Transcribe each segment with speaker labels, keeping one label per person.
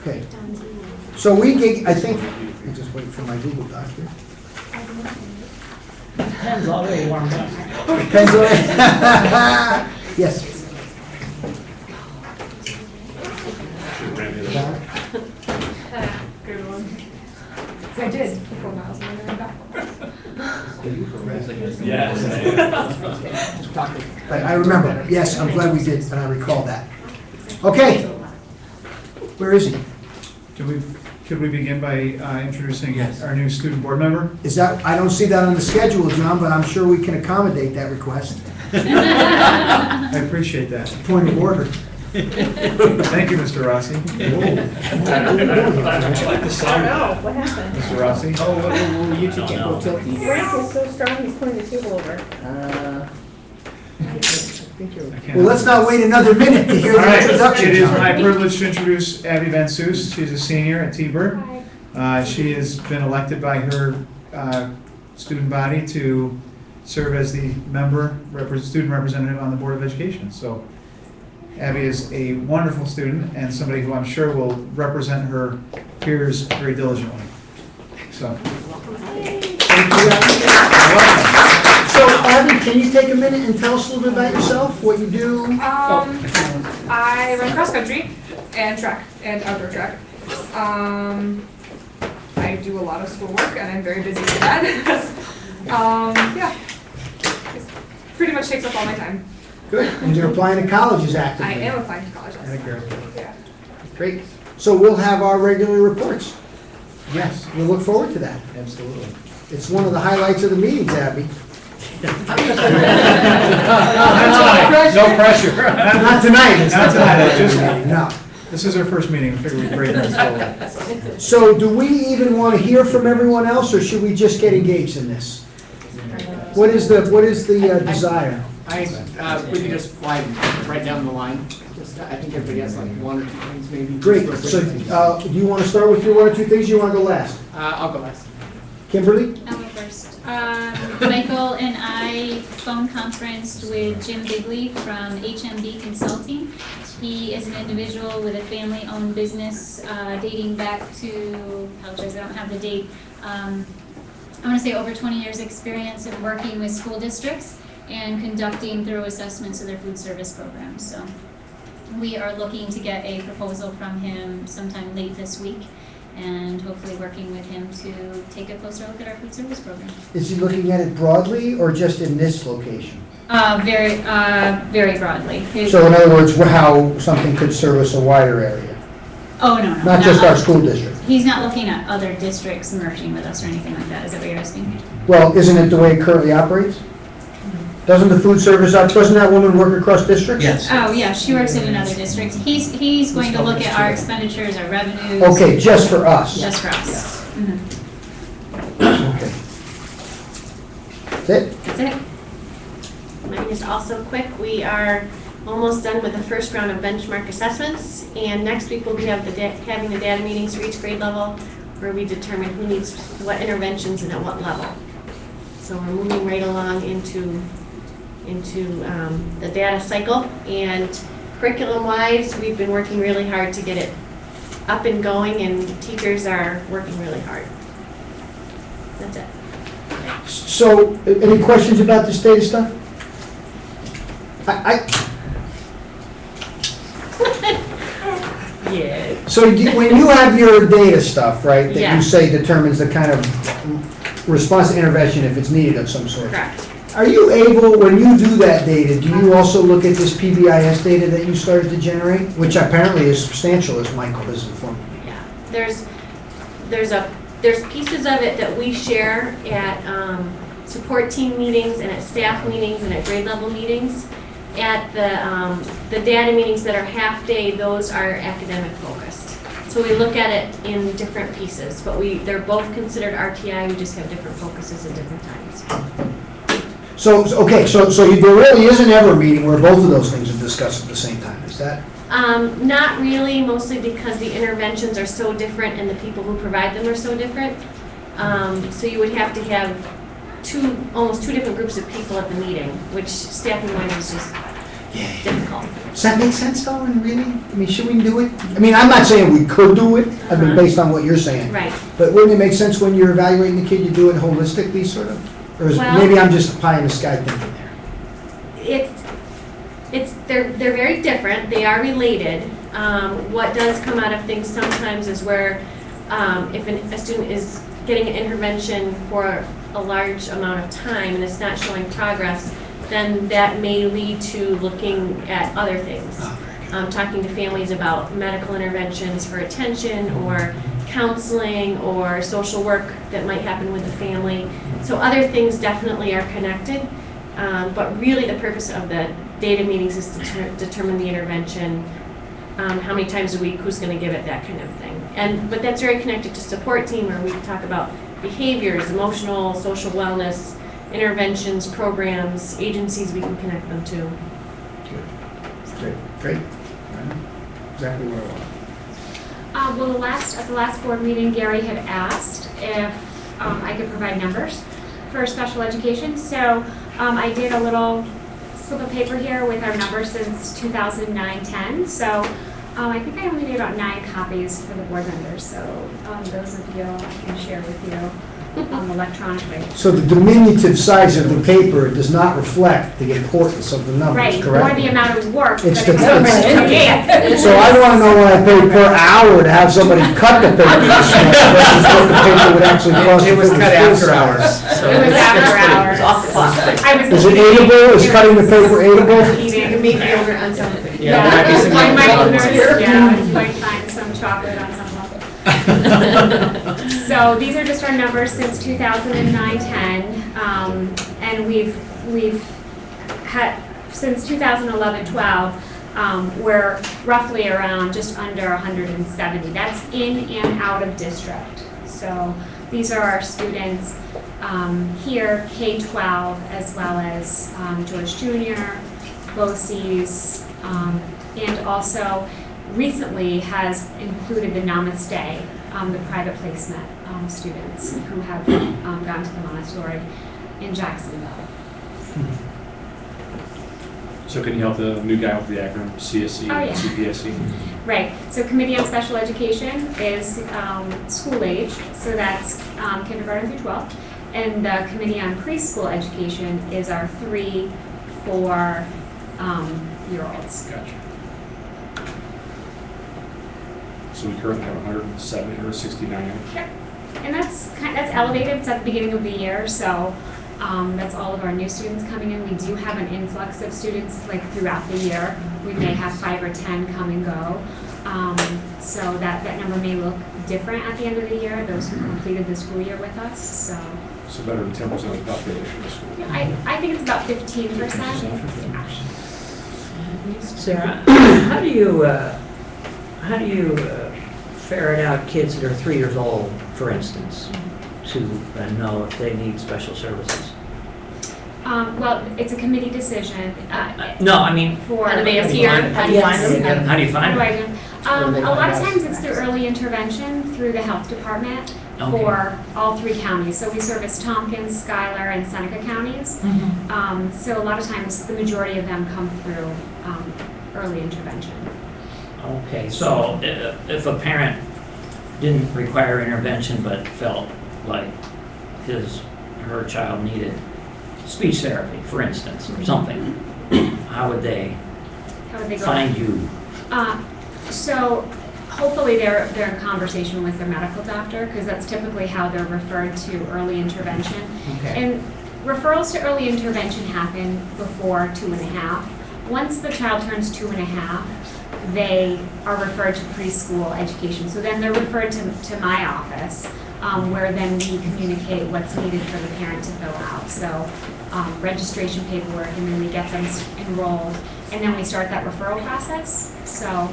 Speaker 1: Okay. So we gave, I think, I'm just waiting for my Google Doc here.
Speaker 2: Pen's already warmed up.
Speaker 1: Pen's already- Yes.
Speaker 3: Good one. I did. 4 miles and then back.
Speaker 1: Right, I remember. Yes, I'm glad we did, and I recall that. Okay. Where is he?
Speaker 4: Could we begin by introducing our new student board member?
Speaker 1: Is that, I don't see that on the schedule, John, but I'm sure we can accommodate that request.
Speaker 4: I appreciate that.
Speaker 1: Point of order.
Speaker 4: Thank you, Mr. Rossi.
Speaker 3: I don't know, what happened?
Speaker 4: Mr. Rossi?
Speaker 2: Oh, you two can't go tilty.
Speaker 3: Frank is so strong, he's pulling the table over.
Speaker 2: I think you're.
Speaker 4: I can't-
Speaker 1: Well, let's not wait another minute to hear
Speaker 4: All
Speaker 1: the
Speaker 4: right,
Speaker 1: introduction,
Speaker 4: it is my
Speaker 1: John.
Speaker 4: privilege to introduce Abby Van Soos. She's a senior at T-Bird. She has been elected by her student body to serve as the student representative on the Board of Education. So Abby is a wonderful student and somebody who I'm sure will represent her peers very diligently. So,
Speaker 1: Thank you, Abby. So, Abby, can you take a minute and tell us a little bit about yourself, what you do?
Speaker 3: I run cross country and track and outdoor track. I do a lot of schoolwork and I'm very busy with that. Yeah, it pretty much takes up all my time.
Speaker 1: Good. And you're applying to colleges
Speaker 3: I
Speaker 1: actively?
Speaker 3: am applying to college.
Speaker 4: I think you're-
Speaker 3: Yeah.
Speaker 1: Great. So we'll have our regular reports.
Speaker 4: yes,
Speaker 1: We'll look forward to that.
Speaker 4: absolutely.
Speaker 1: It's one of the highlights of the meetings, Abby.
Speaker 4: No pressure.
Speaker 1: Not tonight. It's
Speaker 4: Not tonight, just-
Speaker 1: No.
Speaker 4: This is our first meeting. I figured we'd break this forward.
Speaker 1: So do we even want to hear from everyone else, or should we just get engaged in this? What is the desire?
Speaker 2: We can just fly right down the line. Just, I think everybody has like one or two things maybe.
Speaker 1: Great. So do you want to start with your one or two things, or you want to go last?
Speaker 2: I'll go last.
Speaker 1: Kimberly?
Speaker 5: I'll go first. Michael and I phone conferenced with Jim Bigley from HMB Consulting. He is an individual with a family-owned business dating back to, apologize, I don't have the date. I want to say over 20 years' experience in working with school districts and conducting thorough assessments of their food service programs. So we are looking to get a proposal from him sometime late this week, and hopefully working with him to take a closer look at our food service program.
Speaker 1: Is he looking at it broadly, or just in this location?
Speaker 5: Very broadly.
Speaker 1: So in other words, how something could service a wider area,
Speaker 5: Oh, no.
Speaker 1: not just our school district?
Speaker 5: He's not looking at other districts merging with us or anything like that. Is that what you're asking?
Speaker 1: Well, isn't it the way it currently operates? Doesn't the food service, doesn't that woman work across districts?
Speaker 2: Yes.
Speaker 5: Oh, yeah, she works in another district. He's going to look at our expenditures, our revenues.
Speaker 1: Okay, just for us?
Speaker 5: Just for us. Mhm.
Speaker 1: Okay. That's it?
Speaker 5: That's it.
Speaker 6: Mine is also quick. We are almost done with the first round of benchmark assessments, and next week we'll be having the data meetings for each grade level where we determine who needs what interventions and at what level. So we're moving right along into the data cycle, and curriculum-wise, we've been working really hard to get it up and going, and teachers are working really hard. That's it.
Speaker 1: So, any questions about this data stuff?
Speaker 6: Yeah.
Speaker 1: So when you have your data stuff, right, that
Speaker 6: Yeah.
Speaker 1: you say determines the kind of response to intervention if it's needed of some sort.
Speaker 6: Correct.
Speaker 1: Are you able, when you do that data, do you also look at this PBIS data that you started to generate? Which apparently is substantial, as Michael has informed me.
Speaker 6: Yeah, there's pieces of it that we share at support team meetings and at staff meetings and at grade level meetings. At the data meetings that are half day, those are academic focused. So we look at it in different pieces, but they're both considered RTI. We just have different focuses at different times.
Speaker 1: So there really isn't ever a meeting where both of those things are discussed at the same time, is that?
Speaker 6: Not really, mostly because the interventions are so different and the people who provide them are so different. So you would have to have almost two different groups of people at the meeting, which staffing wise is just. difficult.
Speaker 1: Does that make sense though, and really? I mean, should we do it? I mean, I'm not saying we could do it, I mean, based on what you're saying.
Speaker 6: Right.
Speaker 1: But wouldn't it make sense when you're evaluating the kid, you do it holistically, sort of? Or is,
Speaker 6: Well-
Speaker 1: maybe I'm just pie in the sky thinking there.
Speaker 6: They're very different, they are related. What does come out of things sometimes is where, if a student is getting an intervention for a large amount of time and it's not showing progress, then that may lead to looking at other things. Talking to families about medical interventions for attention or counseling or social work that might happen with the family. So other things definitely are connected, but really the purpose of the data meetings is to determine the intervention, how many times a week, who's going to give it, that kind of thing. But that's very connected to support team where we talk about behaviors, emotional, social wellness, interventions, programs, agencies we can connect them to.
Speaker 1: Great.
Speaker 4: Exactly where I was.
Speaker 5: Well, at the last board meeting, Gary had asked if I could provide numbers for special education. So I did a little slip of paper here with our numbers since 2009-10. So I think I only made about 9 copies for the board members. So those of you I can share with you electronically.
Speaker 1: So the diminutive size of the paper does not reflect the importance of the numbers,
Speaker 5: Right,
Speaker 1: correct?
Speaker 5: or the amount of work
Speaker 1: It's
Speaker 5: that it
Speaker 1: the-
Speaker 5: comes
Speaker 1: it's-
Speaker 5: to create.
Speaker 1: So I want to know what I pay per hour to have somebody cut the paper this much versus what the paper would actually cost.
Speaker 2: It was
Speaker 1: if
Speaker 2: cut
Speaker 1: full
Speaker 2: after
Speaker 1: size.
Speaker 2: hours, so.
Speaker 5: It was after hours.
Speaker 7: It's off the clock.
Speaker 5: I was
Speaker 1: Is it
Speaker 5: eating-
Speaker 1: eatable? Is cutting the paper eatable?
Speaker 5: Eating.
Speaker 2: You can make yogurt on something.
Speaker 5: Yeah,
Speaker 2: there might be some
Speaker 5: I might,
Speaker 2: problems here.
Speaker 5: yeah, you might find some chocolate on some level. So these are just our numbers since 2009-10, and we've had, since 2011-12, we're roughly around just under 170. That's in and out of district. So these are our students here, K-12, as well as George Junior, BOCES, and also recently has included the Namaste, the private placement students who have gone to the Montessori in Jacksonville.
Speaker 8: So can you help the new guy with the acronym CSE,
Speaker 5: Oh, yeah.
Speaker 8: CPSE?
Speaker 5: Right, so Committee on Special Education is school age, so that's kindergarten through 12. And the Committee on Preschool Education is our 3, 4 year-olds.
Speaker 8: Gotcha. So we currently have 170, 169.
Speaker 5: And that's elevated, it's at the beginning of the year, so that's all of our new students coming in. We do have an influx of students like throughout the year. We may have 5 or 10 come and go. So that number may look different at the end of the year, those who completed the school year with us, so.
Speaker 8: So better than 10% of the population of the school.
Speaker 5: Yeah, I think it's about 15%.
Speaker 7: Sarah, how do you ferret out kids that are 3 years old, for instance, to know if they need special services?
Speaker 5: Well, it's a committee decision.
Speaker 7: No, I mean,
Speaker 5: For.
Speaker 6: How do they
Speaker 5: here.
Speaker 6: appear? How do you find them?
Speaker 7: how do you
Speaker 5: How
Speaker 7: find
Speaker 5: do I
Speaker 7: them?
Speaker 5: do?
Speaker 2: Where do they
Speaker 5: A lot of
Speaker 2: find
Speaker 5: times
Speaker 2: us?
Speaker 5: it's through early intervention through the health department
Speaker 7: Okay.
Speaker 5: for all 3 counties. So we service Tompkins, Schuyler, and Seneca counties. So a lot of times, the majority of them come through early intervention.
Speaker 7: Okay, so if a parent didn't require intervention but felt like her child needed speech therapy, for instance, or something, how would they
Speaker 5: How would they go?
Speaker 7: find you?
Speaker 5: So hopefully they're in conversation with their medical doctor, because that's typically how they're referred to early intervention.
Speaker 2: Okay.
Speaker 5: And referrals to early intervention happen before 2.5. Once the child turns 2.5, they are referred to preschool education. So then they're referred to my office, where then we communicate what's needed for the parent to fill out. So registration paperwork, and then we get them enrolled, and then we start that referral process. So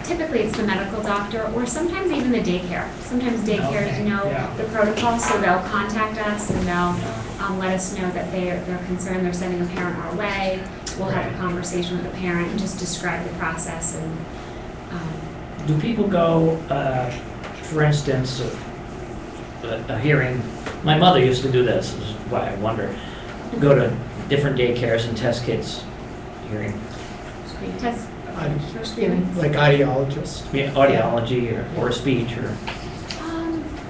Speaker 5: typically it's the medical doctor, or sometimes even the daycare. Sometimes daycares
Speaker 4: Okay,
Speaker 5: know
Speaker 4: yeah.
Speaker 5: the protocol, so they'll contact us and they'll let us know that they're concerned, they're sending a parent our way. We'll have a conversation with the parent and just describe the process and,
Speaker 7: Do people go, for instance, a hearing, my mother used to do this, is why I wonder, go to different daycares and test kids hearing?
Speaker 5: Test for screening.
Speaker 2: Like audiologist.
Speaker 7: Yeah, audiology or speech or,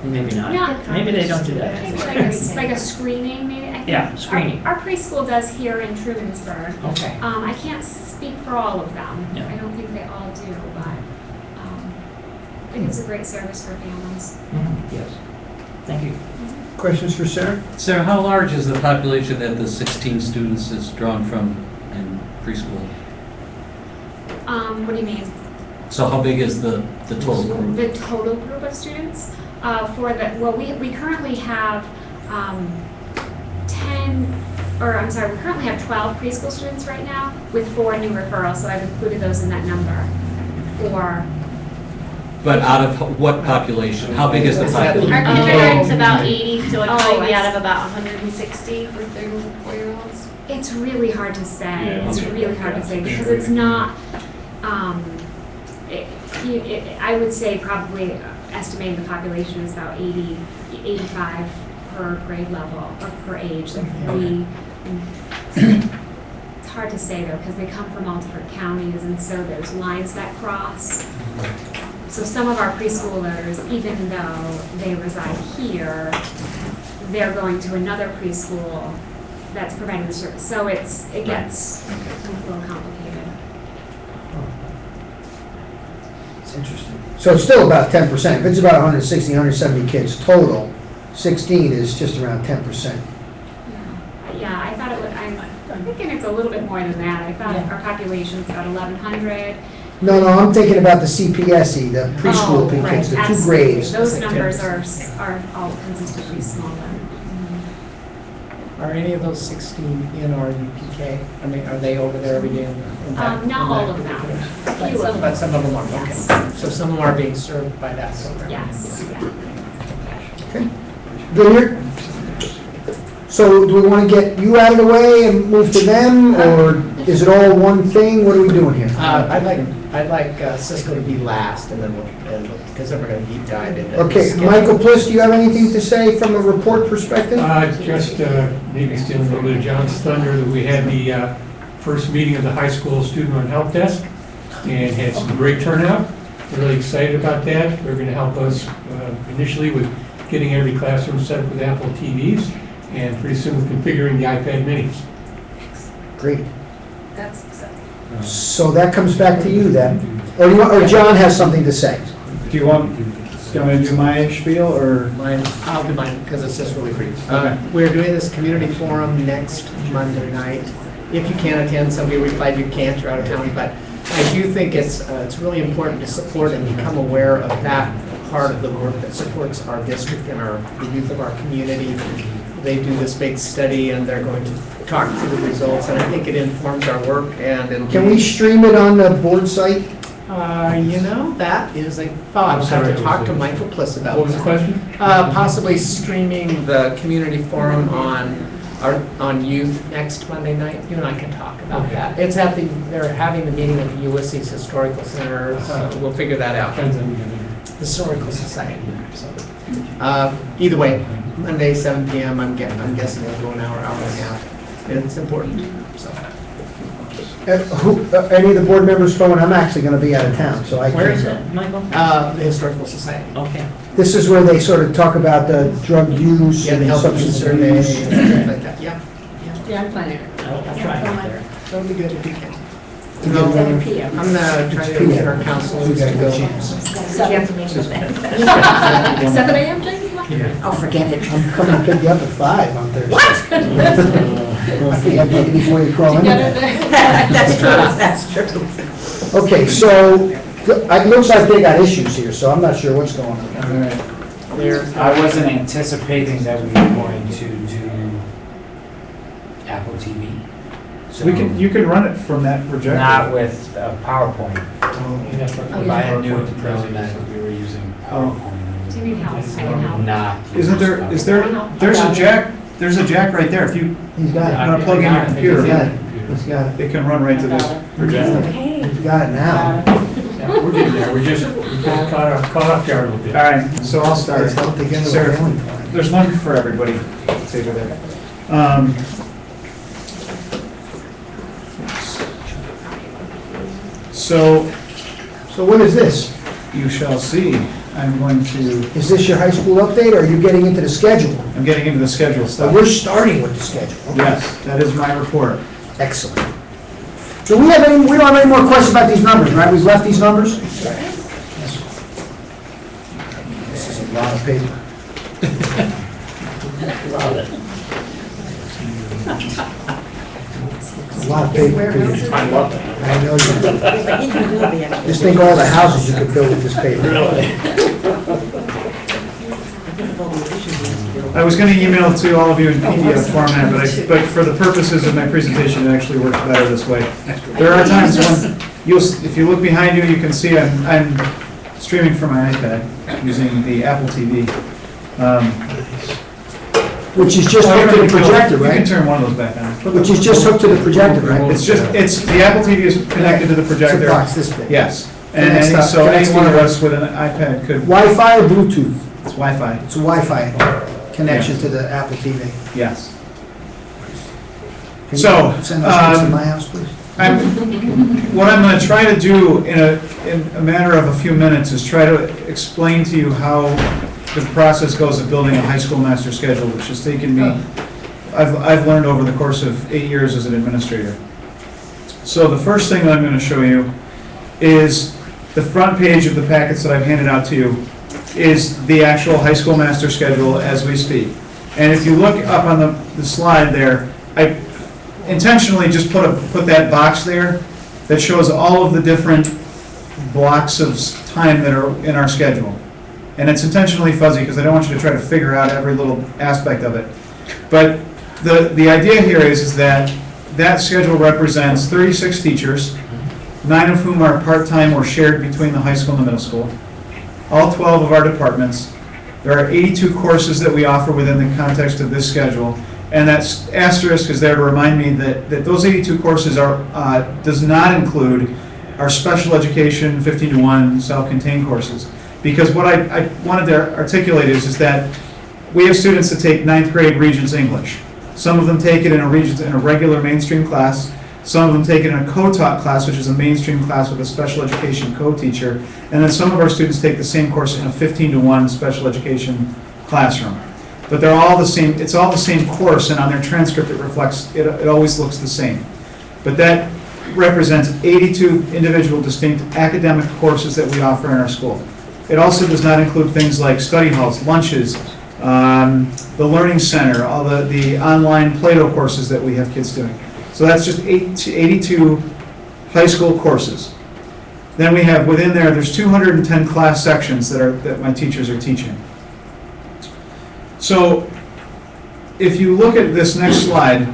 Speaker 7: maybe not. Maybe they don't do that.
Speaker 5: Like a screening, maybe? I think
Speaker 7: Yeah, screening.
Speaker 5: Our preschool does here in Trumansburg.
Speaker 7: Okay.
Speaker 5: I can't speak for all of them.
Speaker 7: Yeah.
Speaker 5: I don't think they all do, but it is a great service for families.
Speaker 7: Yes. Thank you.
Speaker 1: Questions for Sarah?
Speaker 9: Sarah, how large is the population that the 16 students is drawn from in preschool?
Speaker 5: What do you mean?
Speaker 9: So how big is the total group?
Speaker 5: The total group of students? We currently have 12 preschool students right now with 4 new referrals, so I've included those in that number.
Speaker 9: But out of what population? How big is the
Speaker 6: Our
Speaker 9: population?
Speaker 6: kindergarten's about 80, so it'd
Speaker 5: Oh,
Speaker 6: probably be
Speaker 5: I
Speaker 6: out
Speaker 5: see.
Speaker 6: of about 160 for 3 to 4-year-olds.
Speaker 5: It's really hard to say.
Speaker 8: Yeah,
Speaker 5: It's
Speaker 8: okay.
Speaker 5: really hard to say because
Speaker 8: Sure.
Speaker 5: it's not, I would say probably estimating the population is about 80, 85 per grade level or per age, like 3. It's hard to say though because they come from all different counties and so there's lines that cross. So some of our preschoolers, even though they reside here, they're going to another preschool that's providing the service. So it gets a little complicated.
Speaker 1: It's interesting. So it's still about 10%. If it's about 160, 170 kids total, 16 is just around 10%.
Speaker 5: Yeah, I thought it would, I'm thinking it's a little bit more than that. I thought our population's about 1,100.
Speaker 1: No, I'm thinking about the CPSE, the preschool
Speaker 5: Oh, right,
Speaker 1: kids, the 2
Speaker 5: absolutely.
Speaker 1: grades.
Speaker 5: Those numbers are all consistently smaller.
Speaker 2: Are any of those 16 in our UPK? I mean, are they over there every day?
Speaker 5: Not all of them. A few of them.
Speaker 2: But some of them are,
Speaker 5: Yes.
Speaker 2: okay. So some of them are being served by that program?
Speaker 5: Yes, yeah.
Speaker 1: Okay. Good here? So do we want to get you out of the way and move to them, or is it all one thing? What are we doing here?
Speaker 2: I'd like Cisco to be last, and then because then we're going to deep dive into.
Speaker 1: Okay,
Speaker 2: this.
Speaker 1: Michael Bliss, do you have anything to say from a report perspective?
Speaker 10: Just maybe stealing a little bit of John's thunder, that we had the first meeting of the high school student-run help desk and had some great turnout. We're really excited about that. They're going to help us initially with getting every classroom set up with Apple TVs and pretty soon with configuring the iPad minis.
Speaker 1: Great.
Speaker 3: That's exciting.
Speaker 1: So that comes back to you then. Or John has something to say.
Speaker 4: Do you want me to do my spiel, or?
Speaker 2: I'll do mine because it's just really brief.
Speaker 4: Okay.
Speaker 2: We're doing this community forum next Monday night. If you can attend, somebody replied you can't, you're out of town, but I do think it's really important to support and become aware of that part of the work that supports our district and the youth of our community. They do this big study and they're going to talk through the results, and I think it informs our work and it'll
Speaker 1: Can we stream it on the board site?
Speaker 2: that is a thought. I'll have to talk to Michael Bliss about
Speaker 10: What was the question?
Speaker 2: possibly streaming the community forum on youth next Monday night. You and I can talk about that. It's they're having the meeting at the Ulysses Historical Center, so we'll figure that out.
Speaker 10: Depends on the
Speaker 2: Historical Society. So, either way, Monday, 7 p.m. I'm guessing it'll go an hour, hour and a half. It's important. So,
Speaker 1: Any of the board members going? I'm actually going to be out of town, so I
Speaker 7: Where is
Speaker 1: can't.
Speaker 7: it, Michael?
Speaker 2: the Historical Society.
Speaker 7: Okay.
Speaker 1: This is where they sort of talk about the drug use
Speaker 2: Yeah, the
Speaker 1: and
Speaker 2: health use
Speaker 1: substance
Speaker 2: survey and
Speaker 1: abuse.
Speaker 2: stuff like that. Yeah,
Speaker 3: Yeah, I'm planning.
Speaker 7: I'll try it there.
Speaker 2: that'll be good if you can.
Speaker 1: To get
Speaker 2: No,
Speaker 1: one.
Speaker 2: I'm gonna try to get our counselors
Speaker 1: You
Speaker 2: to
Speaker 1: got a
Speaker 2: go.
Speaker 1: good chance.
Speaker 3: 7 a.m., Jake?
Speaker 1: I'll forget it. I'm coming to pick you up at 5 on Thursday. What? I think I'll get you before you crawl in.
Speaker 3: That's true.
Speaker 1: Okay, so it looks like they got issues here, so I'm not sure what's going on.
Speaker 4: All right.
Speaker 11: I wasn't anticipating that we were going to do Apple TV. So
Speaker 4: You can run it from that projector.
Speaker 11: not with PowerPoint. If I had knew
Speaker 8: the
Speaker 11: that we were using PowerPoint.
Speaker 5: Do you need help? I can help.
Speaker 11: Not.
Speaker 4: Isn't there, there's a jack right there. If you
Speaker 1: He's got it.
Speaker 4: want to plug in your computer,
Speaker 1: He's got it. He's got it.
Speaker 4: it can run right to this projector.
Speaker 1: He's got it now.
Speaker 10: Yeah, we're getting there. We just caught off guard a little bit.
Speaker 4: All right, so I'll start.
Speaker 1: It's held together with
Speaker 4: Sarah,
Speaker 1: the only plan.
Speaker 4: there's one for everybody. It's over there. So
Speaker 1: So what is this?
Speaker 4: you shall see. I'm going to,
Speaker 1: Is this your high school update, or are you getting into the schedule?
Speaker 4: I'm getting into the schedule
Speaker 1: So
Speaker 4: stuff.
Speaker 1: we're starting with the schedule. Okay.
Speaker 4: Yes, that is my report.
Speaker 1: Excellent. Do we have any, we don't have any more questions about these numbers, right? We've left these numbers? This is a lot of paper.
Speaker 7: Love it.
Speaker 1: A lot of paper. Peter.
Speaker 8: I love that.
Speaker 1: I know you do. Just think all the houses you could build with this paper.
Speaker 4: I was going to email it to all of you in PDF format, but for the purposes of my presentation, it actually works better this way. There are times when if you look behind you, you can see I'm streaming from my iPad using the Apple TV.
Speaker 1: Which is just hooked to the projector,
Speaker 4: You can
Speaker 1: right?
Speaker 4: turn one of those back on.
Speaker 1: Which is just hooked to the projector, right?
Speaker 4: The Apple TV is connected to the
Speaker 1: It's a
Speaker 4: projector.
Speaker 1: box this big.
Speaker 4: Yes,
Speaker 1: Connects
Speaker 4: and
Speaker 1: up-
Speaker 4: so
Speaker 1: connects
Speaker 4: any one of
Speaker 1: to-
Speaker 4: us with an iPad could,
Speaker 1: Wi-Fi or Bluetooth?
Speaker 4: it's Wi-Fi,
Speaker 1: It's a Wi-Fi connection to the Apple TV.
Speaker 4: yes.
Speaker 1: Can
Speaker 4: So,
Speaker 1: you send those kids to
Speaker 4: um,
Speaker 1: my house, please?
Speaker 4: What I'm going to try to do in a matter of a few minutes is try to explain to you how the process goes of building a high school master schedule, which has taken me, I've learned over the course of 8 years as an administrator. So the first thing that I'm going to show you is the front page of the packets that I've handed out to you is the actual high school master schedule as we speak. And if you look up on the slide there, I intentionally just put that box there that shows all of the different blocks of time that are in our schedule. And it's intentionally fuzzy because I don't want you to try to figure out every little aspect of it. But the idea here is that that schedule represents 36 teachers, 9 of whom are part-time or shared between the high school and the middle school, all 12 of our departments. There are 82 courses that we offer within the context of this schedule. And that asterisk is there to remind me that those 82 courses does not include our special education 15-to-1 self-contained courses. Because what I wanted to articulate is that we have students that take 9th grade Regents English. Some of them take it in a regular mainstream class. Some of them take it in a co-taught class, which is a mainstream class with a special education co-teacher. And then some of our students take the same course in a 15-to-1 special education classroom. But they're all the same, it's all the same course, and on their transcript it reflects, it always looks the same. But that represents 82 individual distinct academic courses that we offer in our school. It also does not include things like study halls, lunches, the Learning Center, all the online Play-Doh courses that we have kids doing. So that's just 82 high school courses. Then we have, within there's 210 class sections that my teachers are teaching. So, if you look at this next slide,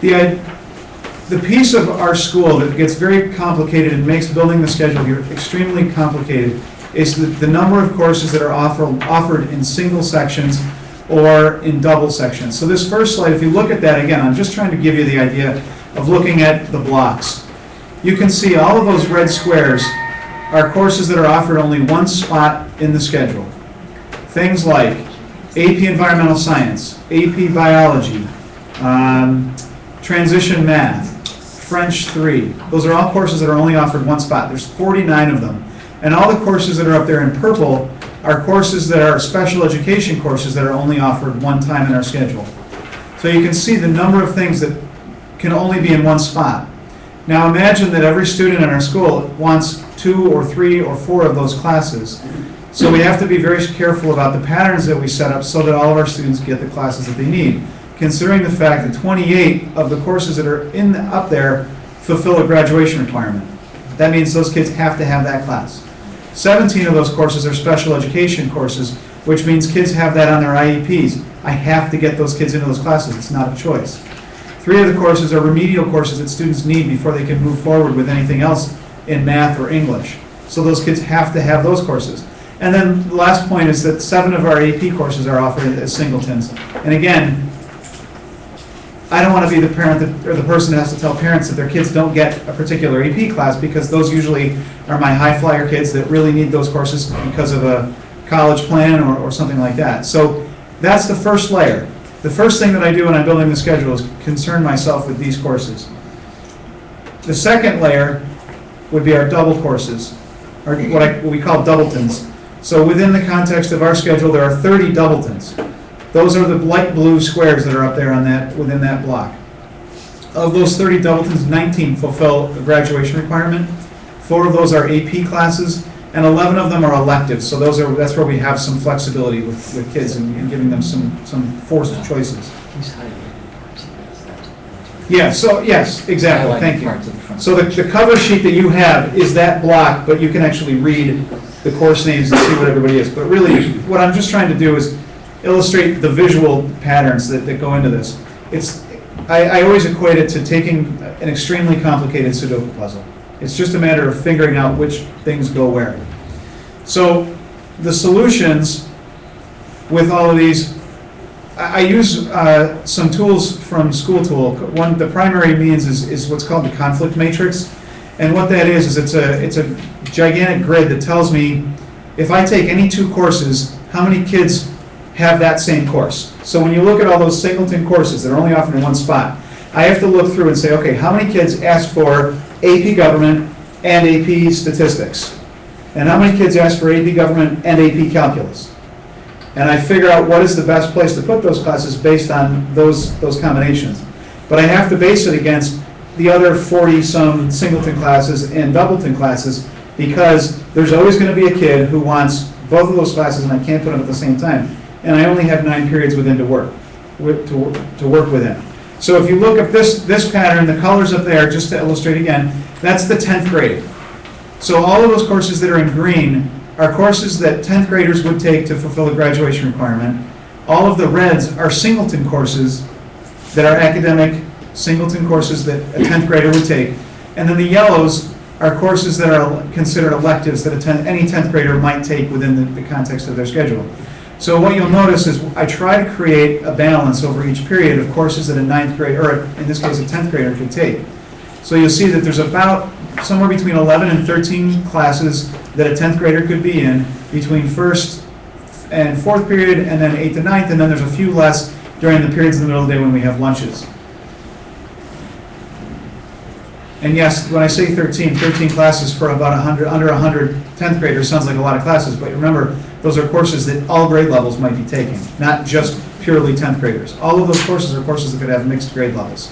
Speaker 4: the piece of our school that gets very complicated and makes building the schedule here extremely complicated is the number of courses that are offered in single sections or in double sections. So this first slide, if you look at that again, I'm just trying to give you the idea of looking at the blocks. You can see all of those red squares are courses that are offered only one spot in the schedule. Things like AP Environmental Science, AP Biology, Transition Math, French 3. Those are all courses that are only offered one spot. There's 49 of them. And all the courses that are up there in purple are courses that are special education courses that are only offered one time in our schedule. So you can see the number of things that can only be in one spot. Now imagine that every student in our school wants 2 or 3 or 4 of those classes. So we have to be very careful about the patterns that we set up so that all of our students get the classes that they need, considering the fact that 28 of the courses that are up there fulfill a graduation requirement. That means those kids have to have that class. 17 of those courses are special education courses, which means kids have that on their IEPs. I have to get those kids into those classes. It's not a choice. 3 of the courses are remedial courses that students need before they can move forward with anything else in math or English. So those kids have to have those courses. And then the last point is that 7 of our AP courses are offered as singletons. And again, I don't want to be the parent or the person that has to tell parents that their kids don't get a particular AP class, because those usually are my high flyer kids that really need those courses because of a college plan or something like that. So that's the first layer. The first thing that I do when I'm building the schedule is concern myself with these courses. The second layer would be our double courses, or what we call doubletons. So within the context of our schedule, there are 30 doubletons. Those are the light blue squares that are up there on that, within that block. Of those 30 doubletons, 19 fulfill the graduation requirement. 4 of those are AP classes, and 11 of them are electives. So that's where we have some flexibility with kids and giving them some forced choices. Yeah, so, yes, exactly, thank you. So the cover sheet that you have is that block, but you can actually read the course names and see what everybody is. But really, what I'm just trying to do is illustrate the visual patterns that go into this. I always equate it to taking an extremely complicated Sudoku puzzle. It's just a matter of figuring out which things go where. So the solutions with all of these, I use some tools from School Tool. One, the primary means is what's called the conflict matrix. And what that is it's a gigantic grid that tells me if I take any 2 courses, how many kids have that same course. So when you look at all those singleton courses that are only offered in one spot, I have to look through and say, okay, how many kids asked for AP Government and AP Statistics? And how many kids asked for AP Government and AP Calculus? And I figure out what is the best place to put those classes based on those combinations. But I have to base it against the other 40-some singleton classes and doubleton classes, because there's always going to be a kid who wants both of those classes and I can't put them at the same time. And I only have 9 periods within to work within. So if you look at this pattern, the colors up there, just to illustrate again, that's the 10th grade. So all of those courses that are in green are courses that 10th graders would take to fulfill the graduation requirement. All of the reds are singleton courses that are academic singleton courses that a 10th grader would take. And then the yellows are courses that are considered electives that any 10th grader might take within the context of their schedule. So what you'll notice is I try to create a balance over each period of courses that a 9th grader, or in this case a 10th grader, could take. So you'll see that there's about somewhere between 11 and 13 classes that a 10th grader could be in between 1st and 4th period, and then 8th to 9th, and then there's a few less during the periods in the middle of the day when we have lunches. And yes, when I say 13 classes for about under 100 10th graders sounds like a lot of classes, but remember, those are courses that all grade levels might be taking, not just purely 10th graders. All of those courses are courses that could have mixed grade levels.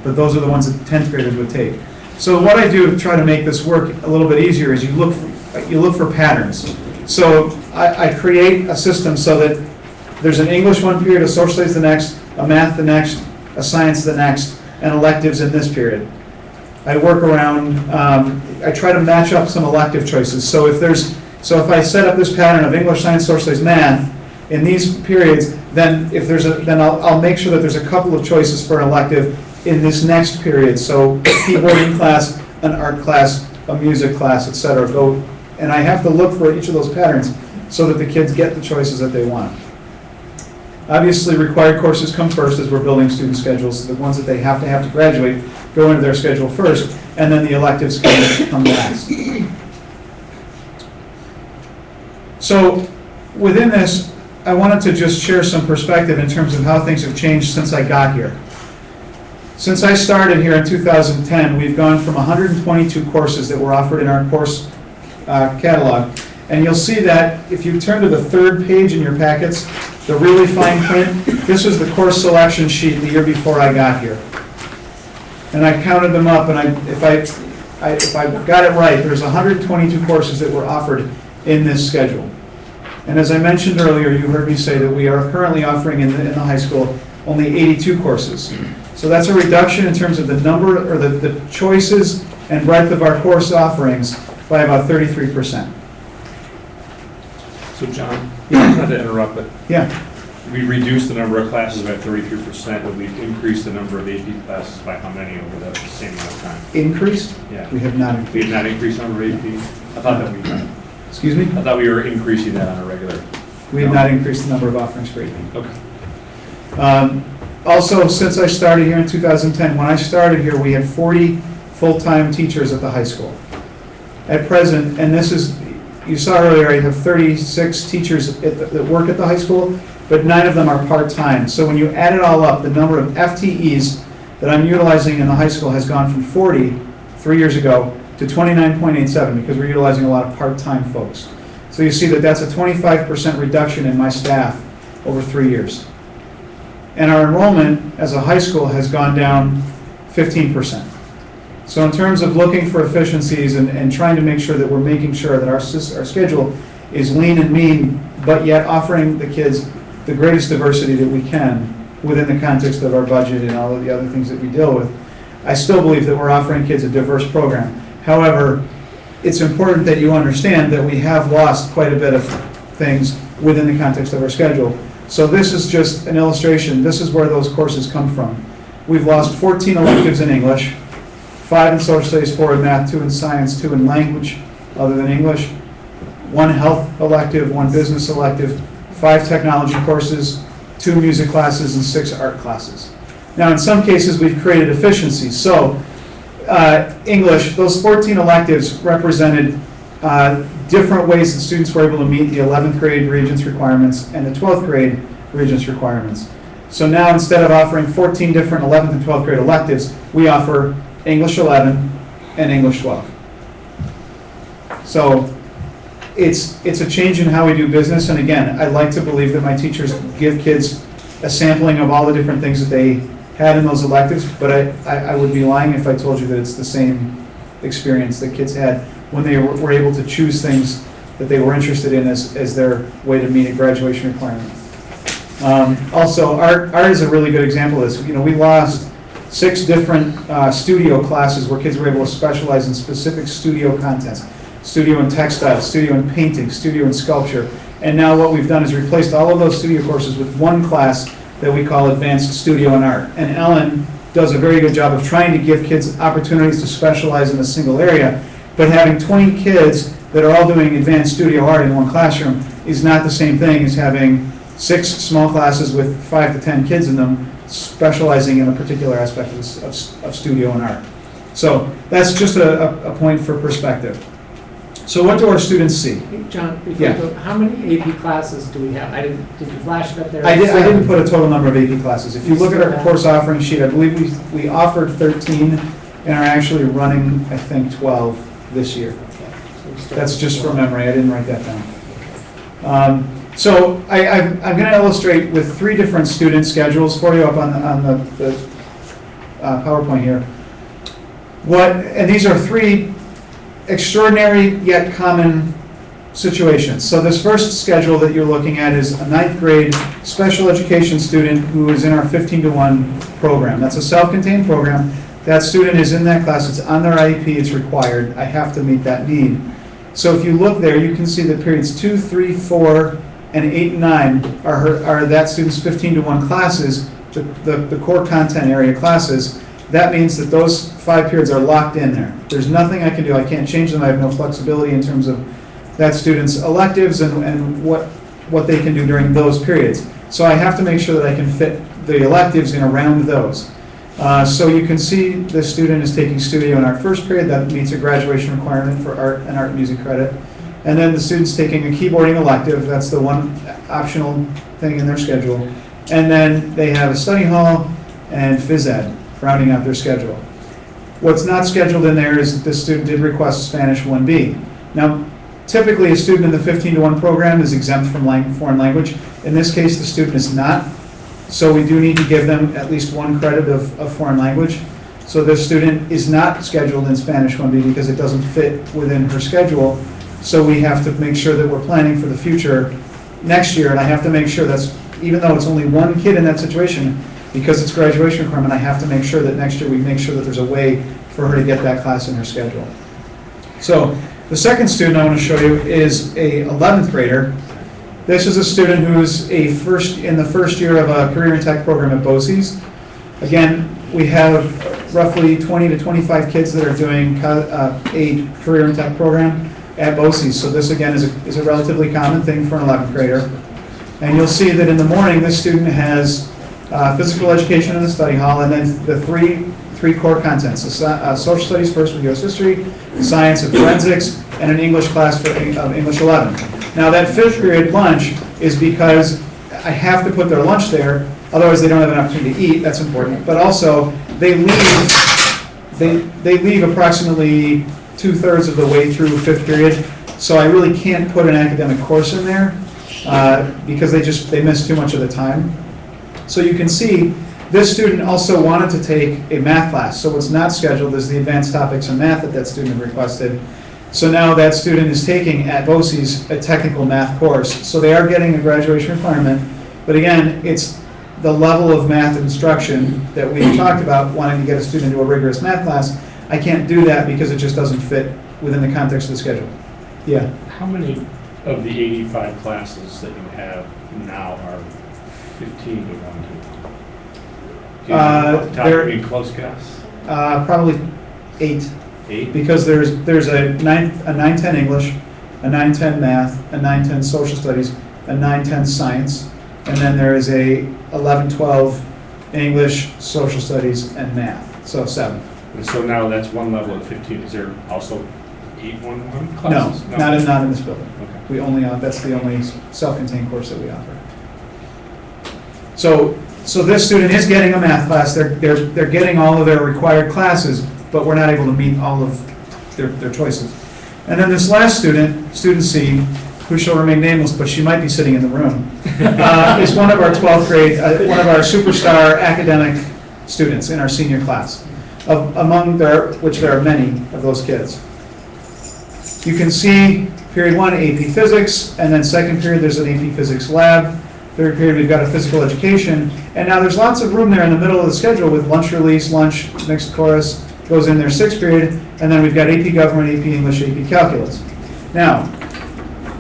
Speaker 4: But those are the ones that 10th graders would take. So what I do to try to make this work a little bit easier is you look for patterns. So I create a system so that there's an English one period, a social studies the next, a math the next, a science the next, and electives in this period. I work around, I try to match up some elective choices. So if I set up this pattern of English, science, social studies, math in these periods, then I'll make sure that there's a couple of choices for an elective in this next period. So a keyboarding class, an art class, a music class, etc. And I have to look for each of those patterns so that the kids get the choices that they want. Obviously, required courses come first as we're building student schedules. The ones that they have to graduate go into their schedule first, and then the electives come last. So within this, I wanted to just share some perspective in terms of how things have changed since I got here. Since I started here in 2010, we've gone from 122 courses that were offered in our course catalog. And you'll see that if you turn to the 3rd page in your packets, the really fine print, this was the course selection sheet the year before I got here. And I counted them up, and if I got it right, there's 122 courses that were offered in this schedule. And as I mentioned earlier, you heard me say that we are currently offering in the high school only 82 courses. So that's a reduction in terms of the number, or the choices and breadth of our course offerings by about 33%.
Speaker 8: So John,
Speaker 4: Yeah.
Speaker 8: not to interrupt, but
Speaker 4: Yeah.
Speaker 8: we reduced the number of classes by 33%, but we've increased the number of AP classes by how many over the same amount of time?
Speaker 4: Increased?
Speaker 8: Yeah.
Speaker 4: We have not
Speaker 8: We
Speaker 4: increased.
Speaker 8: have not increased the number of AP? I thought that we,
Speaker 4: Excuse me?
Speaker 8: I thought we were increasing that on a regular.
Speaker 4: We have not increased the number of offerings for AP.
Speaker 8: Okay.
Speaker 4: Also, since I started here in 2010, when I started here, we had 40 full-time teachers at the high school. At present, and this is, you saw earlier, I have 36 teachers that work at the high school, but 9 of them are part-time. So when you add it all up, the number of FTEs that I'm utilizing in the high school has gone from 40, 3 years ago, to 29.87, because we're utilizing a lot of part-time folks. So you see that that's a 25% reduction in my staff over 3 years. And our enrollment as a high school has gone down 15%. So in terms of looking for efficiencies and trying to make sure that we're making sure that our schedule is lean and mean, but yet offering the kids the greatest diversity that we can within the context of our budget and all of the other things that we deal with, I still believe that we're offering kids a diverse program. However, it's important that you understand that we have lost quite a bit of things within the context of our schedule. So this is just an illustration. This is where those courses come from. We've lost 14 electives in English, 5 in social studies, 4 in math, 2 in science, 2 in language other than English, 1 health elective, 1 business elective, 5 technology courses, 2 music classes, and 6 art classes. Now, in some cases, we've created efficiencies. So English, those 14 electives represented different ways that students were able to meet the 11th grade Regents requirements and the 12th grade Regents requirements. So now, instead of offering 14 different 11th and 12th grade electives, we offer English 11 and English 12. So it's a change in how we do business, and again, I like to believe that my teachers give kids a sampling of all the different things that they had in those electives, but I would be lying if I told you that it's the same experience that kids had when they were able to choose things that they were interested in as their way to meet a graduation requirement. Also, art is a really good example of this. You know, we lost 6 different studio classes where kids were able to specialize in specific studio contents. Studio in textile, studio in painting, studio in sculpture. And now what we've done is replaced all of those studio courses with one class that we call Advanced Studio in Art. And Ellen does a very good job of trying to give kids opportunities to specialize in a single area, but having 20 kids that are all doing advanced studio art in one classroom is not the same thing as having 6 small classes with 5 to 10 kids in them specializing in a particular aspect of studio and art. So that's just a point for perspective. So what do our students see?
Speaker 2: Hey, John, before
Speaker 4: Yeah.
Speaker 2: you go, how many AP classes do we have? Did you flash it up there?
Speaker 4: I didn't put a total number of AP classes. If you look at our course offering sheet, I believe we offered 13 and are actually running, I think, 12 this year. That's just from memory. I didn't write that down. So I'm going to illustrate with 3 different student schedules for you up on the PowerPoint here. And these are 3 extraordinary yet common situations. So this first schedule that you're looking at is a 9th grade special education student who is in our 15-to-1 program. That's a self-contained program. That student is in that class. It's on their IEP. It's required. I have to meet that need. So if you look there, you can see that periods 2, 3, 4, and 8 and 9 are that student's 15-to-1 classes, the core content area classes. That means that those 5 periods are locked in there. There's nothing I can do. I can't change them. I have no flexibility in terms of that student's electives and what they can do during those periods. So I have to make sure that I can fit the electives in around those. So you can see the student is taking studio in art first period. That meets a graduation requirement for art and art music credit. And then the student's taking a keyboarding elective. That's the one optional thing in their schedule. And then they have a study hall and phys ed, rounding out their schedule. What's not scheduled in there is that this student did request Spanish 1B. Now, typically a student in the 15-to-1 program is exempt from foreign language. In this case, the student is not. So we do need to give them at least 1 credit of foreign language. So this student is not scheduled in Spanish 1B because it doesn't fit within her schedule. So we have to make sure that we're planning for the future next year. And I have to make sure that's, even though it's only 1 kid in that situation, because it's graduation requirement, I have to make sure that next year we make sure that there's a way for her to get that class in her schedule. So the second student I want to show you is a 11th grader. This is a student who's in the first year of a career and tech program at BOCES. Again, we have roughly 20 to 25 kids that are doing a career and tech program at BOCES. So this again is a relatively common thing for an 11th grader. And you'll see that in the morning this student has physical education in the study hall, and then the three core contents: social studies first with U.S. history, science and forensics, and an English class for English 11. Now that 5th period lunch is because I have to put their lunch there, otherwise they don't have an opportunity to eat. That's important. But also they leave approximately 2/3 of the way through fifth period, so I really can't put an academic course in there, because they miss too much of the time. So you can see, this student also wanted to take a math class, so what's not scheduled is the advanced topics in math that student requested. So now that student is taking at BOCES a technical math course, so they are getting a graduation requirement, but again, it's the level of math instruction that we talked about, wanting to get a student into a rigorous math class. I can't do that because it just doesn't fit within the context of the schedule. Yeah.
Speaker 8: How many of the 85 classes that you have now are 15 to 1 to? Do you know off the top of your close guess?
Speaker 4: Probably 8.
Speaker 8: 8?
Speaker 4: Because there's a 9-10 English, a 9-10 math, a 9-10 social studies, a 9-10 science, and then there is a 11-12 English, social studies, and math, so 7.
Speaker 8: And so now that's one level at 15. Is there also 8-1-1
Speaker 4: No,
Speaker 8: classes?
Speaker 4: not in this building.
Speaker 8: Okay.
Speaker 4: We only, that's the only self-contained course that we offer. So this student is getting a math class, they're getting all of their required classes, but we're not able to meet all of their choices. And then this last student, student C, who shall remain nameless, but she might be sitting in the room, is one of our 12th grade, one of our superstar academic students in our senior class, which there are many of those kids. You can see period 1, AP Physics, and then second period, there's an AP Physics lab. Third period, we've got a physical education. And now there's lots of room there in the middle of the schedule with lunch release, lunch, mixed chorus, goes in there sixth period, and then we've got AP Government, AP English, AP Calculus. Now,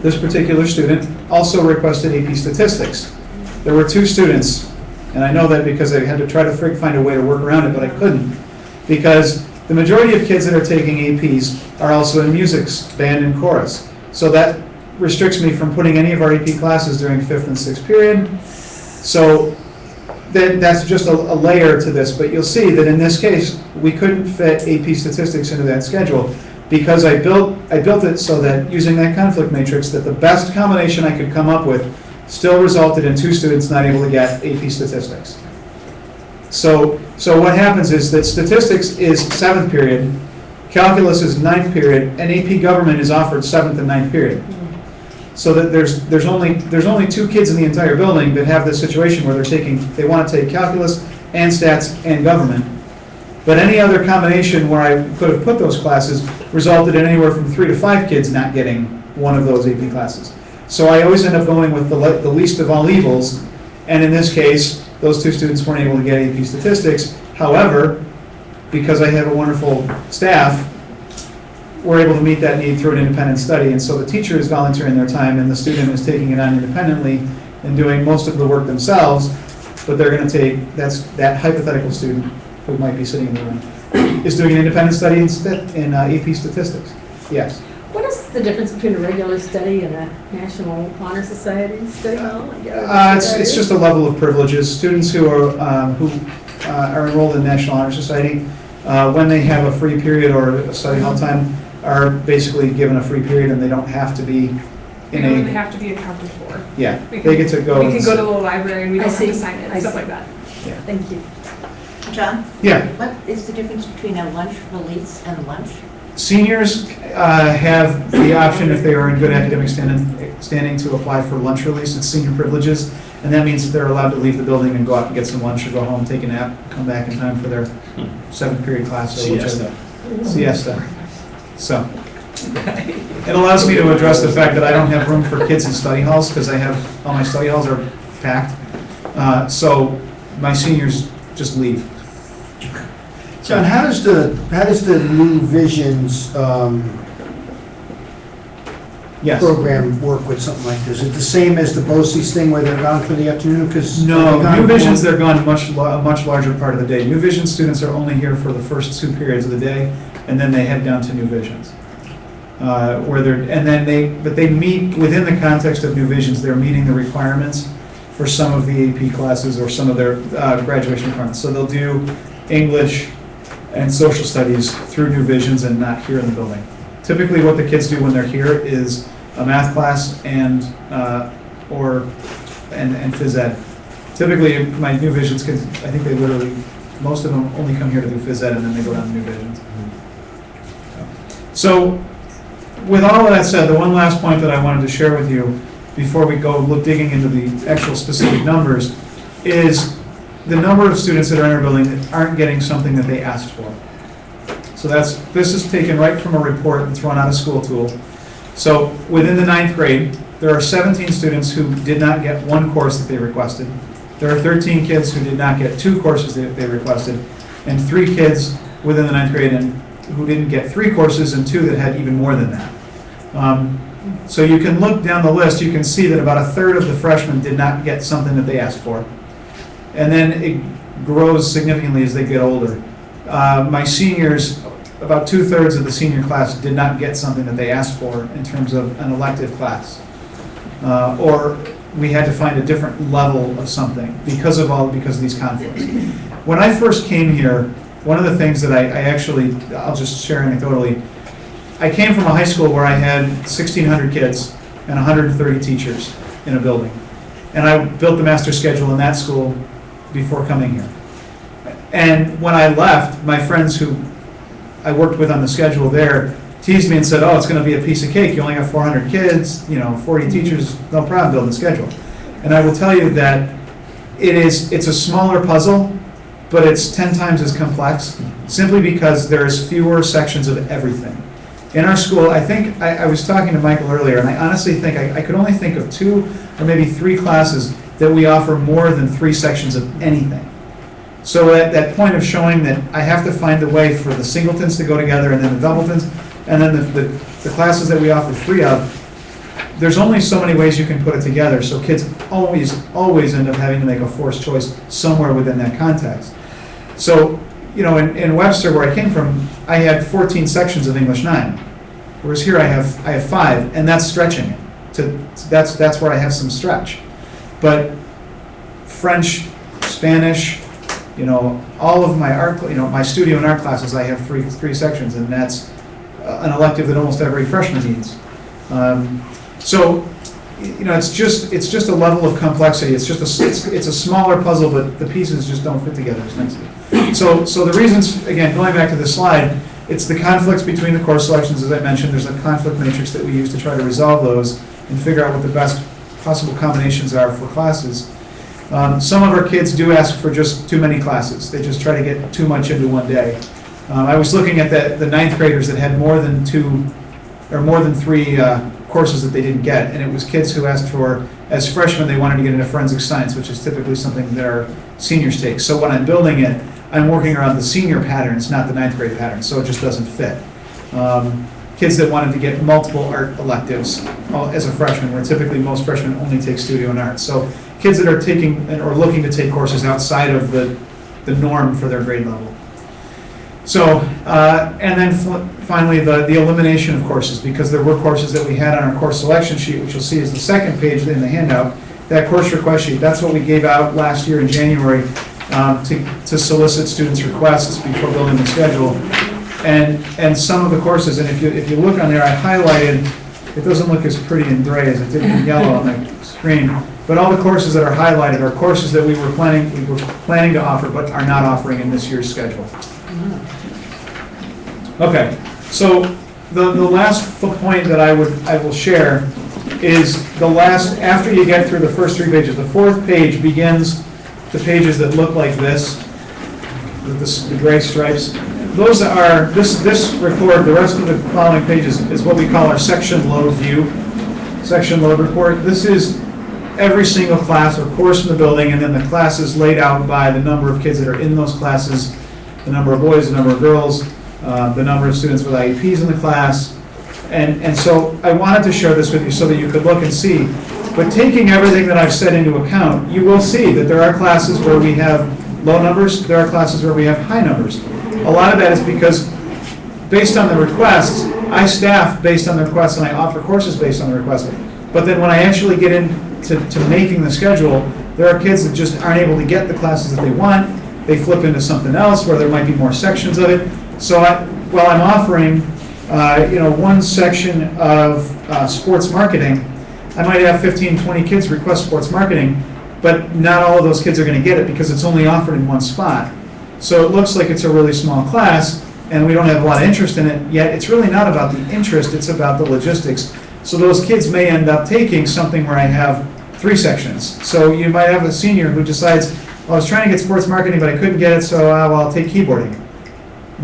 Speaker 4: this particular student also requested AP Statistics. There were 2 students, and I know that because I had to try to find a way to work around it, but I couldn't. Because the majority of kids that are taking APs are also in music, band, and chorus. So that restricts me from putting any of our AP classes during 5th and 6th period. So that's just a layer to this, but you'll see that in this case, we couldn't fit AP Statistics into that schedule because I built it so that using that conflict matrix, that the best combination I could come up with still resulted in 2 students not able to get AP Statistics. So what happens is that Statistics is 7th period, Calculus is 9th period, and AP Government is offered 7th and 9th period. So that there's only 2 kids in the entire building that have this situation where they want to take calculus and stats and government. But any other combination where I could have put those classes resulted in anywhere from 3 to 5 kids not getting one of those AP classes. So I always end up going with the least of all evils, and in this case, those 2 students weren't able to get AP Statistics. However, because I have a wonderful staff, we're able to meet that need through an independent study, and so the teacher is volunteering their time and the student is taking it on independently and doing most of the work themselves, but they're going to take, that hypothetical student who might be sitting in the room is doing an independent study in AP Statistics. Yes.
Speaker 12: What is the difference between a regular study and a National Honor Society study?
Speaker 4: It's just a level of privileges. Students who are enrolled in National Honor Society, when they have a free period or a study hall time, are basically given a free period and they don't have to be
Speaker 3: They don't really have to be accounted for.
Speaker 4: Yeah,
Speaker 3: We
Speaker 4: they
Speaker 3: can-
Speaker 4: get to go.
Speaker 3: We can go to the library and we don't
Speaker 12: I
Speaker 3: have to
Speaker 12: see.
Speaker 3: sign in,
Speaker 12: I
Speaker 3: stuff
Speaker 12: see.
Speaker 3: like that.
Speaker 12: Thank you.
Speaker 13: John,
Speaker 4: Yeah,
Speaker 13: what is the difference between a lunch release and lunch?
Speaker 4: seniors have the option, if they are in good academic standing, to apply for lunch release. It's senior privileges, and that means that they're allowed to leave the building and go out and get some lunch or go home, take a nap, come back in time for their 7th period class. Or siesta. So, it allows me to address the fact that I don't have room for kids in study halls, because all my study halls are packed. So, my seniors just leave.
Speaker 1: John, how does the New Visions
Speaker 4: Yes.
Speaker 1: program work with something like this? Is it the same as the BOCES thing where they're gone for the afternoon?
Speaker 4: No, New Visions, they're gone a much larger part of the day. New Vision students are only here for the first 2 periods of the day, and then they head down to New Visions. But they meet, within the context of New Visions, they're meeting the requirements for some of the AP classes or some of their graduation requirements. So they'll do English and social studies through New Visions and not here in the building. Typically what the kids do when they're here is a math class and phys ed. Typically my New Visions kids, I think they literally Most of them only come here to do phys ed and then they go down to New Vision. So, with all of that said, the one last point that I wanted to share with you before we go digging into the actual specific numbers is the number of students that are in our building that aren't getting something that they asked for. So this is taken right from a report that's run out of School Tool. So within the 9th grade, there are 17 students who did not get one course that they requested. There are 13 kids who did not get 2 courses that they requested, and 3 kids within the 9th grade who didn't get 3 courses and 2 that had even more than that. So you can look down the list, you can see that about a third of the freshmen did not get something that they asked for. And then it grows significantly as they get older. My seniors, about 2/3 of the senior class did not get something that they asked for in terms of an elective class. Or we had to find a different level of something because of these conflicts. When I first came here, one of the things that I'll just share anecdotally, I came from a high school where I had 1,600 kids and 130 teachers in a building. And I built the master schedule in that school before coming here. And when I left, my friends who I worked with on the schedule there teased me and said, oh, it's going to be a piece of cake. You only have 400 kids, 40 teachers, no problem building the schedule. And I will tell you that it's a smaller puzzle, but it's 10 times as complex, simply because there's fewer sections of everything. In our school, I think, I was talking to Michael earlier, and I honestly think I could only think of 2 or maybe 3 classes that we offer more than 3 sections of anything. So at that point of showing that I have to find a way for the singletons to go together and then the doubletons, and then the classes that we offer 3 of, there's only so many ways you can put it together, so kids always end up having to make a forced choice somewhere within that context. So, in Webster, where I came from, I had 14 sections of English 9, whereas here I have 5, and that's stretching it. That's where I have some stretch. But French, Spanish, all of my art, my studio and art classes, I have three sections, and that's an elective that almost every freshman needs. So, it's just a level of complexity. It's a smaller puzzle, but the pieces just don't fit together as nicely. So the reasons, again, going back to this slide, it's the conflicts between the course selections, as I mentioned. There's a conflict matrix that we use to try to resolve those and figure out what the best possible combinations are for classes. Some of our kids do ask for just too many classes. They just try to get too much into one day. I was looking at the 9th graders that had more than 3 courses that they didn't get, and it was kids who asked for, as freshmen, they wanted to get into forensic science, which is typically something that our seniors take. So when I'm building it, I'm working around the senior patterns, not the 9th grade patterns, so it just doesn't fit. Kids that wanted to get multiple art electives as a freshman, where typically most freshmen only take studio and art. So kids that are taking or looking to take courses outside of the norm for their grade level. So, and then finally, the elimination of courses, because there were courses that we had on our course selection sheet, which you'll see is the second page in the handout, that course request sheet. That's what we gave out last year in January to solicit students' requests before building the schedule. And some of the courses, and if you look on there, I highlighted, it doesn't look as pretty and gray as it did in yellow on the screen, but all the courses that are highlighted are courses that we were planning to offer but are not offering in this year's schedule. Okay, so the last point that I will share is after you get through the first 3 pages, the 4th page begins the pages that look like this, with the gray stripes. Those are, this report, the rest of the following pages is what we call our section load view, section load report. This is every single class or course in the building, and then the classes laid out by the number of kids that are in those classes, the number of boys, the number of girls, the number of students with IEPs in the class. And so I wanted to share this with you so that you could look and see. But taking everything that I've said into account, you will see that there are classes where we have low numbers, there are classes where we have high numbers. A lot of that is because based on the requests, I staff based on the requests and I offer courses based on the requests. But then when I actually get into making the schedule, there are kids that just aren't able to get the classes that they want. They flip into something else where there might be more sections of it. So while I'm offering one section of sports marketing, I might have 15, 20 kids request sports marketing, but not all of those kids are going to get it because it's only offered in one spot. So it looks like it's a really small class, and we don't have a lot of interest in it, yet it's really not about the interest, it's about the logistics. So those kids may end up taking something where I have 3 sections. So you might have a senior who decides, well, I was trying to get sports marketing, but I couldn't get it, so I'll take keyboarding,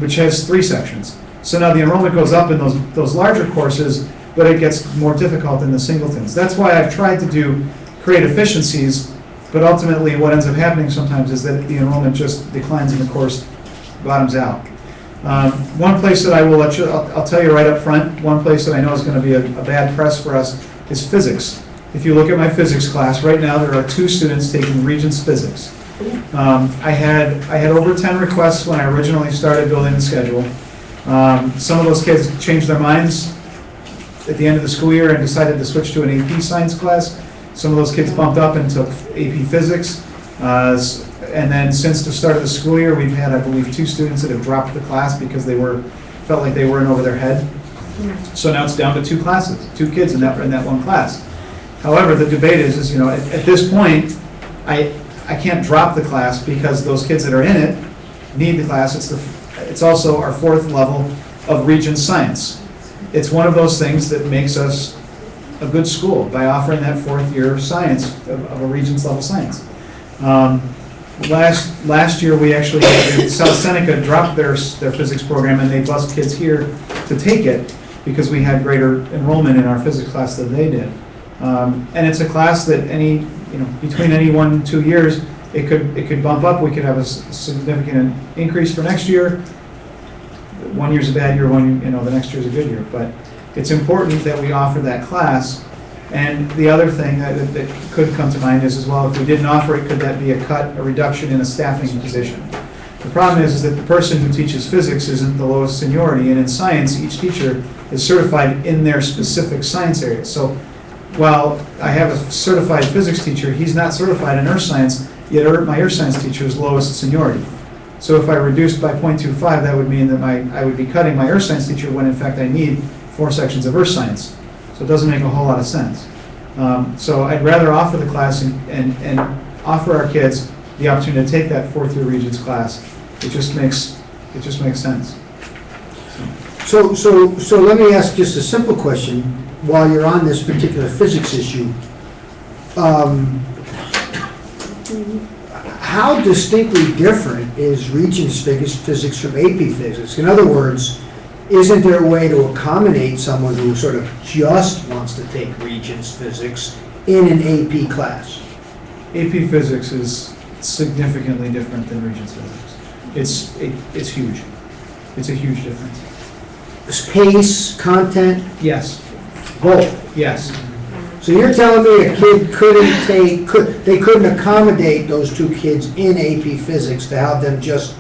Speaker 4: which has 3 sections. So now the enrollment goes up in those larger courses, but it gets more difficult in the singletons. That's why I've tried to create efficiencies, but ultimately what ends up happening sometimes is that the enrollment just declines and the course bottoms out. One place that I will let you, I'll tell you right up front, one place that I know is going to be a bad press for us is physics. If you look at my physics class, right now there are 2 students taking Regents Physics. I had over 10 requests when I originally started building the schedule. Some of those kids changed their minds at the end of the school year and decided to switch to an AP Science class. Some of those kids bumped up and took AP Physics. And then since the start of the school year, we've had, I believe, 2 students that have dropped the class because they felt like they were in over their head. So now it's down to 2 classes, 2 kids in that one class. However, the debate is at this point, I can't drop the class because those kids that are in it need the class. It's also our 4th level of Regents Science. It's one of those things that makes us a good school by offering that 4th year science of a Regents level science. Last year, we actually had South Seneca dropped their physics program and they bused kids here to take it because we had greater enrollment in our physics class than they did. And it's a class that between any 1 and 2 years, it could bump up. We could have a significant increase for next year. 1 year's a bad year, the next year's a good year. But it's important that we offer that class. And the other thing that could come to mind is as well, if we didn't offer it, could that be a reduction in a staffing position? The problem is that the person who teaches physics isn't the lowest seniority, and in science, each teacher is certified in their specific science area. So while I have a certified physics teacher, he's not certified in earth science, yet my earth science teacher is lowest seniority. So if I reduced by 0.25, that would mean that I would be cutting my earth science teacher when in fact I need 4 sections of earth science. So it doesn't make a whole lot of sense. So I'd rather offer the class and offer our kids the opportunity to take that 4th year Regents class. It just makes sense.
Speaker 1: So let me ask just a simple question while you're on this particular physics issue. How distinctly different is Regents Physics from AP Physics? In other words, isn't there a way to accommodate someone who sort of just wants to take Regents Physics in an AP class?
Speaker 4: AP Physics is significantly different than Regents Physics. It's huge. It's a huge difference.
Speaker 1: Pace, content,
Speaker 4: Yes,
Speaker 1: both.
Speaker 4: yes.
Speaker 1: So you're telling me a kid they couldn't accommodate those 2 kids in AP Physics to have them just,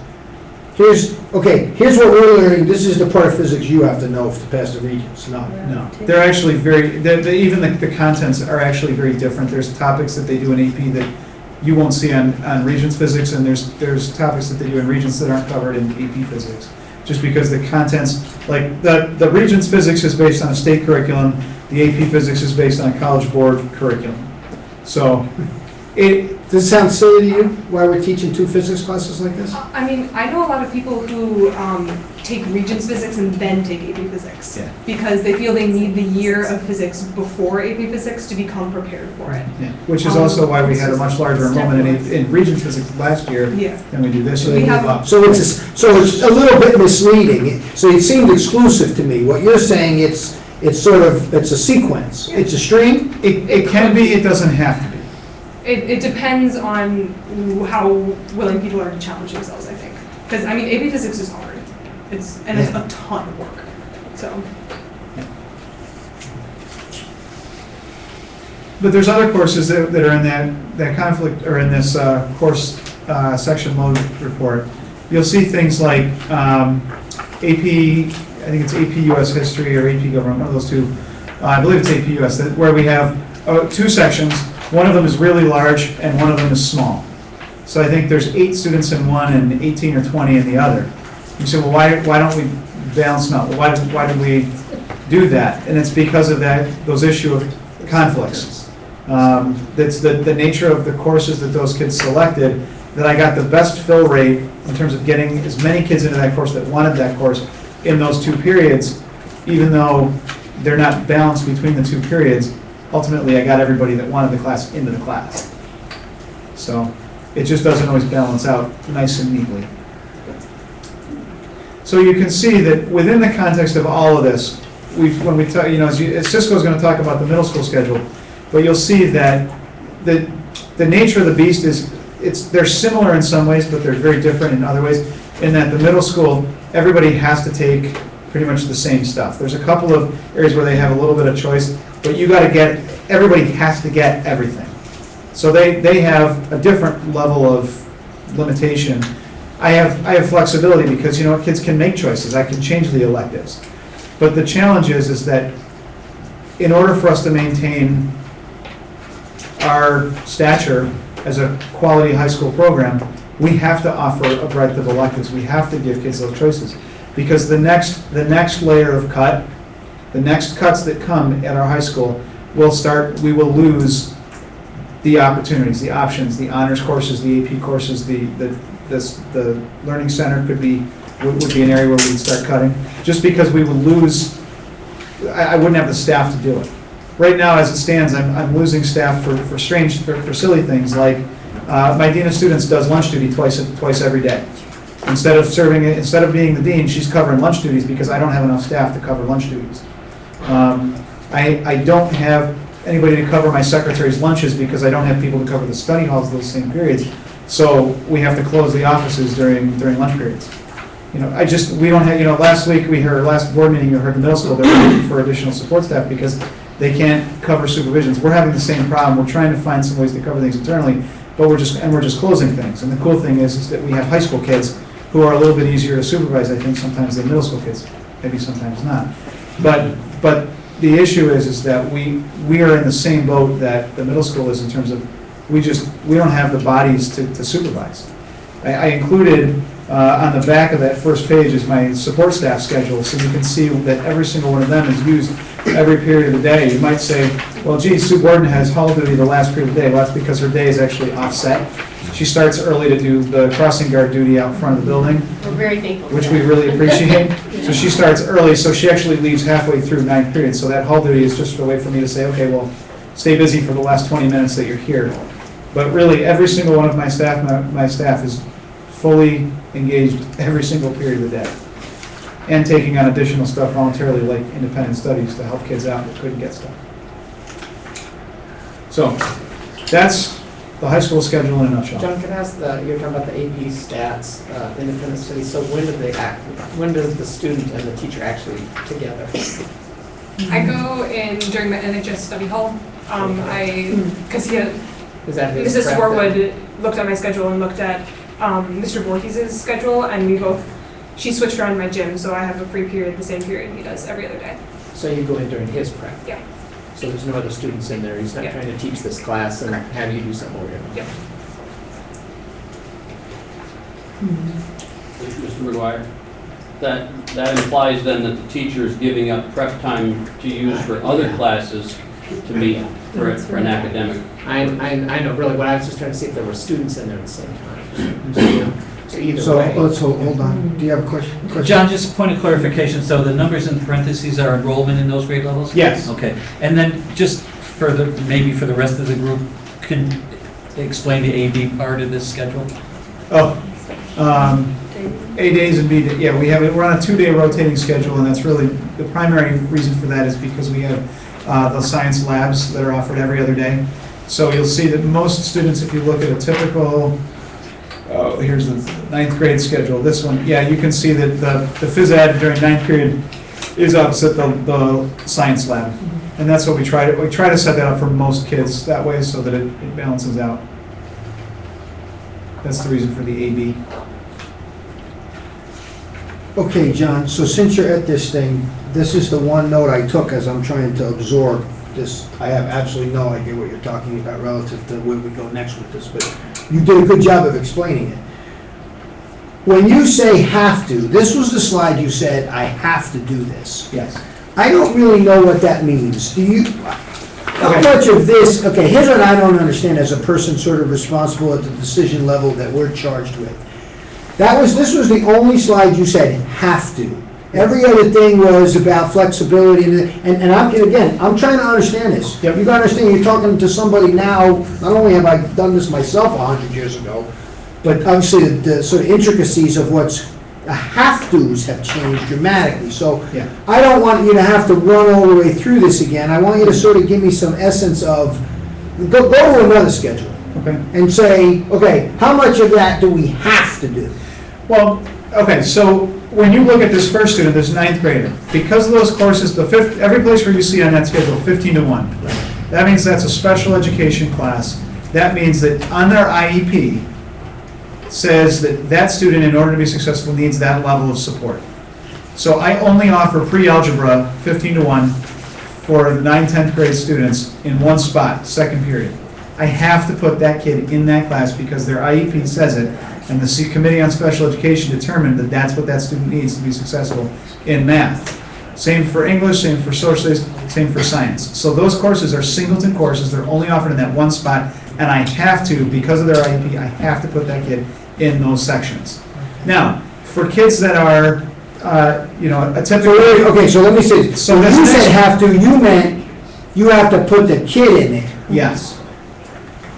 Speaker 1: here's what we're learning, this is the part of physics you have to know to pass the Regents. No.
Speaker 4: They're actually even the contents are actually very different. There's topics that they do in AP that you won't see on Regents Physics, and there's topics that they do in Regents that aren't covered in AP Physics. Just because the contents, like the Regents Physics is based on a state curriculum, the AP Physics is based on a College Board curriculum. So
Speaker 1: Does it sound silly to you why we're teaching 2 physics classes like this?
Speaker 3: I mean, I know a lot of people who take Regents Physics and then take AP Physics.
Speaker 4: Yeah.
Speaker 3: Because they feel they need the year of physics before AP Physics to become prepared for it.
Speaker 4: Yeah, which is also why we had a much larger enrollment in Regents Physics last year
Speaker 3: Yeah.
Speaker 4: than we do this year.
Speaker 3: We have-
Speaker 1: So it's a little bit misleading. So it seemed exclusive to me. What you're saying, it's a sequence. It's a stream?
Speaker 4: It can be, it doesn't have to be.
Speaker 3: It depends on how willing people are to challenge themselves, I think. Because, I mean, AP Physics is hard. It's a ton of work, so.
Speaker 4: But there's other courses that are in that conflict, or in this course section load report. You'll see things like AP, I think it's AP US History or AP Government, one of those 2. I believe it's AP US, where we have 2 sections. One of them is really large and one of them is small. So I think there's 8 students in one and 18 or 20 in the other. You say, well, why don't we balance them out? Well, why do we do that? And it's because of those issue of conflicts. That's the nature of the courses that those kids selected that I got the best fill rate in terms of getting as many kids into that course that wanted that course in those 2 periods, even though they're not balanced between the 2 periods. Ultimately, I got everybody that wanted the class into the class. So it just doesn't always balance out nice and neatly. So you can see that within the context of all of this, when we talk, Cisco's going to talk about the middle school schedule, but you'll see that the nature of the beast is, they're similar in some ways, but they're very different in other ways, in that the middle school, everybody has to take pretty much the same stuff. There's a couple of areas where they have a little bit of choice, but everybody has to get everything. So they have a different level of limitation. I have flexibility because, kids can make choices. I can change the electives. But the challenge is that in order for us to maintain our stature as a quality high school program, we have to offer a breadth of electives. We have to give kids those choices. Because the next layer of cut, the next cuts that come at our high school, we will lose the opportunities, the options, the honors courses, the AP courses, the Learning Center would be an area where we'd start cutting, just because we would lose, I wouldn't have the staff to do it. Right now, as it stands, I'm losing staff for silly things, like my dean of students does lunch duty twice every day. Instead of being the dean, she's covering lunch duties because I don't have enough staff to cover lunch duties. I don't have anybody to cover my secretary's lunches because I don't have people to cover the study halls those same periods. So we have to close the offices during lunch periods. We don't have, last board meeting, you heard the middle school, they're looking for additional support staff because they can't cover supervisions. We're having the same problem. We're trying to find some ways to cover things internally, but we're just closing things. And the cool thing is that we have high school kids who are a little bit easier to supervise, I think, sometimes than middle school kids, maybe sometimes not. But the issue is that we are in the same boat that the middle school is in terms of we don't have the bodies to supervise. I included on the back of that first page is my support staff schedule, so you can see that every single one of them is used every period of the day. You might say, well, gee, Sue Gordon has hall duty the last period of the day. Well, that's because her day is actually offset. She starts early to do the crossing guard duty out front of the building,
Speaker 6: We're very thankful for
Speaker 4: which
Speaker 6: that.
Speaker 4: we really appreciate. So she starts early, so she actually leaves halfway through 9th period. So that hall duty is just a way for me to say, okay, well, stay busy for the last 20 minutes that you're here. But really, every single one of my staff is fully engaged every single period of the day, and taking on additional stuff voluntarily, like independent studies to help kids out that couldn't get stuff. So that's the high school schedule in a nutshell.
Speaker 2: John, can I ask, you're talking about the AP stats, independent studies, so when does the student and the teacher actually together?
Speaker 3: I go in during the NHS study hall. Because
Speaker 2: Is that his
Speaker 3: Mrs.
Speaker 2: prep
Speaker 3: Swarwood
Speaker 2: then?
Speaker 3: looked at my schedule and looked at Mr. Voorhees' schedule, and she switched around my gym, so I have a free period, the same period he does every other day.
Speaker 2: So you go in during his prep?
Speaker 3: Yeah.
Speaker 2: So there's no other students in there, he's not
Speaker 3: Yeah.
Speaker 2: trying to teach this class and
Speaker 3: Correct.
Speaker 2: have you do something over here?
Speaker 3: Yep.
Speaker 14: Mr. McGuire, that implies then that the teacher is giving up prep time to use for other classes to meet for an academic.
Speaker 2: I know, really, what I was just trying to see if there were students in there at the same time. So either
Speaker 1: So
Speaker 2: way.
Speaker 1: let's hold on. Do you have a question?
Speaker 9: John, just a point of clarification, so the numbers in parentheses are enrollment in those grade levels?
Speaker 2: Yes.
Speaker 9: Okay, and then just maybe for the rest of the group, can explain the AB part of this schedule?
Speaker 4: A days and B days, yeah, we're on a 2-day rotating schedule, and that's really, the primary reason for that is because we have the science labs that are offered every other day. So you'll see that most students, if you look at a typical, here's the 9th grade schedule, this one, yeah, you can see that the phys ed during 9th period is opposite the science lab. And that's what we try to set that up for most kids that way so that it balances out. That's the reason for the AB.
Speaker 1: Okay, John, so since you're at this thing, this is the one note I took as I'm trying to absorb this. I have absolutely no idea what you're talking about relative to where we go next with this, but you did a good job of explaining it. When you say have to, this was the slide you said, I have to do this.
Speaker 4: Yes.
Speaker 1: I don't really know what that means. Do you, How much of this, okay, here's what I don't understand as a person sort of responsible at the decision level that we're charged with. This was the only slide you said, have to. Every other thing was about flexibility, and I'm trying to understand this.
Speaker 4: Yep.
Speaker 1: You gotta understand, you're talking to somebody now, not only have I done this myself 100 years ago, but obviously the sort of intricacies of what's have-tos have changed dramatically. So
Speaker 4: Yeah.
Speaker 1: I don't want you to have to run all the way through this again. I want you to sort of give me some essence of, go to another schedule
Speaker 4: Okay.
Speaker 1: and say, okay, how much of that do we have to do?
Speaker 4: Well, okay, so when you look at this first student, this ninth grader, because of those courses, every place where you see on that schedule, 15 to 1. That means that's a special education class. That means that on their IEP, says that that student, in order to be successful, needs that level of support. So I only offer pre-algebra 15 to 1 for the 9th, 10th grade students in one spot, second period. I have to put that kid in that class because their IEP says it, and the Committee on Special Education determined that that's what that student needs to be successful in math. Same for English, same for social studies, same for science. So those courses are singleton courses, they're only offered in that one spot, and I have to, because of their IEP, I have to put that kid in those sections. Now, for kids that are, a typical...
Speaker 1: Okay, so let me say,
Speaker 4: So
Speaker 1: when
Speaker 4: this
Speaker 1: you
Speaker 4: next-
Speaker 1: said have to, you meant you have to put the kid in there.
Speaker 4: Yes.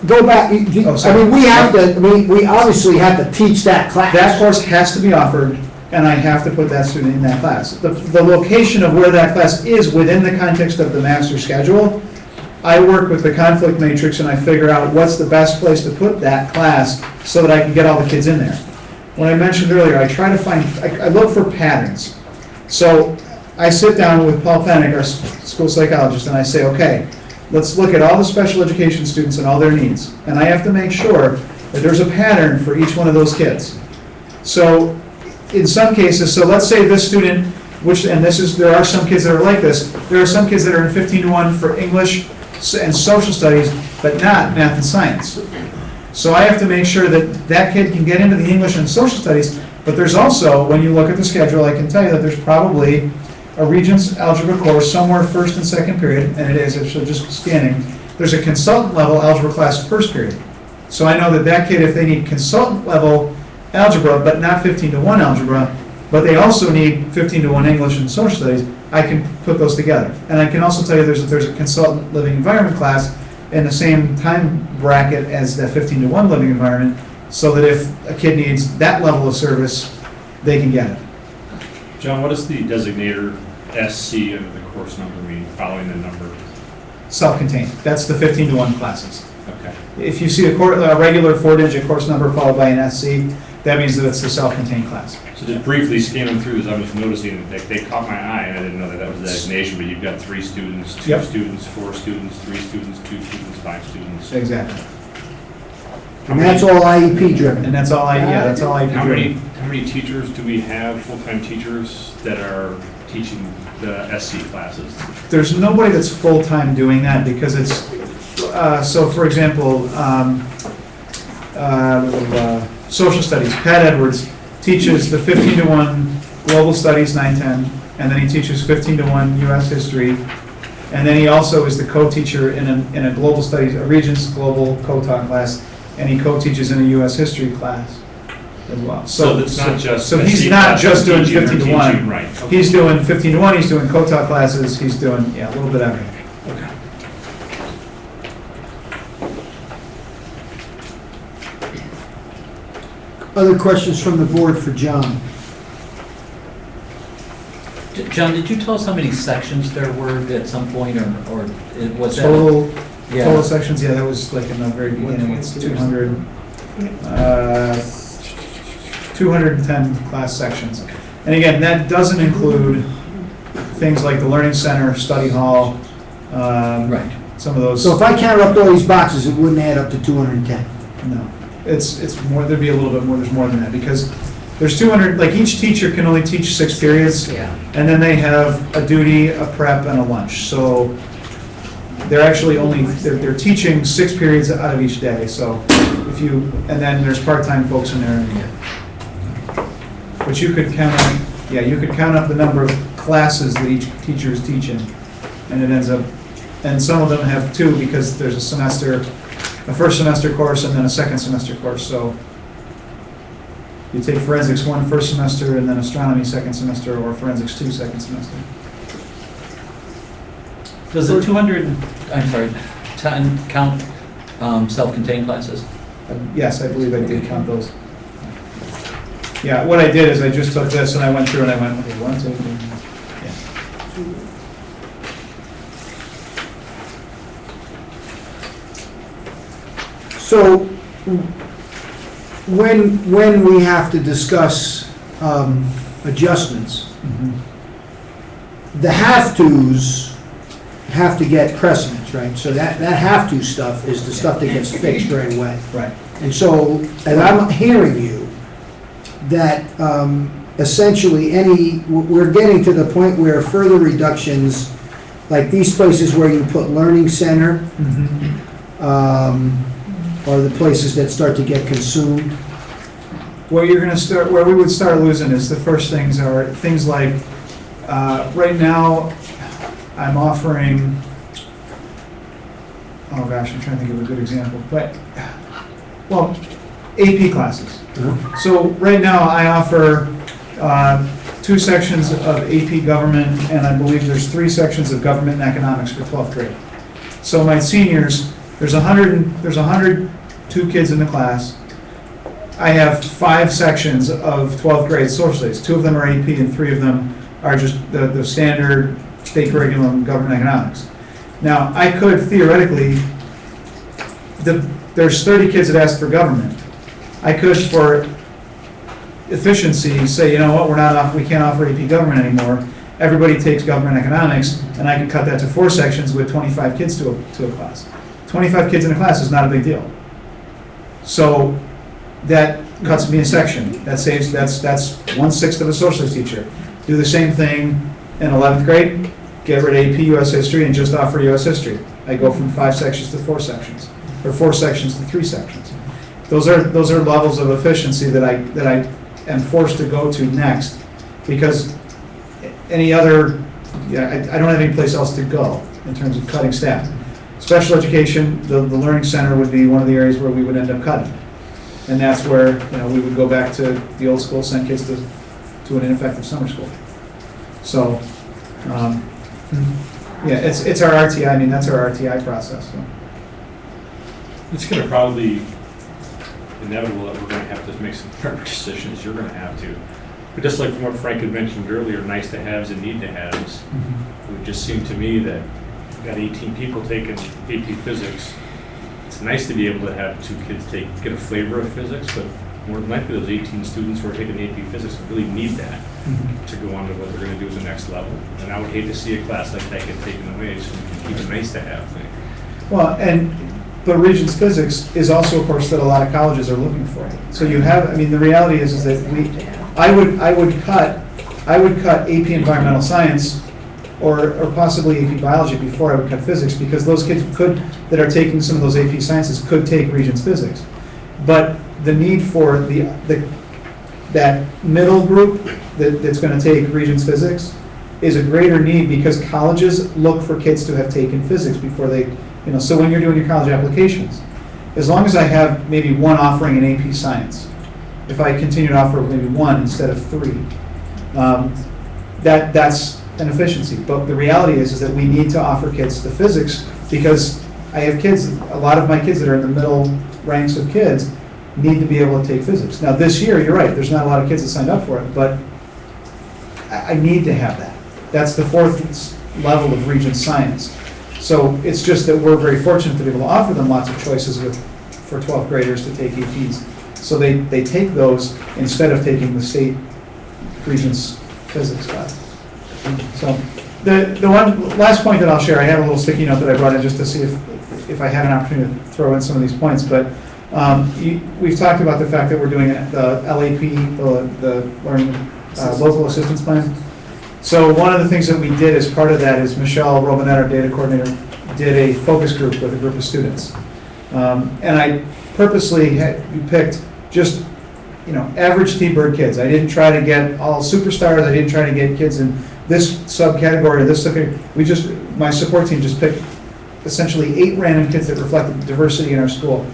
Speaker 1: Go back,
Speaker 4: Oh, sorry.
Speaker 1: we obviously have to teach that class.
Speaker 4: That course has to be offered, and I have to put that student in that class. The location of where that class is within the context of the master schedule, I work with the conflict matrix and I figure out what's the best place to put that class so that I can get all the kids in there. When I mentioned earlier, I try to find, I look for patterns. So I sit down with Paul Penick, our school psychologist, and I say, okay, let's look at all the special education students and all their needs. And I have to make sure that there's a pattern for each one of those kids. So in some cases, so let's say this student, there are some kids that are like this, there are some kids that are in 15 to 1 for English and social studies, but not math and science. So I have to make sure that that kid can get into the English and social studies, but there's also, when you look at the schedule, I can tell you that there's probably a Regents algebra course somewhere first and second period, and it is, actually just scanning, there's a consultant level algebra class first period. So I know that that kid, if they need consultant level algebra, but not 15 to 1 algebra, but they also need 15 to 1 English and social studies, I can put those together. And I can also tell you there's a consultant living environment class in the same time bracket as the 15 to 1 living environment, so that if a kid needs that level of service, they can get it.
Speaker 8: John, what does the designator SC under the course number mean, following the number?
Speaker 4: Self-contained, that's the 15 to 1 classes.
Speaker 8: Okay.
Speaker 4: If you see a regular 4-digit course number followed by an SC, that means that it's the self-contained class.
Speaker 8: So just briefly scanning through this, I'm just noticing that they caught my eye, and I didn't know that was the designation, but you've got 3 students, 2
Speaker 4: Yep.
Speaker 8: students, 4 students, 3 students, 2 students, 5 students.
Speaker 4: Exactly.
Speaker 1: And that's all IEP driven.
Speaker 4: And that's all that's all I
Speaker 8: How
Speaker 4: can do.
Speaker 8: how many teachers do we have, full-time teachers, that are teaching the SC classes?
Speaker 4: There's nobody that's full-time doing that because it's, so for example, social studies, Pat Edwards teaches the 15 to 1 global studies 9-10, and then he teaches 15 to 1 US history, and then he also is the co-teacher in a global studies, a Regents Global co-taught class, and he co-teaches in a US history class as well.
Speaker 8: So it's not just.
Speaker 4: So he's
Speaker 8: SC
Speaker 4: not
Speaker 8: classes
Speaker 4: just doing
Speaker 8: teaching,
Speaker 4: 15 to
Speaker 8: they're
Speaker 4: 1.
Speaker 8: teaching, right, okay.
Speaker 4: He's doing 15 to 1, he's doing co-taught classes, he's doing, a little bit of everything.
Speaker 8: Okay.
Speaker 1: Other questions from the board for John?
Speaker 9: John, did you tell us how many sections there were at some point, or was that?
Speaker 4: Total
Speaker 9: Yeah.
Speaker 4: sections, yeah, that was like in the very beginning, it's 210 class sections. And again, that doesn't include things like the Learning Center, Study Hall,
Speaker 9: Right.
Speaker 4: some of those.
Speaker 1: So if I counted up all these boxes, it wouldn't add up to 210.
Speaker 4: No, it's more, there'd be a little bit more, there's more than that, because there's 200, like each teacher can only teach 6 periods,
Speaker 2: Yeah.
Speaker 4: and then they have a duty, a prep, and a lunch. So they're actually only, they're teaching 6 periods out of each day, so if you, and then there's part-time folks in there. But you could count up, you could count up the number of classes that each teacher is teaching, and it ends up and some of them have 2 because there's a first semester course and then a second semester course, so you take forensics 1 first semester and then astronomy second semester, or forensics 2 second semester.
Speaker 9: Does the 10 count self-contained classes?
Speaker 4: Yes, I believe I did count those. Yeah, what I did is I just took this and I went through and I went, okay, 1, 2, 3, yeah.
Speaker 1: So, when we have to discuss adjustments, the have-tos have to get precedence, right? So that have-to stuff is the stuff that gets fixed right away.
Speaker 4: Right.
Speaker 1: And so, as I'm hearing you, that essentially we're getting to the point where further reductions, like these places where you put learning center, are the places that start to get consumed.
Speaker 4: Where we would start losing is the first things are things like, right now, I'm offering, oh gosh, I'm trying to think of a good example, but, well, AP classes. So right now, I offer 2 sections of AP government, and I believe there's 3 sections of government and economics for 12th grade. So my seniors, there's 102 kids in the class. I have 5 sections of 12th grade social studies. 2 of them are AP and 3 of them are just the standard state curriculum, government economics. Now, I could theoretically, there's 30 kids that ask for government. I could, for efficiency, say, you know what, we can't offer AP government anymore. Everybody takes government economics, and I could cut that to 4 sections with 25 kids to a class. 25 kids in a class is not a big deal. So that cuts me a section. That's 1/6 of a social studies teacher. Do the same thing in 11th grade, get rid of AP US History and just offer US History. I go from 5 sections to 4 sections, or 4 sections to 3 sections. Those are levels of efficiency that I am forced to go to next, because I don't have any place else to go in terms of cutting staff. Special education, the learning center would be one of the areas where we would end up cutting. And that's where, we would go back to the old school, send kids to an ineffective summer school. So, it's our RTI, that's our RTI process, so.
Speaker 8: It's going to probably inevitable that we're going to have to make some hard decisions. You're going to have to. But just like from what Frank had mentioned earlier, nice to haves and need to haves, it would just seem to me that you've got 18 people taking AP physics. It's nice to be able to have 2 kids get a flavor of physics, but more than likely those 18 students who are taking AP physics really need that to go on to what they're going to do at the next level. And I would hate to see a class like that get taken away, so we can keep it nice to have thing.
Speaker 4: Well, but Regents Physics is also a course that a lot of colleges are looking for. So you have, the reality is that I would cut AP Environmental Science or possibly AP Biology before I would cut Physics, because those kids that are taking some of those AP Sciences could take Regents Physics. But the need for that middle group that's going to take Regents Physics is a greater need, because colleges look for kids to have taken physics before they, so when you're doing your college applications, as long as I have maybe 1 offering in AP Science, if I continue to offer maybe 1 instead of 3, that's an efficiency. But the reality is that we need to offer kids the physics, because I have kids, a lot of my kids that are in the middle ranks of kids need to be able to take physics. Now this year, you're right, there's not a lot of kids that signed up for it, but I need to have that. That's the 4th level of Regents Science. So it's just that we're very fortunate to be able to offer them lots of choices for 12th graders to take APs. So they take those instead of taking the state Regents Physics class. So the one last point that I'll share, I had a little sticky note that I brought in just to see if I had an opportunity to throw in some of these points, but we've talked about the fact that we're doing the LAP, the Learning Local Assistance Plan. So one of the things that we did as part of that is Michelle Robinette, our data coordinator, did a focus group with a group of students. And I purposely picked just, average T-Bird kids. I didn't try to get all superstars. I didn't try to get kids in this subcategory or this subcategory. My support team just picked essentially 8 random kids that reflected the diversity in our school.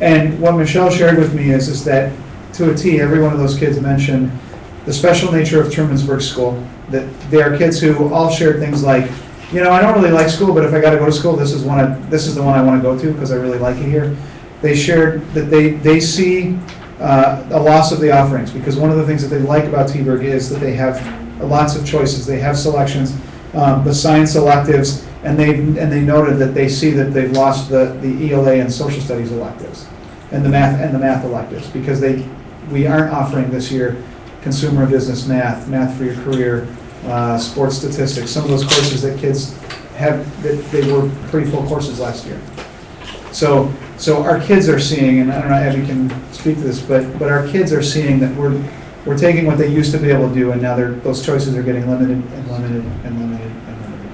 Speaker 4: And what Michelle shared with me is that, to a T, every one of those kids mentioned the special nature of Trumansburg School, that they are kids who all shared things like, you know, I don't really like school, but if I gotta go to school, this is the one I wanna go to, because I really like it here. They shared that they see a loss of the offerings, because one of the things that they like about T-Berg is that they have lots of choices, they have selections, the science electives, and they noted that they see that they've lost the ELA and social studies electives, and the math electives, because we aren't offering this year consumer and business math, math for your career, sports statistics, some of those courses that kids have, that they were pretty full courses last year. So our kids are seeing, and I don't know, Abby can speak to this, but our kids are seeing that we're taking what they used to be able to do, and now those choices are getting limited and limited and limited and limited.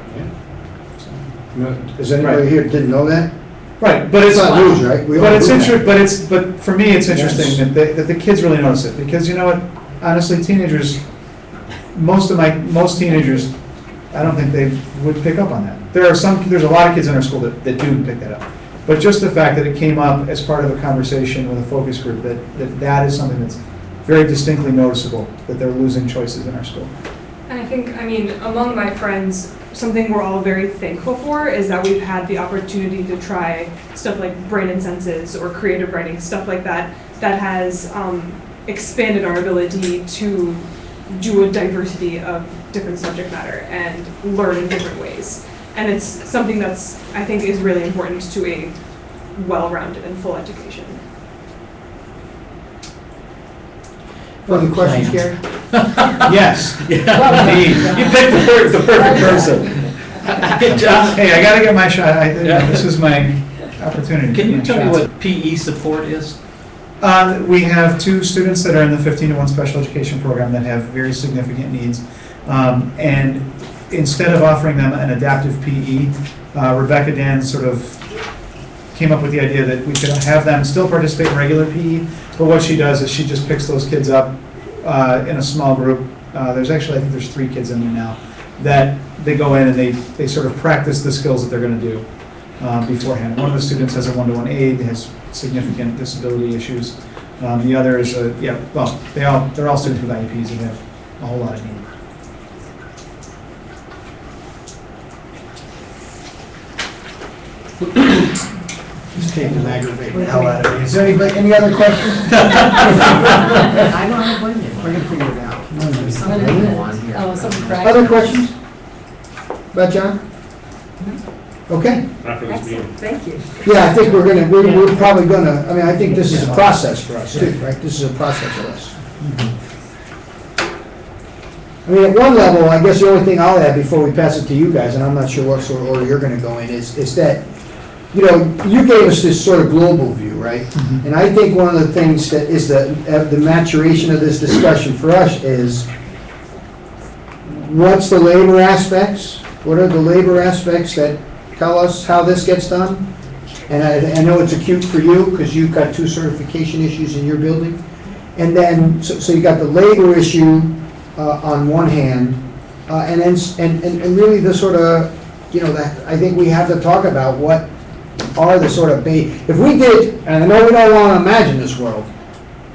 Speaker 4: So.
Speaker 1: Does anybody here didn't know that?
Speaker 4: Right, but it's
Speaker 1: not news, right? We all
Speaker 4: But it's
Speaker 1: knew that.
Speaker 4: but for me, it's interesting that the kids really notice it, because you know what? Honestly, teenagers, most teenagers, I don't think they would pick up on that. There's a lot of kids in our school that do pick that up. But just the fact that it came up as part of a conversation with a focus group, that is something that's very distinctly noticeable, that they're losing choices in our school.
Speaker 3: And I think, among my friends, something we're all very thankful for is that we've had the opportunity to try stuff like Brain and Senses or creative writing, stuff like that has expanded our ability to do a diversity of different subject matter and learn in different ways. And it's something that's, I think, is really important to a well-rounded and full education.
Speaker 1: Further questions, Gary?
Speaker 4: Yes.
Speaker 9: Indeed. You picked the perfect person.
Speaker 7: Good job.
Speaker 4: Hey, I gotta get my shot. This is my opportunity.
Speaker 9: Can you
Speaker 4: Get
Speaker 9: tell me
Speaker 4: shots.
Speaker 9: what PE support is?
Speaker 4: We have 2 students that are in the 15-to-1 special education program that have very significant needs. And instead of offering them an adaptive PE, Rebecca Dan sort of came up with the idea that we could have them still participate in regular PE, but what she does is she just picks those kids up in a small group. I think there's 3 kids in there now, that they go in and they sort of practice the skills that they're gonna do beforehand. One of the students has a one-to-one aid, has significant disability issues. The other is they're all students with IEPs and have a whole lot of need.
Speaker 1: This tape is aggravating the hell out of me. Is there any other questions?
Speaker 2: I don't have blame you. We're gonna figure it out. There's something going on here.
Speaker 12: Oh, something cracked.
Speaker 1: Other questions? About John? Okay.
Speaker 8: Not for this meeting.
Speaker 12: Thank you.
Speaker 1: Yeah, I think we're probably gonna, I think this is a process for us too, right? This is a process for us. At one level, I guess the only thing I'll add before we pass it to you guys, and I'm not sure what sort of order you're gonna go in, is that, you gave us this sort of global view, right? And I think one of the things that is the maturation of this discussion for us is, what's the labor aspects? What are the labor aspects that tell us how this gets done? And I know it's acute for you, because you've got 2 certification issues in your building. And then, so you got the labor issue on one hand, and really the sort of, that I think we have to talk about what are the sort of if we did, and I know we don't want to imagine this world,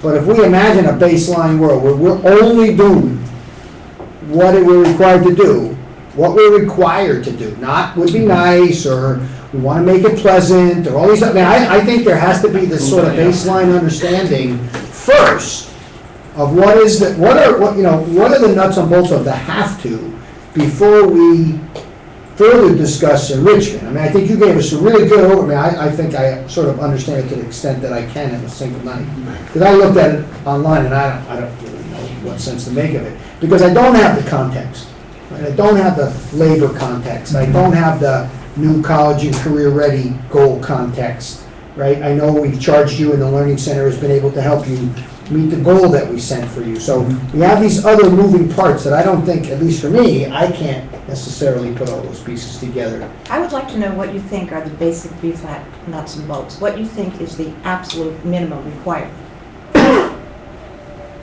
Speaker 1: but if we imagine a baseline world where we're only doing what we're required to do, what we're required to do, not would be nice, or we want to make it pleasant, or all these, I think there has to be this sort of baseline understanding first of what are the nuts and bolts of the have to before we further discuss enrichment. I think you gave us a really good overview. I think I sort of understand it to the extent that I can in a single night. Because I looked at it online and I don't really know what sense to make of it. Because I don't have the context. Right? I don't have the labor context. I don't have the new college and career ready goal context. Right? I know we've charged you and the Learning Center has been able to help you meet the goal that we set for you. So we have these other moving parts that I don't think, at least for me, I can't necessarily put all those pieces together.
Speaker 13: I would like to know what you think are the basic B-flat nuts and bolts. What you think is the absolute minimum required?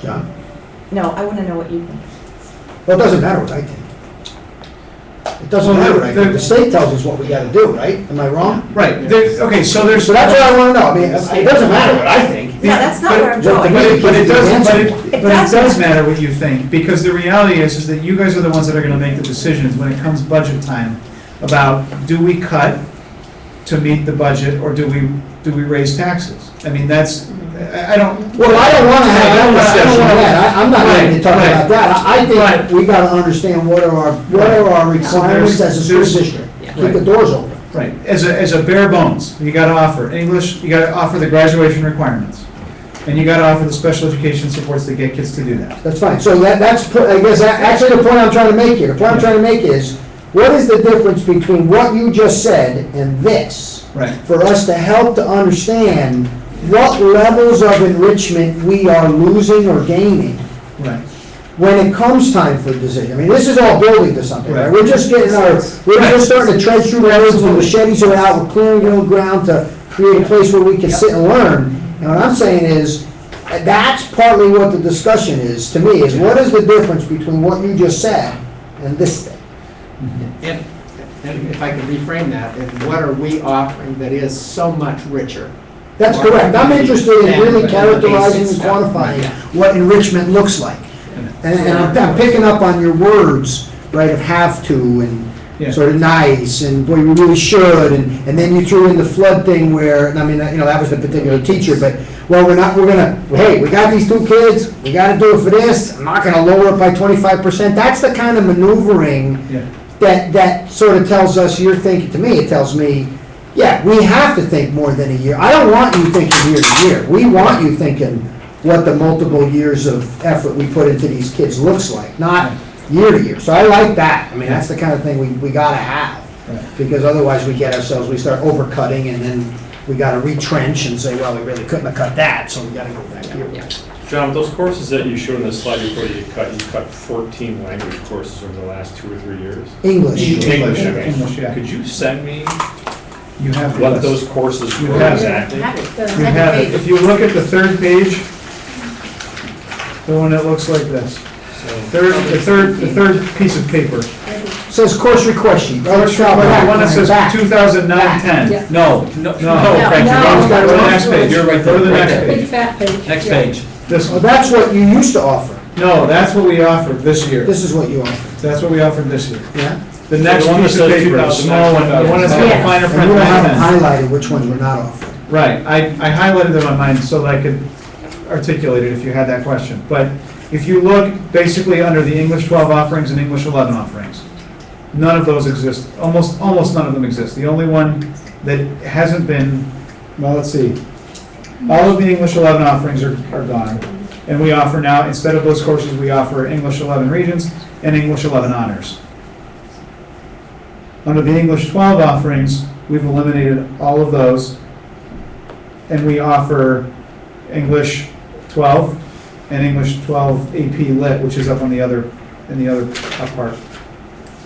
Speaker 1: John?
Speaker 13: No, I want to know what you think.
Speaker 1: Well, it doesn't matter what I think. It doesn't matter, right? The state tells us what we gotta do, right? Am I wrong?
Speaker 4: Right, okay, so there's.
Speaker 1: So that's what I wanna know. I mean, it doesn't matter what I think.
Speaker 13: Yeah, that's not where I'm
Speaker 1: But-
Speaker 13: going.
Speaker 4: But it does, but
Speaker 13: It
Speaker 4: it
Speaker 13: does
Speaker 4: does matter what you think, because the reality is that you guys are the ones that are gonna make the decisions when it comes budget time about, do we cut to meet the budget, or do we raise taxes? I mean, that's, I don't.
Speaker 1: Well, I don't wanna have that discussion yet. I'm not ready to talk
Speaker 4: Right,
Speaker 1: about that. I
Speaker 4: right.
Speaker 1: think we gotta understand what are our requirements as a school
Speaker 4: there's-
Speaker 1: district. Keep
Speaker 4: Right.
Speaker 1: the doors open.
Speaker 4: Right, as a bare bones, you gotta offer English, you gotta offer the graduation requirements, and you gotta offer the special education supports to get kids to do that.
Speaker 1: That's fine. So that's, I guess, actually the point I'm trying to make here. The point I'm trying to make is, what is the difference between what you just said and this?
Speaker 4: Right.
Speaker 1: For us to help to understand what levels of enrichment we are losing or gaining
Speaker 4: Right.
Speaker 1: when it comes time for a decision. I mean, this is all building to something, right?
Speaker 4: Right.
Speaker 1: We're just getting we're just starting to tread through the roads, the machetes are out, we're clearing the ground to create a place where we can sit and learn. And what I'm saying is, that's partly what the discussion is, to me, is what is the difference between what you just said and this thing?
Speaker 2: And if I could reframe that, and what are we offering that is so much richer?
Speaker 1: That's correct. I'm interested in really
Speaker 2: Than the
Speaker 1: characterizing and
Speaker 2: basic stuff.
Speaker 1: quantifying
Speaker 2: Yeah.
Speaker 1: what enrichment looks like. And I'm picking up on your words, right, of have to
Speaker 4: Yeah.
Speaker 1: and sort of nice and boy, we really should. And then you threw in the flood thing where, I mean, you know, that was the particular teacher, but, well, we're gonna, hey, we got these 2 kids, we gotta do it for this, I'm not gonna lower it by 25%. That's the kind of maneuvering
Speaker 4: Yeah.
Speaker 1: that sort of tells us, you're thinking, to me, it tells me, yeah, we have to think more than a year. I don't want you thinking year to year. We want you thinking what the multiple years of effort we put into these kids looks like, not year to year. So I like that. I mean, that's the kind of thing we gotta have.
Speaker 4: Right.
Speaker 1: Because otherwise we get ourselves, we start overcutting and then we gotta retrench and say, well, we really couldn't have cut that, so we gotta go back here.
Speaker 8: John, those courses that you showed in the slide before you cut 14 language courses over the last 2 or 3 years.
Speaker 1: English.
Speaker 8: English, I mean.
Speaker 4: English, yeah.
Speaker 8: Could you send me
Speaker 4: You have
Speaker 8: what
Speaker 4: this.
Speaker 8: those courses
Speaker 4: You
Speaker 8: were
Speaker 4: have it.
Speaker 8: exactly?
Speaker 4: You have it. If you look at the third page, the one that looks like this, the third piece of paper.
Speaker 1: Says course request sheet.
Speaker 4: The one that says
Speaker 1: Back.
Speaker 4: 2009-10.
Speaker 12: Yeah.
Speaker 9: No, no,
Speaker 4: No.
Speaker 9: Frank, you're
Speaker 12: No.
Speaker 9: wrong.
Speaker 4: Go to the next page.
Speaker 9: You're right
Speaker 4: Go to
Speaker 9: there,
Speaker 4: the
Speaker 9: right
Speaker 4: next
Speaker 9: there.
Speaker 12: Big
Speaker 4: page.
Speaker 12: fat page.
Speaker 9: Next
Speaker 12: Yeah.
Speaker 9: page.
Speaker 4: This
Speaker 1: Well,
Speaker 4: one.
Speaker 1: that's what you used to offer.
Speaker 4: No, that's what we offered this year.
Speaker 1: This is what you offer.
Speaker 4: That's what we offered this year.
Speaker 1: Yeah?
Speaker 4: The next
Speaker 8: The one that
Speaker 4: piece of
Speaker 8: says
Speaker 4: paper, the small one, the one that's got the
Speaker 12: Yeah.
Speaker 4: finer
Speaker 1: And
Speaker 4: print
Speaker 1: you
Speaker 4: than
Speaker 1: have them
Speaker 4: that.
Speaker 1: highlighted which ones we're not offering.
Speaker 4: Right, I highlighted them on mine so that I could articulate it if you had that question. But if you look basically under the English 12 offerings and English 11 offerings, none of those exist, almost none of them exist. The only one that hasn't been, well, let's see, all of the English 11 offerings are gone. And we offer now, instead of those courses, we offer English 11 Regents and English 11 Honors. Under the English 12 offerings, we've eliminated all of those, and we offer English 12 and English 12 AP Lit, which is up on the other, in the other up part.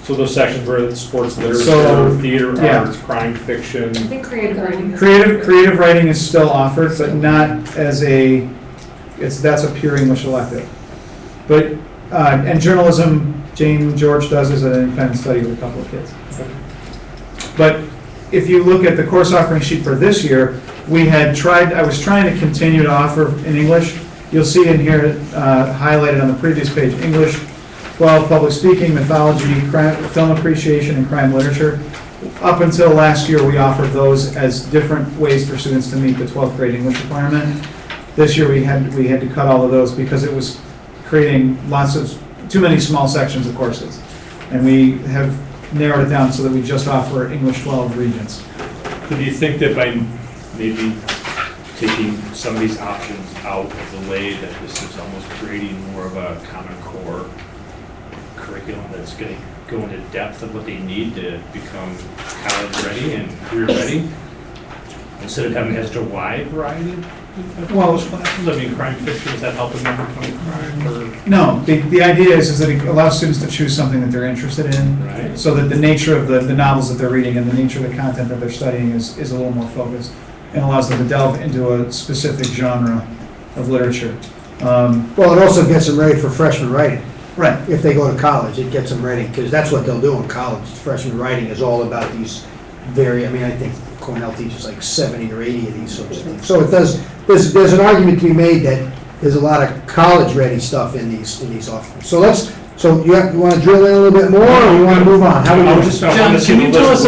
Speaker 8: So those sections where it's sports
Speaker 4: So,
Speaker 8: literature, theater
Speaker 4: yeah.
Speaker 8: arts, crime fiction.
Speaker 3: I think creative writing is.
Speaker 4: Creative writing is still offered, but not as a, that's a pure English elective. But, and journalism, Jane George does as an independent study with a couple of kids. But if you look at the course offering sheet for this year, I was trying to continue to offer in English. You'll see in here, highlighted on the previous page, English 12, public speaking, mythology, film appreciation, and crime literature. Up until last year, we offered those as different ways for students to meet the 12th grade English requirement. This year, we had to cut all of those because it was creating too many small sections of courses. And we have narrowed it down so that we just offer English 12 Regents.
Speaker 8: Do you think that by maybe taking some of these options out of the way, that this is almost creating more of a common core curriculum that's going to go into depth of what they need to become college ready and career ready? Instead of having such a wide variety of
Speaker 4: Well,
Speaker 8: classes? I mean, crime fiction, is that helping them become crime or?
Speaker 4: No, the idea is that it allows students to choose something that they're interested in,
Speaker 8: Right.
Speaker 4: so that the nature of the novels that they're reading and the nature of the content that they're studying is a little more focused, and allows them to delve into a specific genre of literature.
Speaker 1: Well, it also gets them ready for freshman writing.
Speaker 4: Right.
Speaker 1: if they go to college, it gets them ready, because that's what they'll do in college. Freshman writing is all about these I think Cornell teaches like 70 or 80 of these sorts of things. So it does, there's an argument to be made that there's a lot of college-ready stuff in these offerings. So you want to drill in a little bit more, or you want to move on? How do we do this?
Speaker 9: John, can you tell us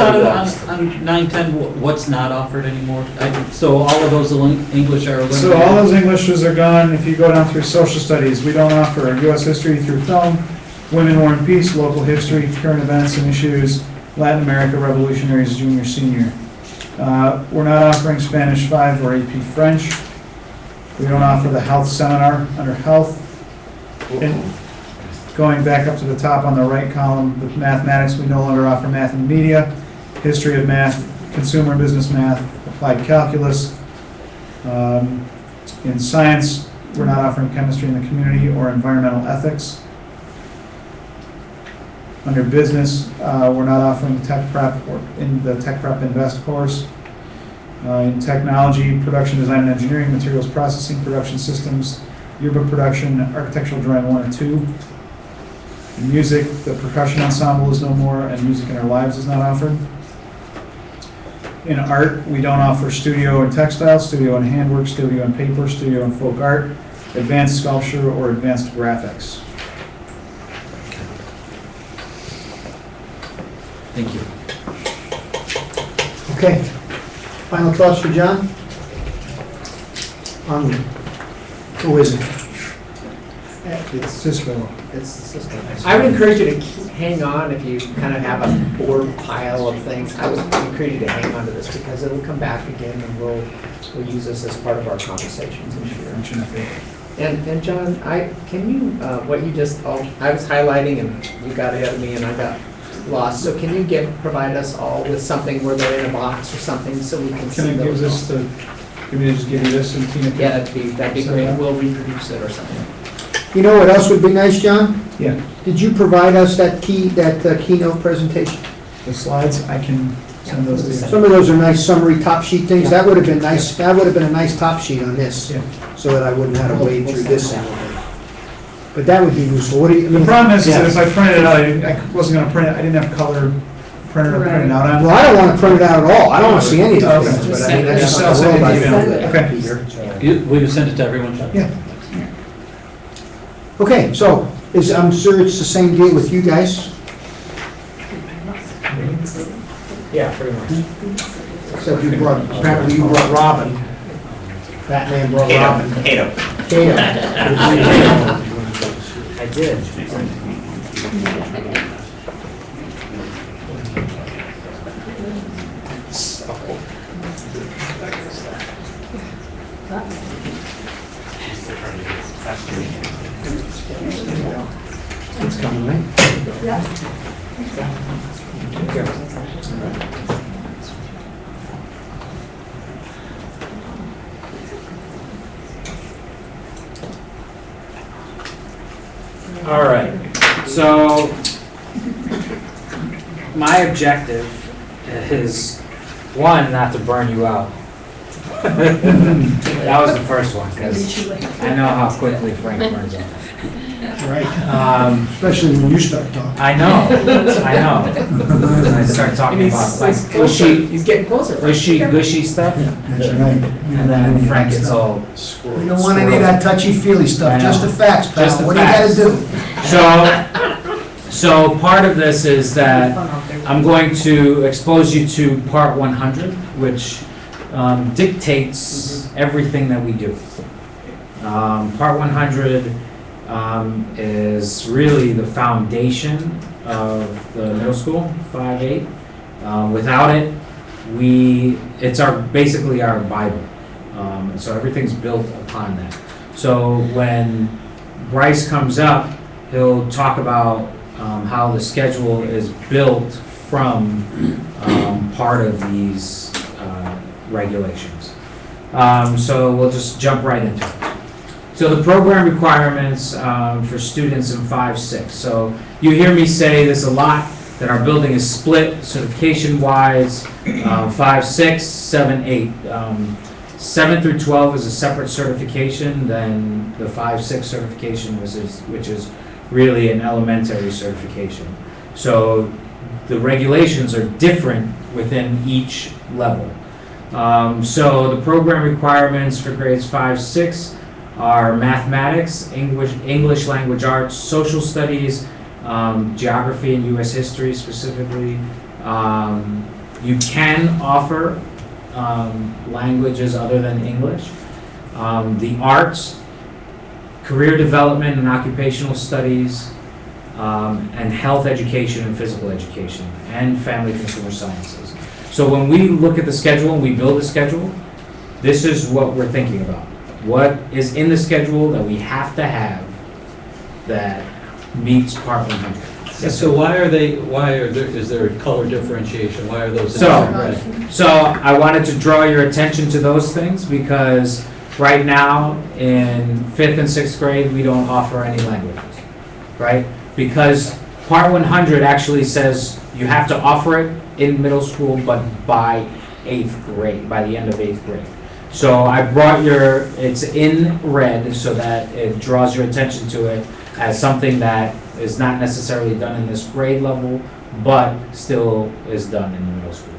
Speaker 9: on 910 what's not offered anymore? So all of those English are eliminated?
Speaker 4: So all those Englishes are gone. If you go down through social studies, we don't offer U.S. history through film, women, war and peace, local history, current events and issues, Latin America, revolutionaries, junior, senior. We're not offering Spanish 5 or AP French. We don't offer the health seminar under health. And going back up to the top on the right column, with mathematics, we no longer offer math and media, history of math, consumer and business math, applied calculus. In science, we're not offering chemistry in the community or environmental ethics. Under business, we're not offering tech prep or in the tech prep invest course. In technology, production design and engineering, materials processing, production systems, yearbook production, architectural drawing 1 or 2. In music, the percussion ensemble is no more, and music in our lives is not offered. In art, we don't offer studio and textile, studio and handwork, studio and paper, studio and folk art, advanced sculpture, or advanced graphics.
Speaker 9: Thank you.
Speaker 1: Okay. Final thoughts for John? Who is it?
Speaker 2: It's
Speaker 4: Cisco.
Speaker 2: It's the system. I would encourage you to hang on if you kind of have a board pile of things. I would encourage you to hang on to this because it'll come back again and we'll use this as part of our conversations this year. And John, can you, what you just, I was highlighting and you got ahead of me and I got lost. So can you provide us all with something where they're in a box or something so we can see
Speaker 4: Can I give
Speaker 2: those?
Speaker 4: this to, just give you this and Tina?
Speaker 2: Yeah, that'd be great. We'll reproduce it or something.
Speaker 1: You know what else would be nice, John?
Speaker 4: Yeah,
Speaker 1: Did you provide us that keynote presentation?
Speaker 4: the slides, I can send those to you.
Speaker 1: Some of those are nice summary top sheet things. That would have been nice. That would have been a nice top sheet on this,
Speaker 4: Yeah.
Speaker 1: so that I wouldn't have to wade through this a little bit. But that would be useful. What do you? I
Speaker 4: The
Speaker 1: mean,
Speaker 4: problem is that
Speaker 1: yeah.
Speaker 4: if I printed it out, I wasn't gonna print it, I didn't have color printer to print it out on.
Speaker 1: Well, I don't want to print it out at all. I don't want to see any of
Speaker 4: Okay.
Speaker 1: those things. But I mean, that's
Speaker 4: Just
Speaker 1: not the
Speaker 4: send it
Speaker 1: world I
Speaker 4: to
Speaker 1: live
Speaker 4: you.
Speaker 1: in,
Speaker 4: Okay.
Speaker 1: Peter.
Speaker 9: Will you send it to everyone, Chuck?
Speaker 1: Yeah. Okay, so I'm sure it's the same deal with you guys,
Speaker 2: Yeah, pretty much.
Speaker 1: except apparently you brought Robin. Batman brought Robin.
Speaker 11: Cato.
Speaker 1: Cato.
Speaker 11: I did.
Speaker 1: It's coming, right?
Speaker 11: All right, so my objective is, one, not to burn you out. That was the first one, because I know how quickly Frank burns out.
Speaker 1: Right. Especially when you start talking.
Speaker 11: I know. I start talking about like gushy,
Speaker 2: He's getting closer.
Speaker 11: gushy stuff,
Speaker 1: That's right.
Speaker 11: and then Frank gets all.
Speaker 1: We don't want any of that touchy-feely
Speaker 11: I
Speaker 1: stuff,
Speaker 11: know.
Speaker 1: just the facts,
Speaker 11: Just the
Speaker 1: pal. What do you gotta
Speaker 11: facts.
Speaker 1: do?
Speaker 11: So part of this is that I'm going to expose you to Part 100, which dictates everything that we do. Part 100 is really the foundation of the middle school, 5-8. Without it, it's basically our Bible. So everything's built upon that. So when Bryce comes up, he'll talk about how the schedule is built from part of these regulations. So we'll just jump right into it. So the program requirements for students in 5-6. So you hear me say this a lot, that our building is split certification-wise, 5-6, 7-8. 7 through 12 is a separate certification than the 5-6 certification, which is really an elementary certification. So the regulations are different within each level. So the program requirements for grades 5, 6 are mathematics, English language arts, social studies, geography and U.S. history specifically. You can offer languages other than English. The arts, career development and occupational studies, and health education and physical education, and family consumer sciences. So when we look at the schedule and we build a schedule, this is what we're thinking about. What is in the schedule that we have to have that meets Part 100?
Speaker 9: So is there a color differentiation? Why are those?
Speaker 11: So I wanted to draw your attention to those things because right now in 5th and 6th grade, we don't offer any languages, right? Because Part 100 actually says you have to offer it in middle school, but by 8th grade, by the end of 8th grade. So I brought it's in red so that it draws your attention to it as something that is not necessarily done in this grade level, but still is done in the middle school.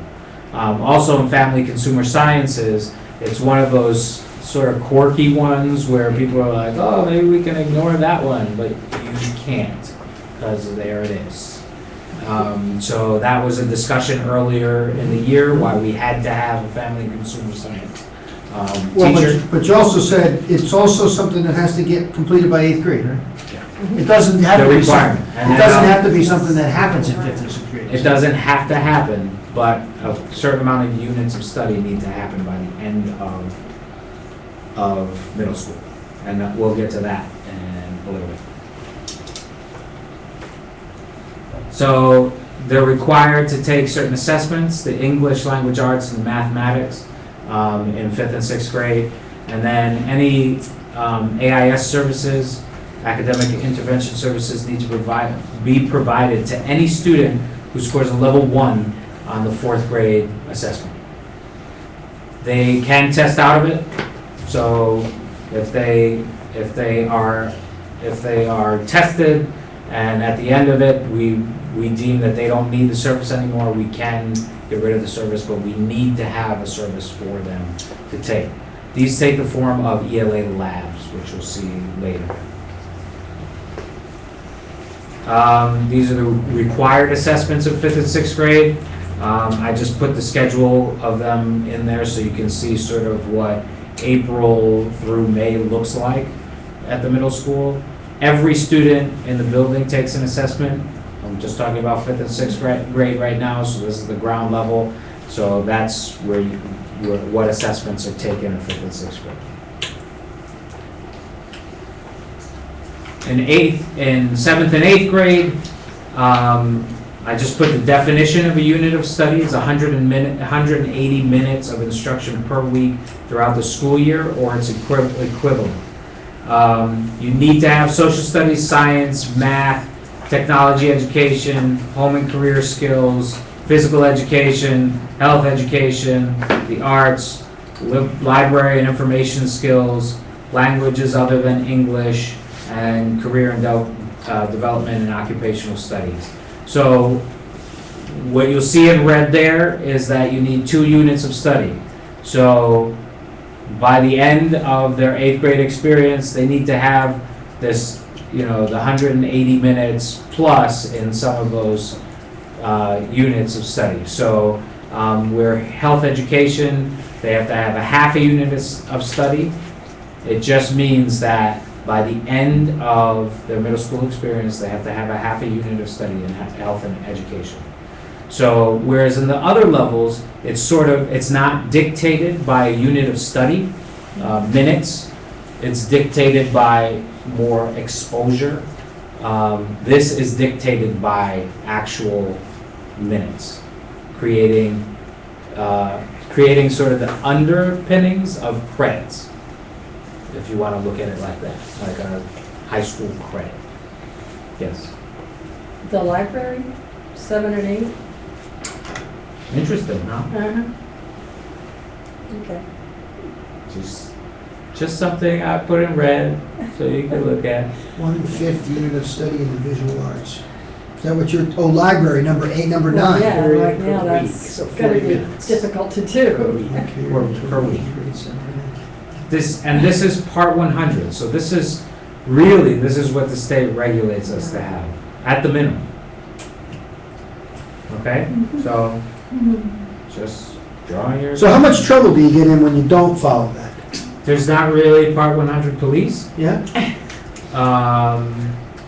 Speaker 11: Also in family consumer sciences, it's one of those sort of quirky ones where people are like, oh, maybe we can ignore that one, but you can't, because there it is. So that was a discussion earlier in the year, why we had to have a family consumer science
Speaker 1: Well,
Speaker 11: teacher.
Speaker 1: but you also said it's also something that has to get completed by 8th grade, right? It doesn't have
Speaker 11: The
Speaker 1: to be something,
Speaker 11: requirement.
Speaker 1: it doesn't have to be something that happens in 5th and 6th grade.
Speaker 11: It doesn't have to happen, but a certain amount of units of study need to happen by the end of middle school. And we'll get to that in a little bit. So they're required to take certain assessments, the English, language arts, and mathematics in 5th and 6th grade. And then any AIS services, academic intervention services, need to be provided to any student who scores a level 1 on the 4th grade assessment. They can test out of it, so if they are tested and at the end of it we deem that they don't need the service anymore, we can get rid of the service, but we need to have a service for them to take. These take the form of ELA labs, which you'll see later. These are the required assessments of 5th and 6th grade. I just put the schedule of them in there so you can see sort of what April through May looks like at the middle school. Every student in the building takes an assessment. I'm just talking about 5th and 6th grade right now, so this is the ground level. So that's what assessments are taken in 5th and 6th grade. In 7th and 8th grade, I just put the definition of a unit of study. It's 180 minutes of instruction per week throughout the school year, or its equivalent. You need to have social studies, science, math, technology education, home and career skills, physical education, health education, the arts, library and information skills, languages other than English, and career and development and occupational studies. So what you'll see in red there is that you need 2 units of study. So by the end of their 8th grade experience, they need to have this, the 180 minutes plus in some of those units of study. So where health education, they have to have a half a unit of study. It just means that by the end of their middle school experience, they have to have a half a unit of study in health and education. So whereas in the other levels, it's not dictated by a unit of study, minutes. It's dictated by more exposure. This is dictated by actual minutes, creating sort of the underpinnings of credits, if you want to look at it like that, like a high school credit. Yes.
Speaker 12: The library, 7 and 8?
Speaker 11: Interesting, huh?
Speaker 12: Uh-huh. Okay.
Speaker 11: Just Just something I put in red so you can look at.
Speaker 1: 1/5 unit of study in the visual arts. Is that what you're, oh, library, number 8, number 9.
Speaker 12: Well, yeah, right now,
Speaker 2: per
Speaker 12: that's
Speaker 2: week, so
Speaker 12: gonna
Speaker 2: 40
Speaker 12: be
Speaker 2: minutes.
Speaker 12: difficult to
Speaker 2: Per
Speaker 12: do.
Speaker 2: week.
Speaker 11: Per week. This is part 100, so this is what the state regulates us to have, at the minimum. Okay, so just drawing your.
Speaker 1: So how much trouble do you get in when you don't follow that?
Speaker 11: There's not really part 100 police,
Speaker 1: Yeah?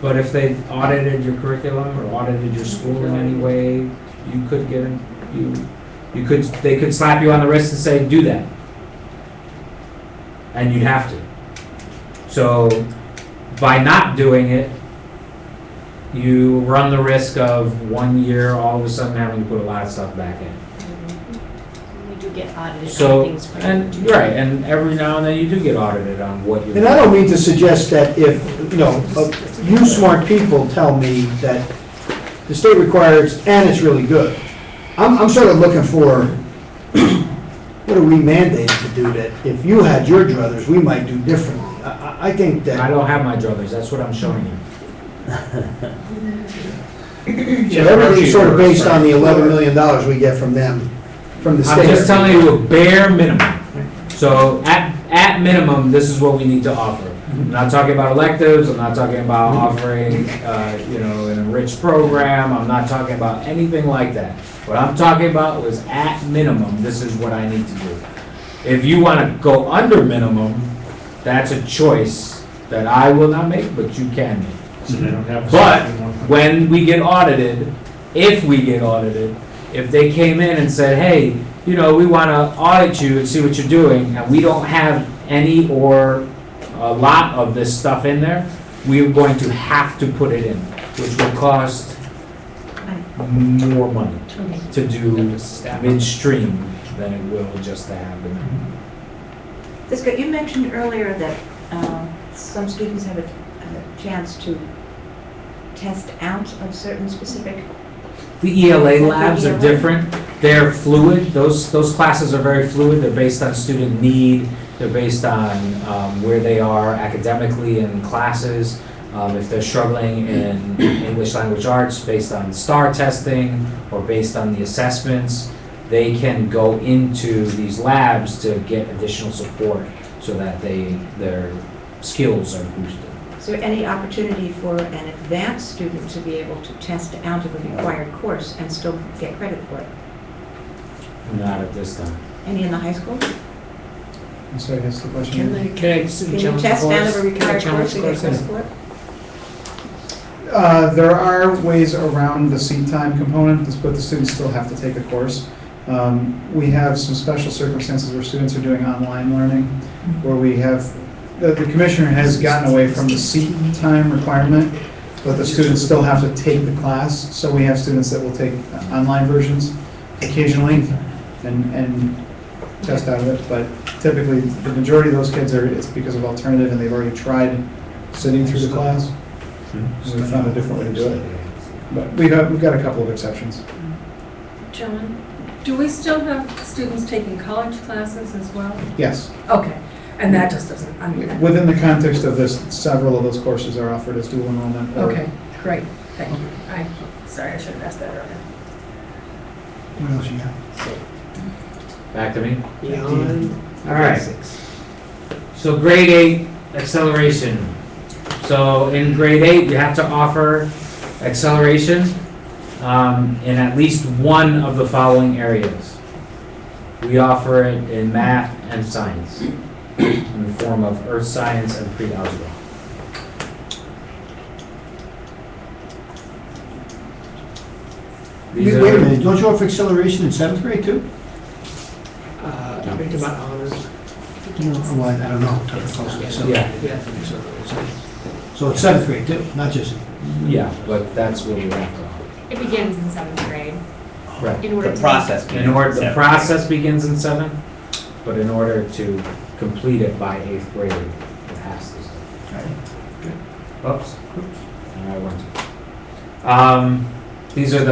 Speaker 11: but if they audited your curriculum or audited your school in any way, you could get, they could slap you on the wrist and say, do that. And you'd have to. So by not doing it, you run the risk of 1 year all of a sudden having to put a lot of stuff back in.
Speaker 6: We do get audited on
Speaker 11: So,
Speaker 6: things. for-
Speaker 11: and every now and then you do get audited on what you're.
Speaker 1: And I don't mean to suggest that if, you smart people tell me that the state requires, and it's really good. I'm sort of looking for, what are we mandated to do that if you had your druthers, we might do differently? I think
Speaker 11: I
Speaker 1: that,
Speaker 11: don't have my druthers, that's what I'm showing you.
Speaker 1: everything's sort of based on the $11 million we get from them, from the state.
Speaker 11: I'm just telling you a bare minimum. So at minimum, this is what we need to offer. I'm not talking about electives, I'm not talking about offering, an enriched program, I'm not talking about anything like that. What I'm talking about was at minimum, this is what I need to do. If you want to go under minimum, that's a choice that I will not make, but you can make.
Speaker 8: So they don't have.
Speaker 11: But when we get audited, if we get audited, if they came in and said, hey, we want to audit you and see what you're doing, and we don't have any or a lot of this stuff in there, we're going to have to put it in, which will cost more money to do midstream than it will just to have them.
Speaker 13: Jessica, you mentioned earlier that some students have a chance to test out of certain specific.
Speaker 11: The ELA labs are different. They're fluid. Those classes are very fluid. They're based on student need. They're based on where they are academically in classes. If they're struggling in English language arts, based on STAR testing or based on the assessments, they can go into these labs to get additional support so that their skills are boosted.
Speaker 13: Is there any opportunity for an advanced student to be able to test out of a required course and still get credit for it?
Speaker 11: Not at this time.
Speaker 13: Any in the high school?
Speaker 4: I'm sorry, that's the question.
Speaker 2: Can you
Speaker 13: Can you test out of a required course and get credit for it?
Speaker 4: There are ways around the seat time component, but the students still have to take the course. We have some special circumstances where students are doing online learning, where we have, the commissioner has gotten away from the seat time requirement, but the students still have to take the class. So we have students that will take online versions occasionally and test out of it, but typically, the majority of those kids it's because of alternative, and they've already tried sitting through the class. So we found a different way to do it. But we've got a couple of exceptions.
Speaker 6: John?
Speaker 12: Do we still have students taking college classes as well?
Speaker 4: Yes.
Speaker 12: Okay, and that just doesn't,
Speaker 4: Within the context of this, several of those courses are offered as dual enrollment. or-
Speaker 12: Okay, great, thank you. Sorry, I should have asked that earlier.
Speaker 1: What else you got?
Speaker 11: Back to me?
Speaker 2: Beyond
Speaker 11: All right.
Speaker 2: basics.
Speaker 11: So grade 8 acceleration. So in grade 8, you have to offer acceleration in at least one of the following areas. We offer it in math and science in the form of earth science and pre-algebra. These
Speaker 1: Wait a
Speaker 11: are-
Speaker 1: minute, don't you offer acceleration in 7th grade too?
Speaker 2: Think about honors.
Speaker 1: Well, I don't know.
Speaker 11: Yeah.
Speaker 1: So it's 7th grade too, not just,
Speaker 11: Yeah, but that's what we have to offer.
Speaker 5: It begins in 7th grade.
Speaker 11: Right.
Speaker 5: In order
Speaker 14: The
Speaker 5: to-
Speaker 14: process.
Speaker 11: The process begins in 7th, but in order to complete it by 8th grade, it has to start. Oops. I went too. These are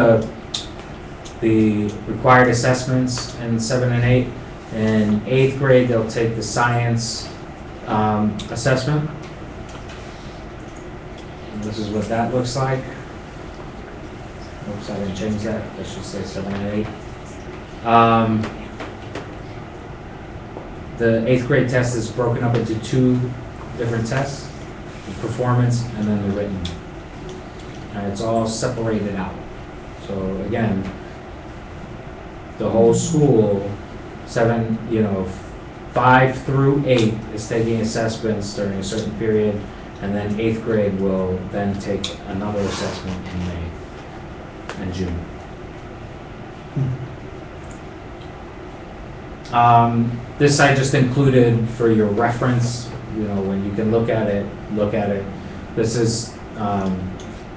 Speaker 11: the required assessments in 7 and 8. In 8th grade, they'll take the science assessment. And this is what that looks like. Oops, I didn't change that. I should say 7 and 8. The 8th grade test is broken up into 2 different tests, the performance and then the written. And it's all separated out. So again, the whole school, 5 through 8 is taking assessments during a certain period, and then 8th grade will then take another assessment in May and June. This I just included for your reference, when you can look at it. This is,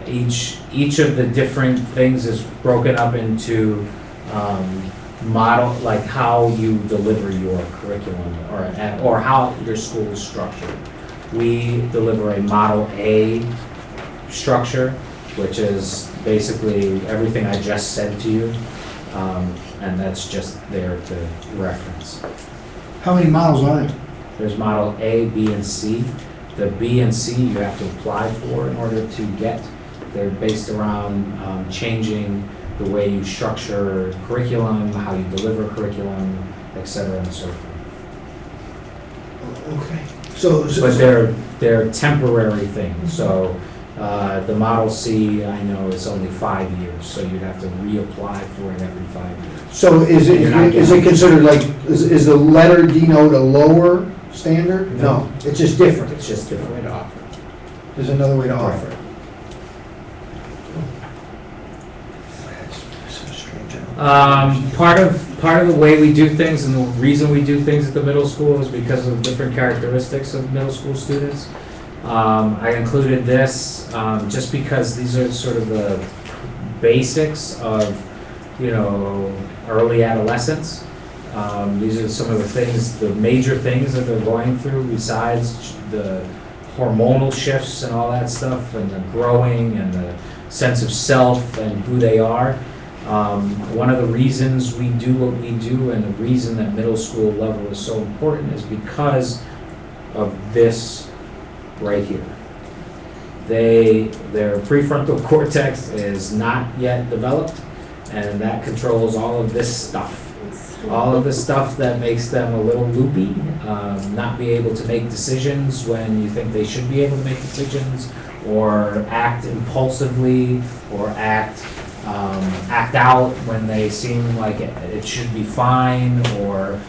Speaker 11: each of the different things is broken up into model, like how you deliver your curriculum or how your school is structured. We deliver a Model A structure, which is basically everything I just said to you, and that's just there to reference.
Speaker 1: How many models are there?
Speaker 11: There's Model A, B, and C. The B and C you have to apply for in order to get. They're based around changing the way you structure curriculum, how you deliver curriculum, et cetera, and so forth.
Speaker 1: Okay. So
Speaker 11: But they're temporary things. So the Model C, I know, is only 5 years, so you'd have to reapply for it every 5 years.
Speaker 1: So is it considered like, is the letter denote a lower standard? No, it's just different.
Speaker 11: It's just a different way to offer.
Speaker 1: There's another way to offer it.
Speaker 11: Part of the way we do things and the reason we do things at the middle school is because of different characteristics of middle school students. I included this just because these are sort of the basics of, early adolescence. These are some of the things, the major things that they're going through besides the hormonal shifts and all that stuff and the growing and the sense of self and who they are. One of the reasons we do what we do and the reason that middle school level is so important is because of this right here. Their prefrontal cortex is not yet developed, and that controls all of this stuff. All of the stuff that makes them a little loopy, not be able to make decisions when you think they should be able to make decisions, or act impulsively, or act out when they seem like it should be fine, or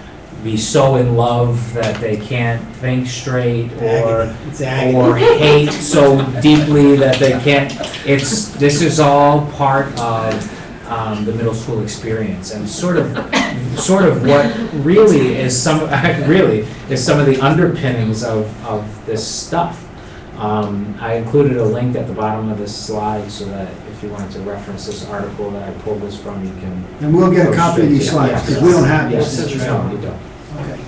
Speaker 11: be so in love that they can't think straight, or hate so deeply that they can't. This is all part of the middle school experience, and sort of what really is some of the underpinnings of this stuff. I included a link at the bottom of this slide so that if you wanted to reference this article that I pulled this from, you can.
Speaker 1: And we'll get a copy of these slides, because we don't have
Speaker 11: Yes,
Speaker 1: these.
Speaker 11: no, you don't.
Speaker 1: Okay.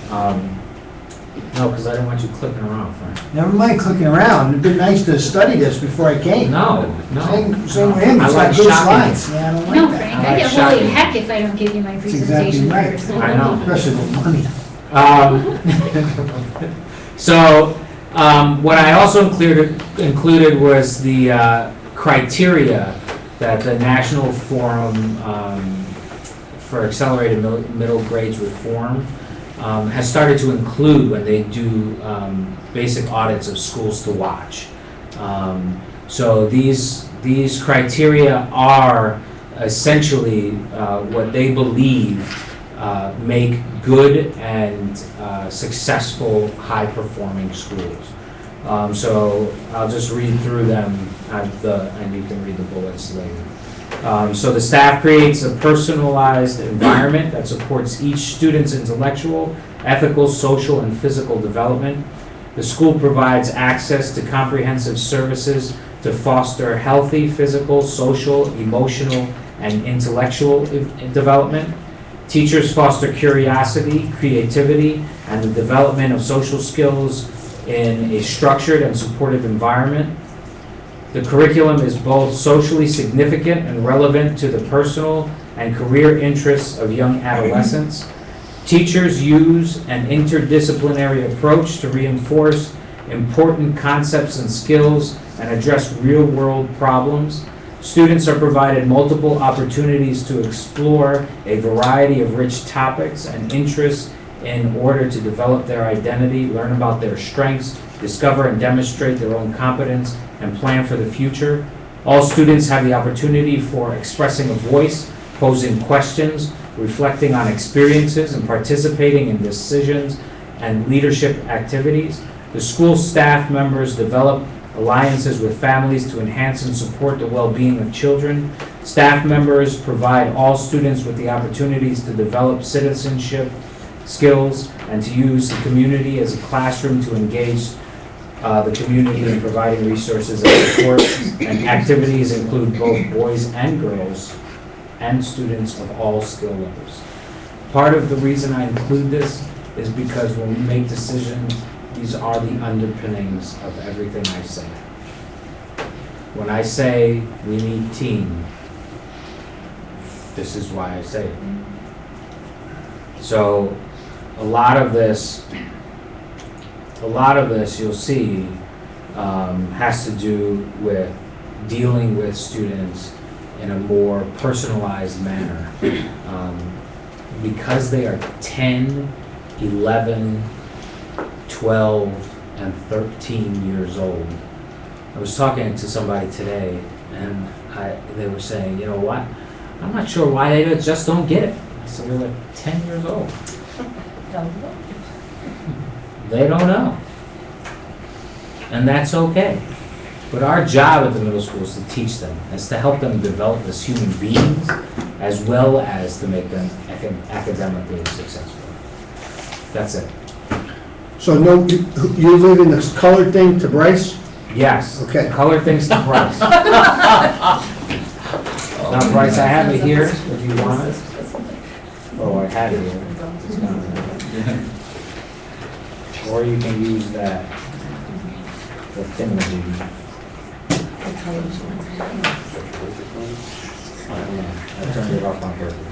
Speaker 11: No, because I didn't want you clicking around, Frank.
Speaker 1: Never mind clicking around. It'd been nice to study this before I came.
Speaker 11: No.
Speaker 1: Same with him,
Speaker 11: I
Speaker 1: it's
Speaker 11: like
Speaker 1: got good
Speaker 11: shocking.
Speaker 1: slides. Yeah, I don't like
Speaker 5: No,
Speaker 1: that.
Speaker 5: Frank,
Speaker 11: I
Speaker 5: I
Speaker 11: like
Speaker 5: get holy
Speaker 11: shocking.
Speaker 5: heck if I don't give you my
Speaker 1: That's exactly
Speaker 5: presentation
Speaker 1: right.
Speaker 5: first.
Speaker 11: I know.
Speaker 1: Especially with money.
Speaker 11: So, what I also included was the criteria that the National Forum for Accelerated Middle Grades Reform has started to include when they do basic audits of schools to watch. So these criteria are essentially what they believe make good and successful, high-performing schools. So I'll just read through them, and you can read the bullets later. So the staff creates a personalized environment that supports each student's intellectual, ethical, social, and physical development. The school provides access to comprehensive services to foster healthy physical, social, emotional, and intellectual development. Teachers foster curiosity, creativity, and the development of social skills in a structured and supportive environment. The curriculum is both socially significant and relevant to the personal and career interests of young adolescents. Teachers use an interdisciplinary approach to reinforce important concepts and skills and address real-world problems. Students are provided multiple opportunities to explore a variety of rich topics and interests in order to develop their identity, learn about their strengths, discover and demonstrate their own competence, and plan for the future. All students have the opportunity for expressing a voice, posing questions, reflecting on experiences, and participating in decisions and leadership activities. The school staff members develop alliances with families to enhance and support the well-being of children. Staff members provide all students with the opportunities to develop citizenship skills and to use the community as a classroom to engage the community in providing resources and support. And activities include both boys and girls and students of all skill levels. Part of the reason I include this is because when we make decisions, these are the underpinnings of everything I say. When I say we need team, this is why I say it. So a lot of this you'll see has to do with dealing with students in a more personalized manner. Because they are 10, 11, 12, and 13 years old. I was talking to somebody today, and they were saying, you know what? I'm not sure why they just don't get it. I said, they're like 10 years old. They don't know. And that's okay. But our job at the middle school is to teach them, is to help them develop as human beings, as well as to make them academically successful. That's it.
Speaker 1: So no, you live in this colored thing to Bryce?
Speaker 11: Yes.
Speaker 1: Okay.
Speaker 11: Color things to Bryce. Now, Bryce, I have it here if you want it. Oh, I had it here. It's gone. Or you can use that, the thing that you. I turned it off on purpose.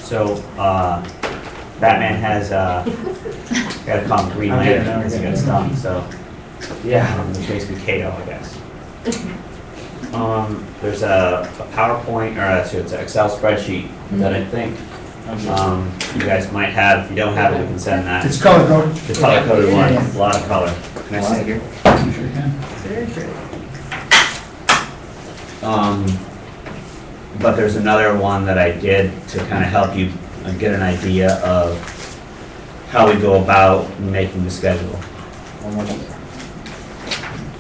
Speaker 15: So, Batman has, got a common Green Lantern because he got stung, so,
Speaker 11: Yeah.
Speaker 15: which makes me Kato, I guess. There's a PowerPoint, or it's an Excel spreadsheet that I think, you guys might have. If you don't have it, we can send that.
Speaker 1: It's color coded?
Speaker 15: The color coded one, a lot of color. Can I sit here?
Speaker 9: Sure can.
Speaker 15: But there's another one that I did to kind of help you get an idea of how we go about making the schedule.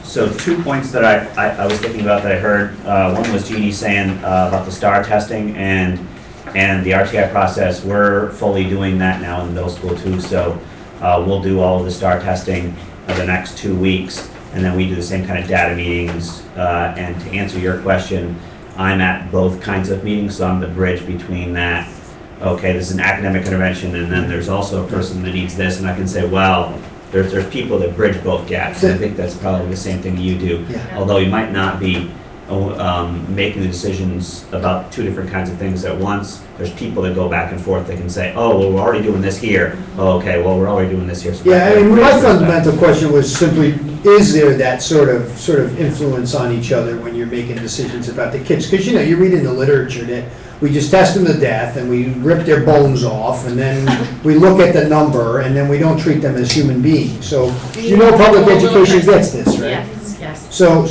Speaker 15: So 2 points that I was thinking about that I heard, one was Jeannie saying about the STAR testing and the RTI process. We're fully doing that now in the middle school too, so we'll do all of the STAR testing the next 2 weeks, and then we do the same kind of data meetings. And to answer your question, I'm at both kinds of meetings, so I'm the bridge between that. Okay, this is an academic intervention, and then there's also a person that needs this, and I can say, well, there's people that bridge both gaps. And I think that's probably the same thing you do.
Speaker 1: Yeah.
Speaker 15: Although you might not be making the decisions about 2 different kinds of things at once, there's people that go back and forth that can say, oh, well, we're already doing this here. Oh, okay, well, we're already doing this here. So
Speaker 1: Yeah, I mean, my fundamental question was simply, is there that sort of influence on each other when you're making decisions about the kids? Because, you know, you read in the literature that we just test them to death, and we rip their bones off, and then we look at the number, and then we don't treat them as human beings. So, you know, public education gets this, right?
Speaker 6: Yes, yes.
Speaker 1: So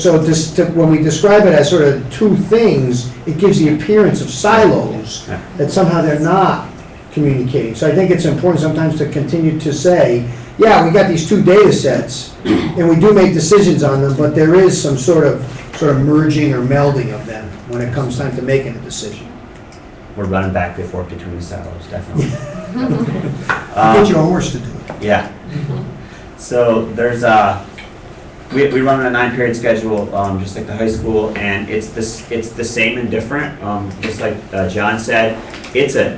Speaker 1: when we describe it as sort of 2 things, it gives the appearance of silos, that somehow they're not communicating. So I think it's important sometimes to continue to say, yeah, we got these 2 data sets, and we do make decisions on them, but there is some sort of merging or melding of them when it comes time to making a decision.
Speaker 15: We're running back and forth between the silos, definitely.
Speaker 1: Get your horse to do it.
Speaker 15: Yeah. So there's we run on a 9-period schedule, just like the high school, and it's the same and different. Just like John said, it's a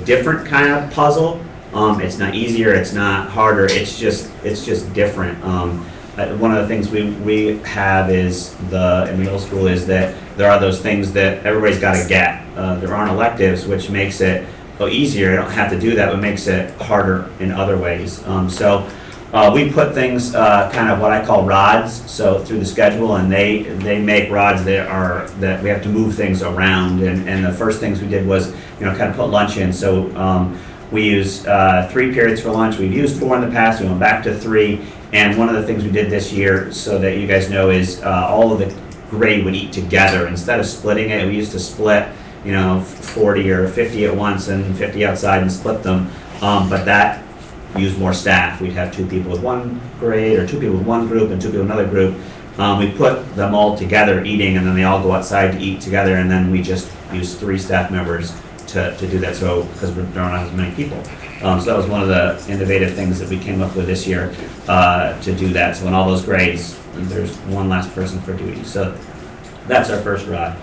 Speaker 15: different kind of puzzle. It's not easier, it's not harder. It's just different. One of the things we have is in the middle school is that there are those things that everybody's got to get. There aren't electives, which makes it easier. I don't have to do that, but makes it harder in other ways. We put things, kind of what I call rods, so through the schedule, and they make rods that we have to move things around. And the first things we did was, kind of put lunch in. So we use 3 periods for lunch. We've used 4 in the past. We went back to 3. And one of the things we did this year, so that you guys know, is all of the grade would eat together instead of splitting it. We used to split, 40 or 50 at once and 50 outside and split them. But that used more staff. We'd have 2 people with one grade, or 2 people with one group and 2 people with another group. We put them all together eating, and then they all go outside to eat together, and then we just use 3 staff members to do that, so, because we don't have as many people. So that was one of the innovative things that we came up with this year, to do that. So in all those grades, there's one last person for duty. So that's our first rod.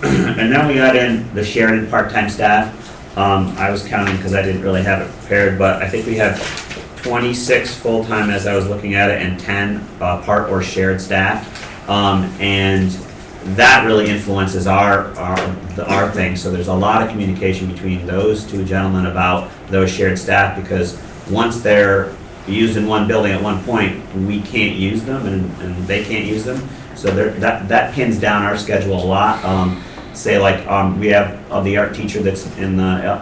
Speaker 15: And then we got in the shared and part-time staff. I was counting because I didn't really have it prepared, but I think we have 26 full-time as I was looking at it, and 10 part or shared staff. And that really influences our thing. So there's a lot of communication between those 2 gentlemen about those shared staff, because once they're used in one building at one point, we can't use them, and they can't use them. So that pins down our schedule a lot. Say like we have the art teacher that's in the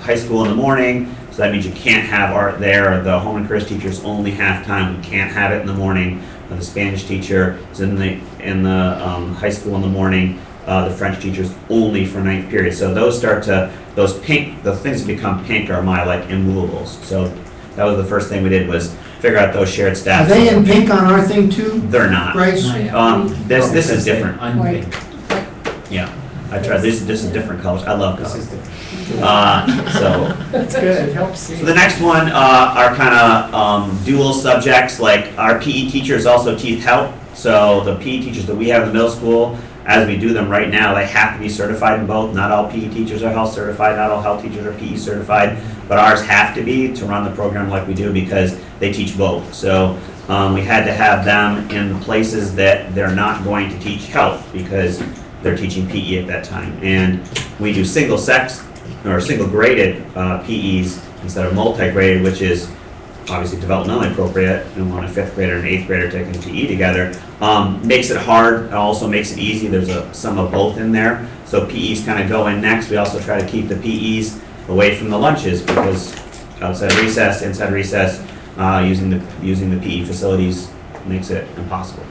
Speaker 15: high school in the morning, so that means you can't have art there. The home and careers teacher's only half-time, we can't have it in the morning. The Spanish teacher is in the high school in the morning. The French teacher's only for 9th period. So those the things that become pink are my like immovables. So that was the first thing we did, was figure out those shared staff.
Speaker 1: Are they in pink on our thing too,
Speaker 15: They're not.
Speaker 1: Bryce?
Speaker 15: This is different.
Speaker 12: White.
Speaker 15: Yeah, I tried, this is different colors, I love colors.
Speaker 2: That's good, it helps see.
Speaker 15: So the next one are kind of dual subjects, like our PE teachers also teach health. So the PE teachers that we have in the middle school, as we do them right now, they have to be certified in both. Not all PE teachers are health certified, not all health teachers are PE certified, but ours have to be to run the program like we do, because they teach both. So we had to have them in places that they're not going to teach health, because they're teaching PE at that time. And we do single sex or single graded PEs instead of multi-graded, which is obviously developmentally appropriate, and when a 5th grader and an 8th grader taking PE together. Makes it hard, it also makes it easy. There's some of both in there. So PEs kind of go in next. We also try to keep the PEs away from the lunches, because outside recess, inside recess, using the PE facilities makes it impossible.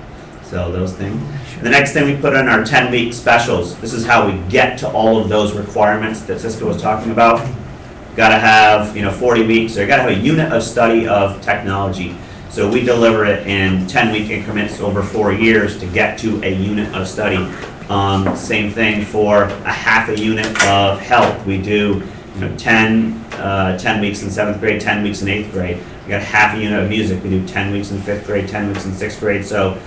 Speaker 15: So those things. The next thing we put in are 10-week specials. This is how we get to all of those requirements that Siska was talking about. Got to have 40 weeks, or got to have a unit of study of technology. So we deliver it in 10-week increments over 4 years to get to a unit of study. Same thing for a half a unit of health. We do 10 weeks in 7th grade, 10 weeks in 8th grade. We got half a unit of music. We do 10 weeks in 5th grade, 10 weeks in 6th grade. So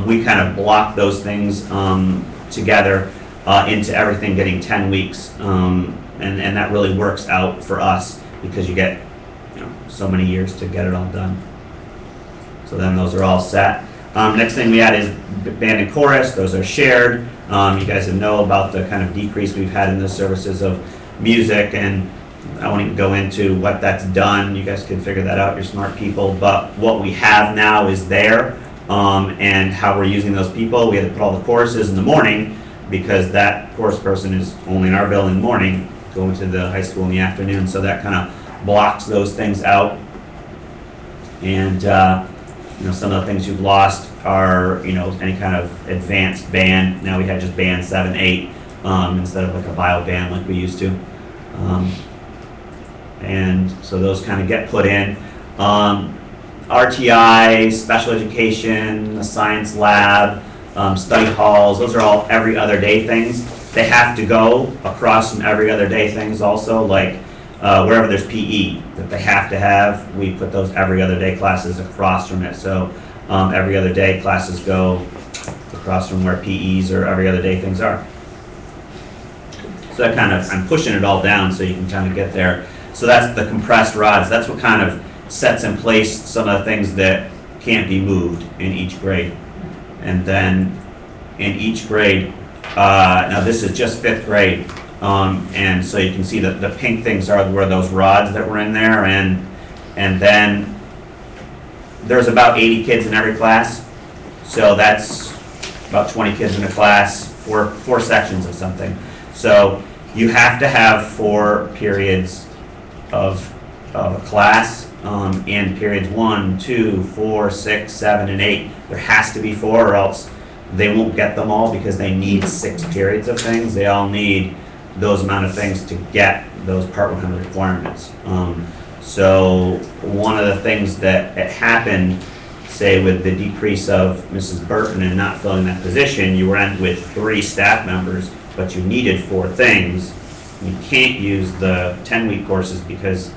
Speaker 15: we kind of block those things together into everything getting 10 weeks. And that really works out for us, because you get so many years to get it all done. So then those are all set. Next thing we add is band and chorus. Those are shared. You guys know about the kind of decrease we've had in the services of music, and I won't even go into what that's done. You guys can figure that out, you're smart people. But what we have now is there, and how we're using those people. We had to put all the choruses in the morning, because that chorus person is only in our building in the morning, going to the high school in the afternoon. So that kind of blocks those things out. And some of the things you've lost are any kind of advanced band. Now we have just band 7, 8 instead of like a bio band like we used to. And so those kind of get put in. RTI, special education, the science lab, study halls, those are all every other day things. They have to go across from every other day things also, like wherever there's PE that they have to have, we put those every other day classes across from it. So every other day classes go across from where PEs or every other day things are. So that kind of, I'm pushing it all down so you can kind of get there. So that's the compressed rods. That's what kind of sets in place some of the things that can't be moved in each grade. And then in each grade. Now this is just 5th grade, and so you can see that the pink things were those rods that were in there, and then there's about 80 kids in every class, so that's about 20 kids in a class, four sections of something. So you have to have 4 periods of a class, in periods 1, 2, 4, 6, 7, and 8. There has to be 4 or else they won't get them all because they need 6 periods of things. They all need those amount of things to get those Part 100 requirements. So one of the things that happened, say with the decrease of Mrs. Burton and not filling that position, you went with 3 staff members, but you needed 4 things. You can't use the 10-week courses because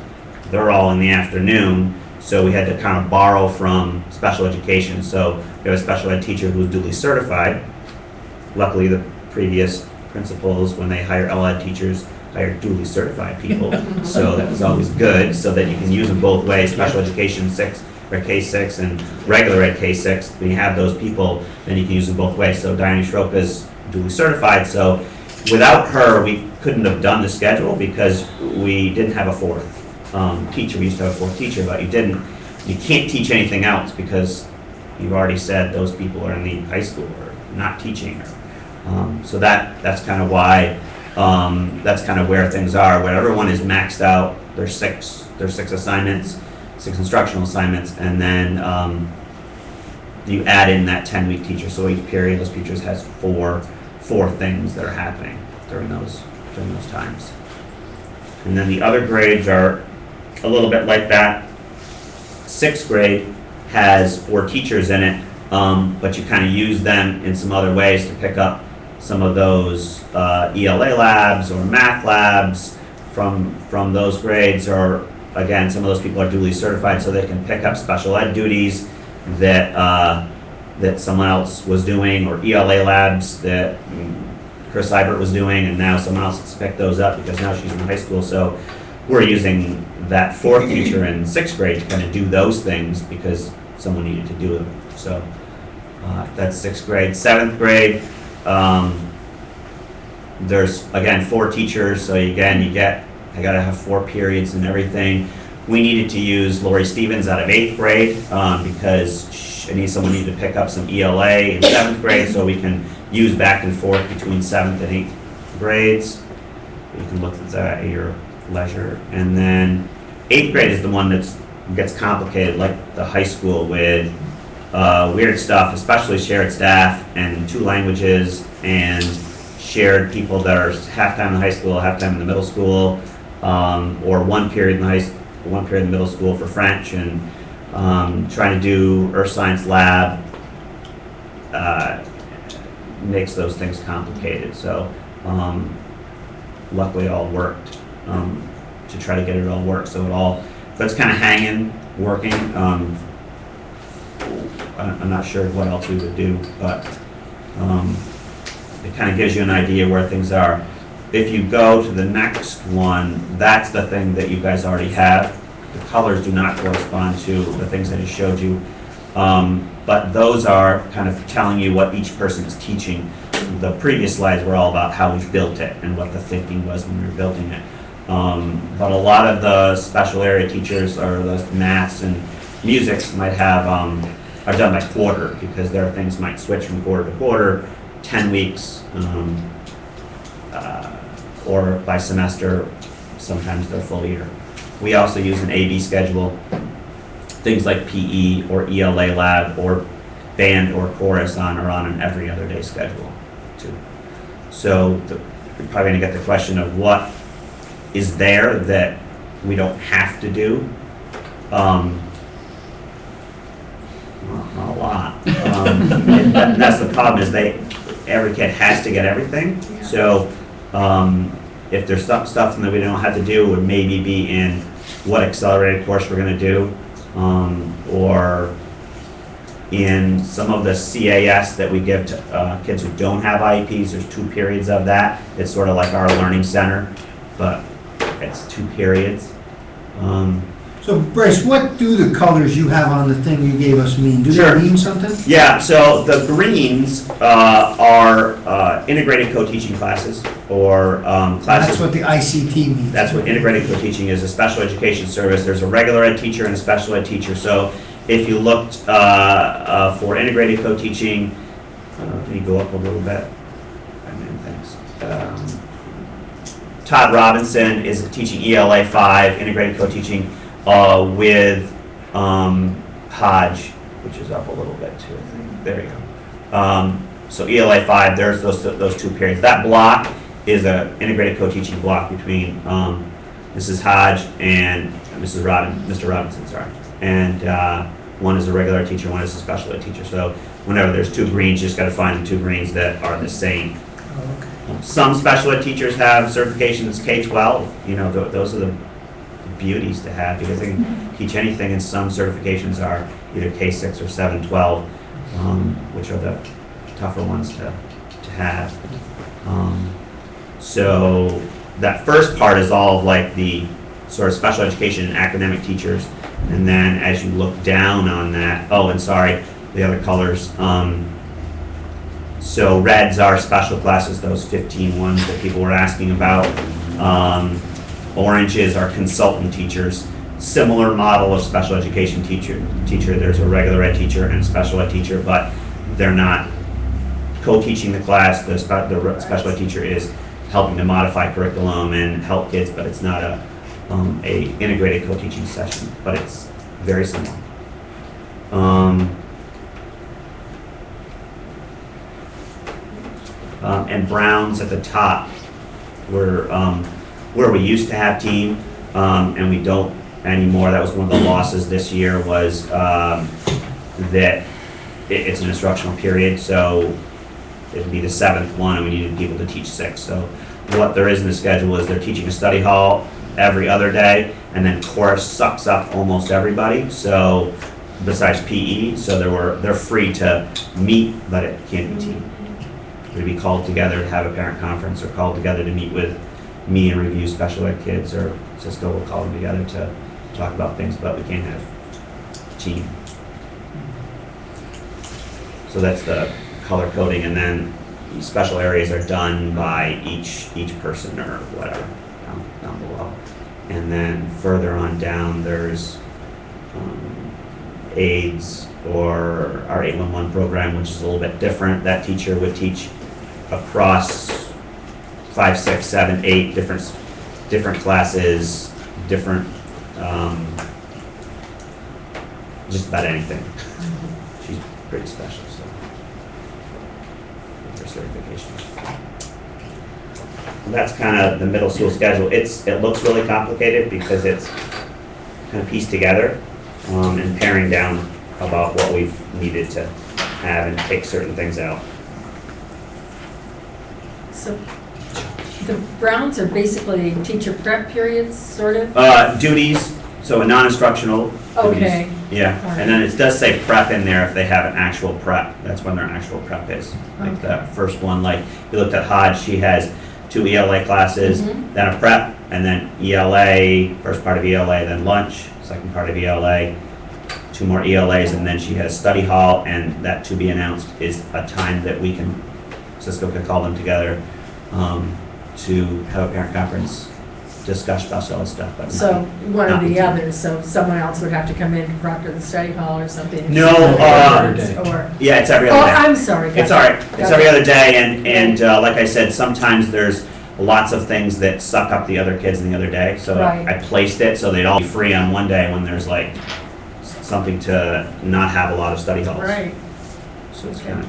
Speaker 15: they're all in the afternoon, so we had to kind of borrow from special education. So we have a special ed teacher who's duly certified. Luckily, the previous principals, when they hire LED teachers, hire duly certified people. So that was always good, so that you can use them both ways, special education 6 or K6 and regular ed K6. When you have those people, then you can use them both ways. So Diane Schrock is duly certified, so without her, we couldn't have done the schedule because we didn't have a 4th teacher. We used to have a 4th teacher, but you can't teach anything else because you've already said those people are in the high school or not teaching. So that's kind of why, that's kind of where things are, where everyone is maxed out. There's 6 assignments, 6 instructional assignments, and then you add in that 10-week teacher. So each period, those teachers has 4 things that are happening during those times. And then the other grades are a little bit like that. 6th grade has 4 teachers in it, but you kind of use them in some other ways to pick up some of those ELA labs or math labs from those grades, or again, some of those people are duly certified so they can pick up special ed duties that someone else was doing, or ELA labs that Chris Seibert was doing, and now someone else has picked those up because now she's in high school. So we're using that 4th teacher in 6th grade to kind of do those things because someone needed to do them. So that's 6th grade. 7th grade, there's again 4 teachers, so again I gotta have 4 periods and everything. We needed to use Lori Stevens out of 8th grade because someone needed to pick up some ELA in 7th grade, so we can use back and forth between 7th and 8th grades. You can look at that at your leisure. And then 8th grade is the one that gets complicated, like the high school, with weird stuff, especially shared staff and 2 languages and shared people that are half-time in the high school, half-time in the middle school, or 1 period in the middle school for French, and trying to do earth science lab makes those things complicated. So luckily it all worked to try to get it all work. So it's kind of hanging, working. I'm not sure what else we would do, but it kind of gives you an idea where things are. If you go to the next one, that's the thing that you guys already have. The colors do not correspond to the things I just showed you. But those are kind of telling you what each person is teaching. The previous slides were all about how we built it and what the thinking was when we were building it. But a lot of the special area teachers, or the maths and musics, might have, are done by quarter, because their things might switch from quarter to quarter, 10 weeks, or by semester, sometimes they're full year. We also use an AB schedule. Things like PE or ELA lab or band or chorus are on an every other day schedule too. So you're probably gonna get the question of what is there that we don't have to do. Not a lot. And that's the problem, is every kid has to get everything. So if there's stuff that we don't have to do, it would maybe be in what accelerated course we're gonna do, or in some of the CAS that we give to kids who don't have IEPs. There's 2 periods of that. It's sort of like our learning center, but it's 2 periods. So
Speaker 1: So Bryce, what do the colors you have on the thing you gave us mean? Do
Speaker 15: Sure.
Speaker 1: they mean something?
Speaker 15: Yeah, so the greens are integrated co-teaching classes or
Speaker 1: That's
Speaker 15: classes.
Speaker 1: what the ICT means.
Speaker 15: That's what integrated co-teaching is, a special education service. There's a regular ed teacher and a special ed teacher. So if you looked for integrated co-teaching, can you go up a little bit? I mean, thanks. Todd Robinson is teaching ELA 5, integrated co-teaching, with Hodge, which is up a little bit too, I think. There you go. So ELA 5, there's those two periods. That block is a integrated co-teaching block between Mrs. Hodge and Mr. Robinson, sorry. And one is a regular teacher, one is a special ed teacher. So whenever there's two greens, you just gotta find the two greens that are the same. Some special ed teachers have certifications K-12, you know, those are the beauties to have because they can teach anything, and some certifications are either K-6 or 7-12, which are the tougher ones to have. So that first part is all of like the sort of special education and academic teachers, and then as you look down on that, oh, and sorry, the other colors, so reds are special classes, those 15 ones that people were asking about. Oranges are consultant teachers, similar model of special education teacher. There's a regular ed teacher and a special ed teacher, but they're not co-teaching the class. The special ed teacher is helping to modify curriculum and help kids, but it's not a integrated co-teaching session, but it's very similar. And browns at the top were where we used to have team, and we don't anymore. That was one of the losses this year, was that it's an instructional period, so it'd be the 7th one, and we needed people to teach 6. So what there is in the schedule is they're teaching a study hall every other day, and then chorus sucks up almost everybody. So besides PE, so they're free to meet, but it can't be team. We'd be called together to have a parent conference, or called together to meet with me and review special ed kids, or Cisco will call them together to talk about things, but we can't have team. So that's the color coding, and then special areas are done by each person or whatever down below. And then further on down, there's AIDS, or our 811 program, which is a little bit different. That teacher would teach across 5, 6, 7, 8 different classes, different, just about anything. She's pretty special, so, with her certification. That's kind of the middle school schedule. It looks really complicated because it's kind of pieced together, and paring down about what we've needed to have and take certain things out.
Speaker 12: So the browns are basically teacher prep periods, sort of?
Speaker 15: Duties, so a non-instructional duties.
Speaker 12: Okay.
Speaker 15: Yeah,
Speaker 12: All right.
Speaker 15: and then it does say prep in there if they have an actual prep. That's when their actual prep is. Like the first one, like you looked at Hodge, she has 2 ELA classes, then a prep, and then ELA, first part of ELA, then lunch, second part of ELA, 2 more ELAs, and then she has study hall, and that to be announced is a time that we can, Cisco could call them together to have a parent conference, discuss about all this stuff. But
Speaker 12: So one
Speaker 15: not
Speaker 12: or the
Speaker 15: team.
Speaker 12: other, so someone else would have to come in to proctor the study hall or something?
Speaker 15: No,
Speaker 12: Or,
Speaker 15: yeah, it's every
Speaker 12: oh,
Speaker 15: other day.
Speaker 12: I'm sorry.
Speaker 15: It's
Speaker 12: gotcha.
Speaker 15: all right. It's
Speaker 12: Gotcha.
Speaker 15: every other day, and like I said, sometimes there's lots of things that suck up the other kids in the other day. So
Speaker 12: Right.
Speaker 15: I placed it so they'd all be free on one day when there's like something to not have a lot of study halls.
Speaker 12: Right,
Speaker 15: So it's kind of,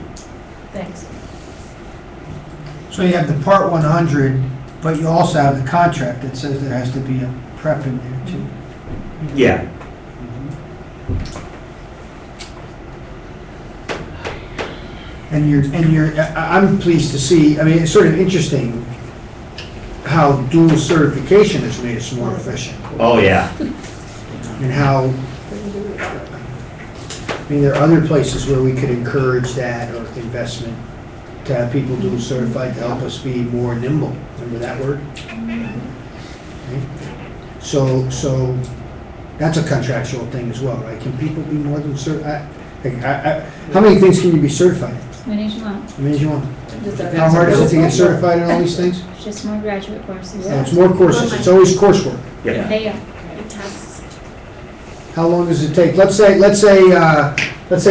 Speaker 12: thanks.
Speaker 1: So you have the Part 100, but you also have the contract that says there has to be a prep in there too.
Speaker 15: yeah.
Speaker 1: And I'm pleased to see, I mean, it's sort of interesting how dual certification has made us more efficient.
Speaker 15: Oh, yeah.
Speaker 1: And how, I mean, there are other places where we could encourage that, or investment, to have people dual certified to help us be more nimble. Remember that word? Right? So That's a contractual thing as well, right? Can people be more than how many things can you be certified in?
Speaker 5: As many as you want.
Speaker 1: How many do you want?
Speaker 12: Does that-
Speaker 1: How hard is it to get certified in all these things?
Speaker 5: Just more graduate courses.
Speaker 1: Oh, it's more courses, it's always coursework.
Speaker 15: Yep.
Speaker 5: They are.
Speaker 6: Tests.
Speaker 1: How long does it take? Let's say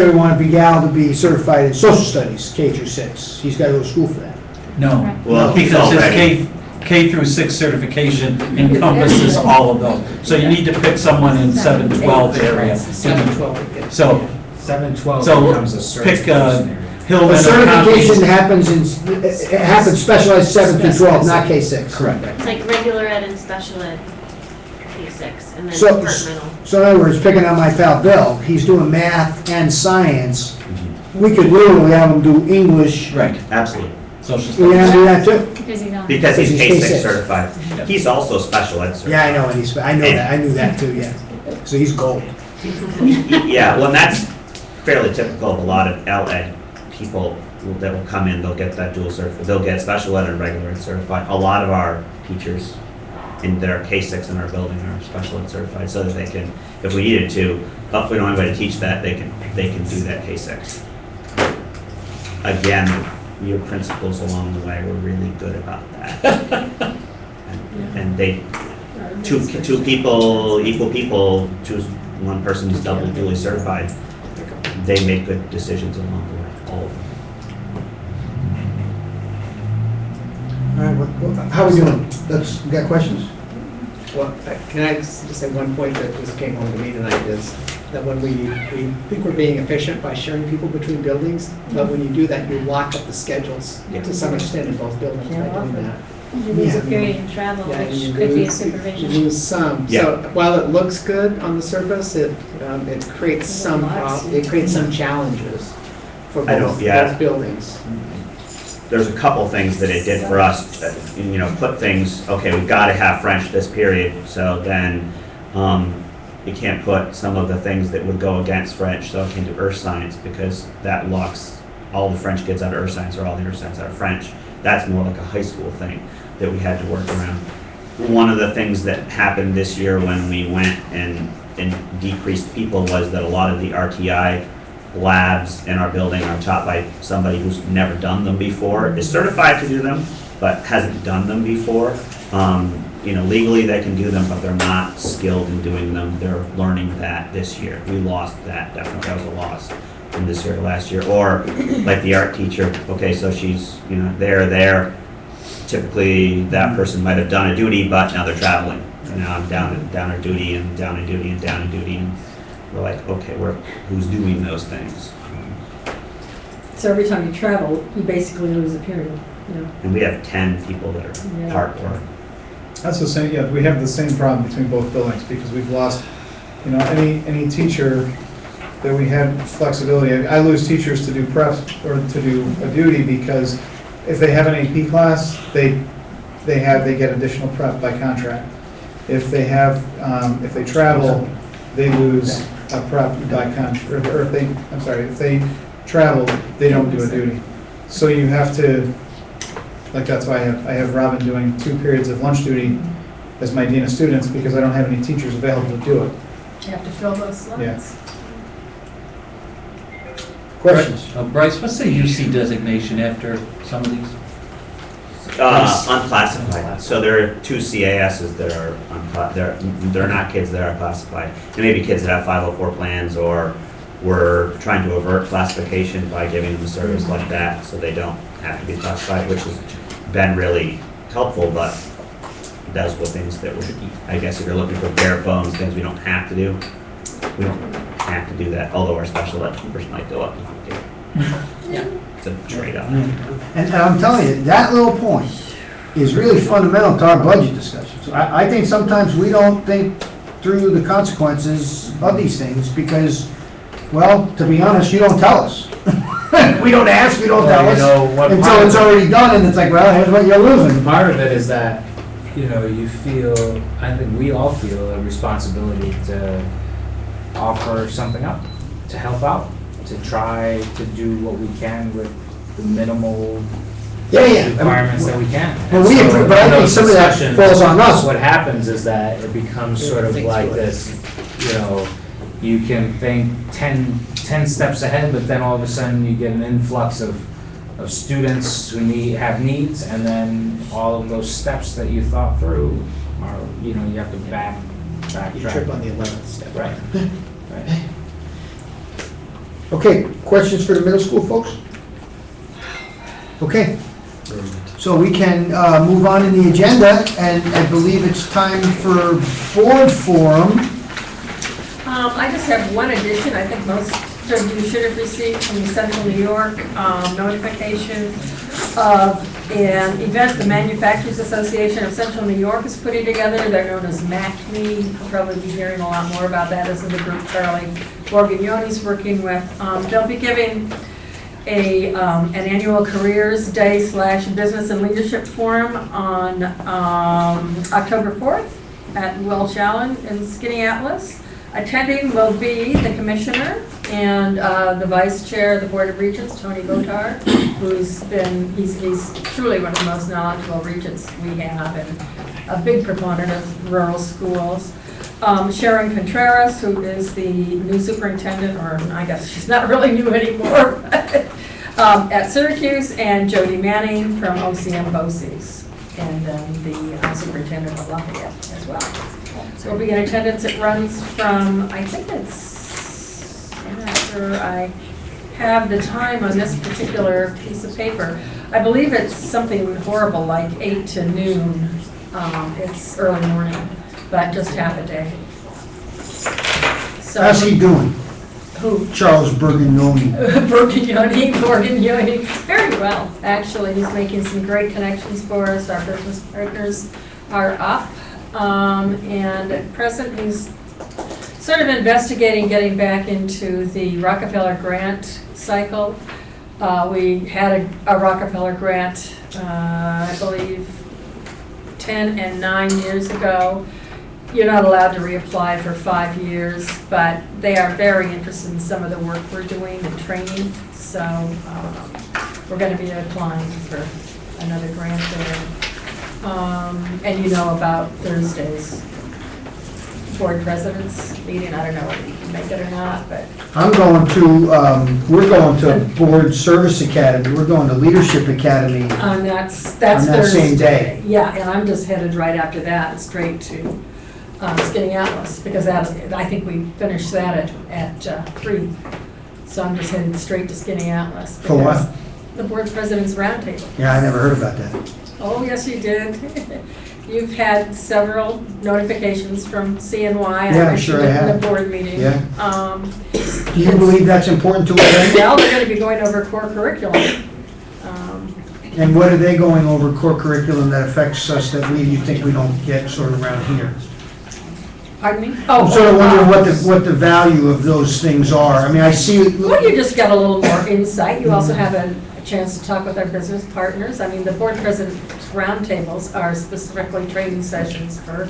Speaker 1: we want Gal to be certified in social studies, K through 6. He's got to go to school for that.
Speaker 9: No,
Speaker 15: Well, he's
Speaker 9: because it's
Speaker 15: already-
Speaker 9: K through 6 certification encompasses all of those. So you need to pick someone in 7-12 area.
Speaker 2: 7-12.
Speaker 9: So
Speaker 11: 7-12
Speaker 9: So,
Speaker 11: becomes a
Speaker 9: pick,
Speaker 11: certification area.
Speaker 1: The
Speaker 9: Hillman or
Speaker 1: certification
Speaker 9: Connie's.
Speaker 1: happens specialized 7 through 12, not K6.
Speaker 9: Correct.
Speaker 6: It's like regular ed and special ed, K6, and then
Speaker 1: So-
Speaker 6: departmental.
Speaker 1: So in other words, picking on my pal Bill, he's doing math and science. We could literally have him do English.
Speaker 9: Right,
Speaker 15: Absolutely.
Speaker 9: social
Speaker 1: We have
Speaker 9: studies.
Speaker 1: to do that too?
Speaker 5: Because he's on.
Speaker 15: Because he's
Speaker 1: He's
Speaker 15: K6
Speaker 1: K6
Speaker 15: certified. He's also special ed certified.
Speaker 1: Yeah, I know, and I know that, I knew that too, yeah. So he's gold.
Speaker 15: Yeah, well, and that's fairly typical of a lot of L-Ed people that will come in, they'll get that dual certificate, they'll get special ed and regular ed certified. A lot of our teachers in their K6 in our building are special ed certified, so that they can, if we needed to, if we don't have anybody to teach that, they can do that K6. Again, your principals along the way were really good about that. And they, two people, equal people, choose one person who's double duly certified, they make good decisions along the way, all of them.
Speaker 1: All right, how are we doing? We got questions?
Speaker 2: Well, can I just say one point that just came home to me tonight is that when we think we're being efficient by sharing people between buildings, but when you do that, you lock up the schedules to some extent in both buildings by doing that.
Speaker 5: You lose a period in travel,
Speaker 2: Yeah, and
Speaker 5: which
Speaker 2: you
Speaker 5: could be a
Speaker 2: lose-
Speaker 5: supervision.
Speaker 2: You lose some.
Speaker 15: Yeah.
Speaker 2: So while it looks good on the surface, it creates some, challenges for
Speaker 15: I don't- yeah.
Speaker 2: both buildings.
Speaker 15: There's a couple things that it did for us, put things, okay, we've got to have French this period, so then you can't put some of the things that would go against French, so it can do earth science, because that locks all the French kids out of earth science, or all the earth science out of French. That's more like a high school thing that we had to work around. One of the things that happened this year when we went and decreased people was that a lot of the RTI labs in our building are taught by somebody who's never done them before, is certified to do them, but hasn't done them before. Legally they can do them, but they're not skilled in doing them. They're learning that this year. We lost that, definitely, that was a loss from this year to last year. Or like the art teacher, okay, so she's, there. Typically, that person might have done a duty, but now they're traveling. Now I'm down a duty and down a duty and down a duty, and we're like, okay, who's doing those things?
Speaker 12: So every time you travel, you basically lose a period,
Speaker 15: And we have 10 people that are part-time.
Speaker 4: That's the same, yeah, we have the same problem between both buildings, because we've lost, any teacher that we had flexibility. I lose teachers to do prep or to do a duty, because if they have an AP class, they get additional prep by contract. If they have, if they travel, they lose a prep by contract, or if they travel, they don't do a duty. So you have to, that's why I have Robin doing 2 periods of lunch duty as my dean of students, because I don't have any teachers available to do it.
Speaker 12: You have to fill those slots.
Speaker 4: Yeah.
Speaker 1: Questions?
Speaker 9: Bryce, what's the UC designation after some of these?
Speaker 15: Unclassified. So there are 2 CASs that are they're not kids that are classified. They may be kids that have 504 plans, or we're trying to avert classification by giving them a service like that, so they don't have to be classified, which has been really helpful, but those were things that would, I guess if you're looking for bare bones, things we don't have to do, we don't have to do that, although our special ed numbers might go up if we do.
Speaker 12: Yeah.
Speaker 15: It's a trade-off.
Speaker 1: And I'm telling you, that little point is really fundamental to our budget discussions. I think sometimes we don't think through the consequences of these things because, well, to be honest, you don't tell us. We don't ask, you don't tell us until it's already done, and it's like, well, here's what you're losing.
Speaker 11: Part of it is that, you feel, I think we all feel a responsibility to offer something up, to help out, to try to do what we can with the minimal requirements that we can.
Speaker 1: Well, we agree, but I think some of that falls on us.
Speaker 11: What happens is that it becomes sort of like this you know, you can think 10 steps ahead, but then all of a sudden you get an influx of students who have needs, and then all of those steps that you thought through are, you know, you have to backtrack.
Speaker 2: You trip on the 11th step.
Speaker 11: Right, right.
Speaker 1: Okay, questions for the middle school folks? Okay, so we can move on in the agenda, and I believe it's time for board forum.
Speaker 12: I just have one addition. I think most of you should have received from the Central New York notification of an event the Manufacturers Association of Central New York is putting together. They're known as MACME. You'll probably be hearing a lot more about that as in the group Charlie Borgognoni's working with. They'll be giving an annual Careers Day / Business and Leadership Forum on October 4th at Welch Allen in Skaneateles. Attending will be the commissioner and the vice chair of the Board of Regents, Tony Gotard, he's truly one of the most knowledgeable regents we have and a big proponent of rural schools. Sharon Contreras, who is the new superintendent, or I guess she's not really new anymore, at Syracuse, and Jody Manning from OCM BOCES, and then the superintendent of Lafayette as well. So we'll be in attendance. It runs from, I think I'm not sure I have the time on this particular piece of paper. I believe it's something horrible like 8 to noon. It's early morning, but just half a day. So,
Speaker 1: How's he doing?
Speaker 12: Who?
Speaker 1: Charles Borgognoni.
Speaker 12: Borgognoni, very well, actually. He's making some great connections for us. Our business partners are up. And at present, he's sort of investigating getting back into the Rockefeller grant cycle. We had a Rockefeller grant, I believe, 10 and 9 years ago. You're not allowed to reapply for 5 years, but they are very interested in some of the work we're doing and training. So we're going to be applying for another grant there. And you know about Thursday's board presidents meeting. I don't know whether you can make it or not, but
Speaker 1: I'm going to, we're going to Board Service Academy, we're going to Leadership Academy
Speaker 12: that's
Speaker 1: on that
Speaker 12: Thursday.
Speaker 1: same day.
Speaker 12: Yeah, and I'm just headed right after that, straight to Skaneateles, because I think we finished that at 3. So I'm just headed straight to Skaneateles.
Speaker 1: For what?
Speaker 12: The board's president's roundtable.
Speaker 1: Yeah, I never heard about that.
Speaker 12: Oh, yes, you did. You've had several notifications from CNY.
Speaker 1: Yeah, I'm sure I
Speaker 12: mentioned it in
Speaker 1: have.
Speaker 12: the board meeting.
Speaker 1: Yeah. Do you believe that's important to us?
Speaker 12: Well, they're going to be going over core curriculum.
Speaker 1: And what are they going over core curriculum that affects us that you think we don't get sort of around here?
Speaker 12: Pardon me?
Speaker 1: I'm sort of wondering what the value of those things are. I mean, I see.
Speaker 12: Well, you just got a little more insight. You also have a chance to talk with our business partners. I mean, the board president's roundtables are specifically training sessions for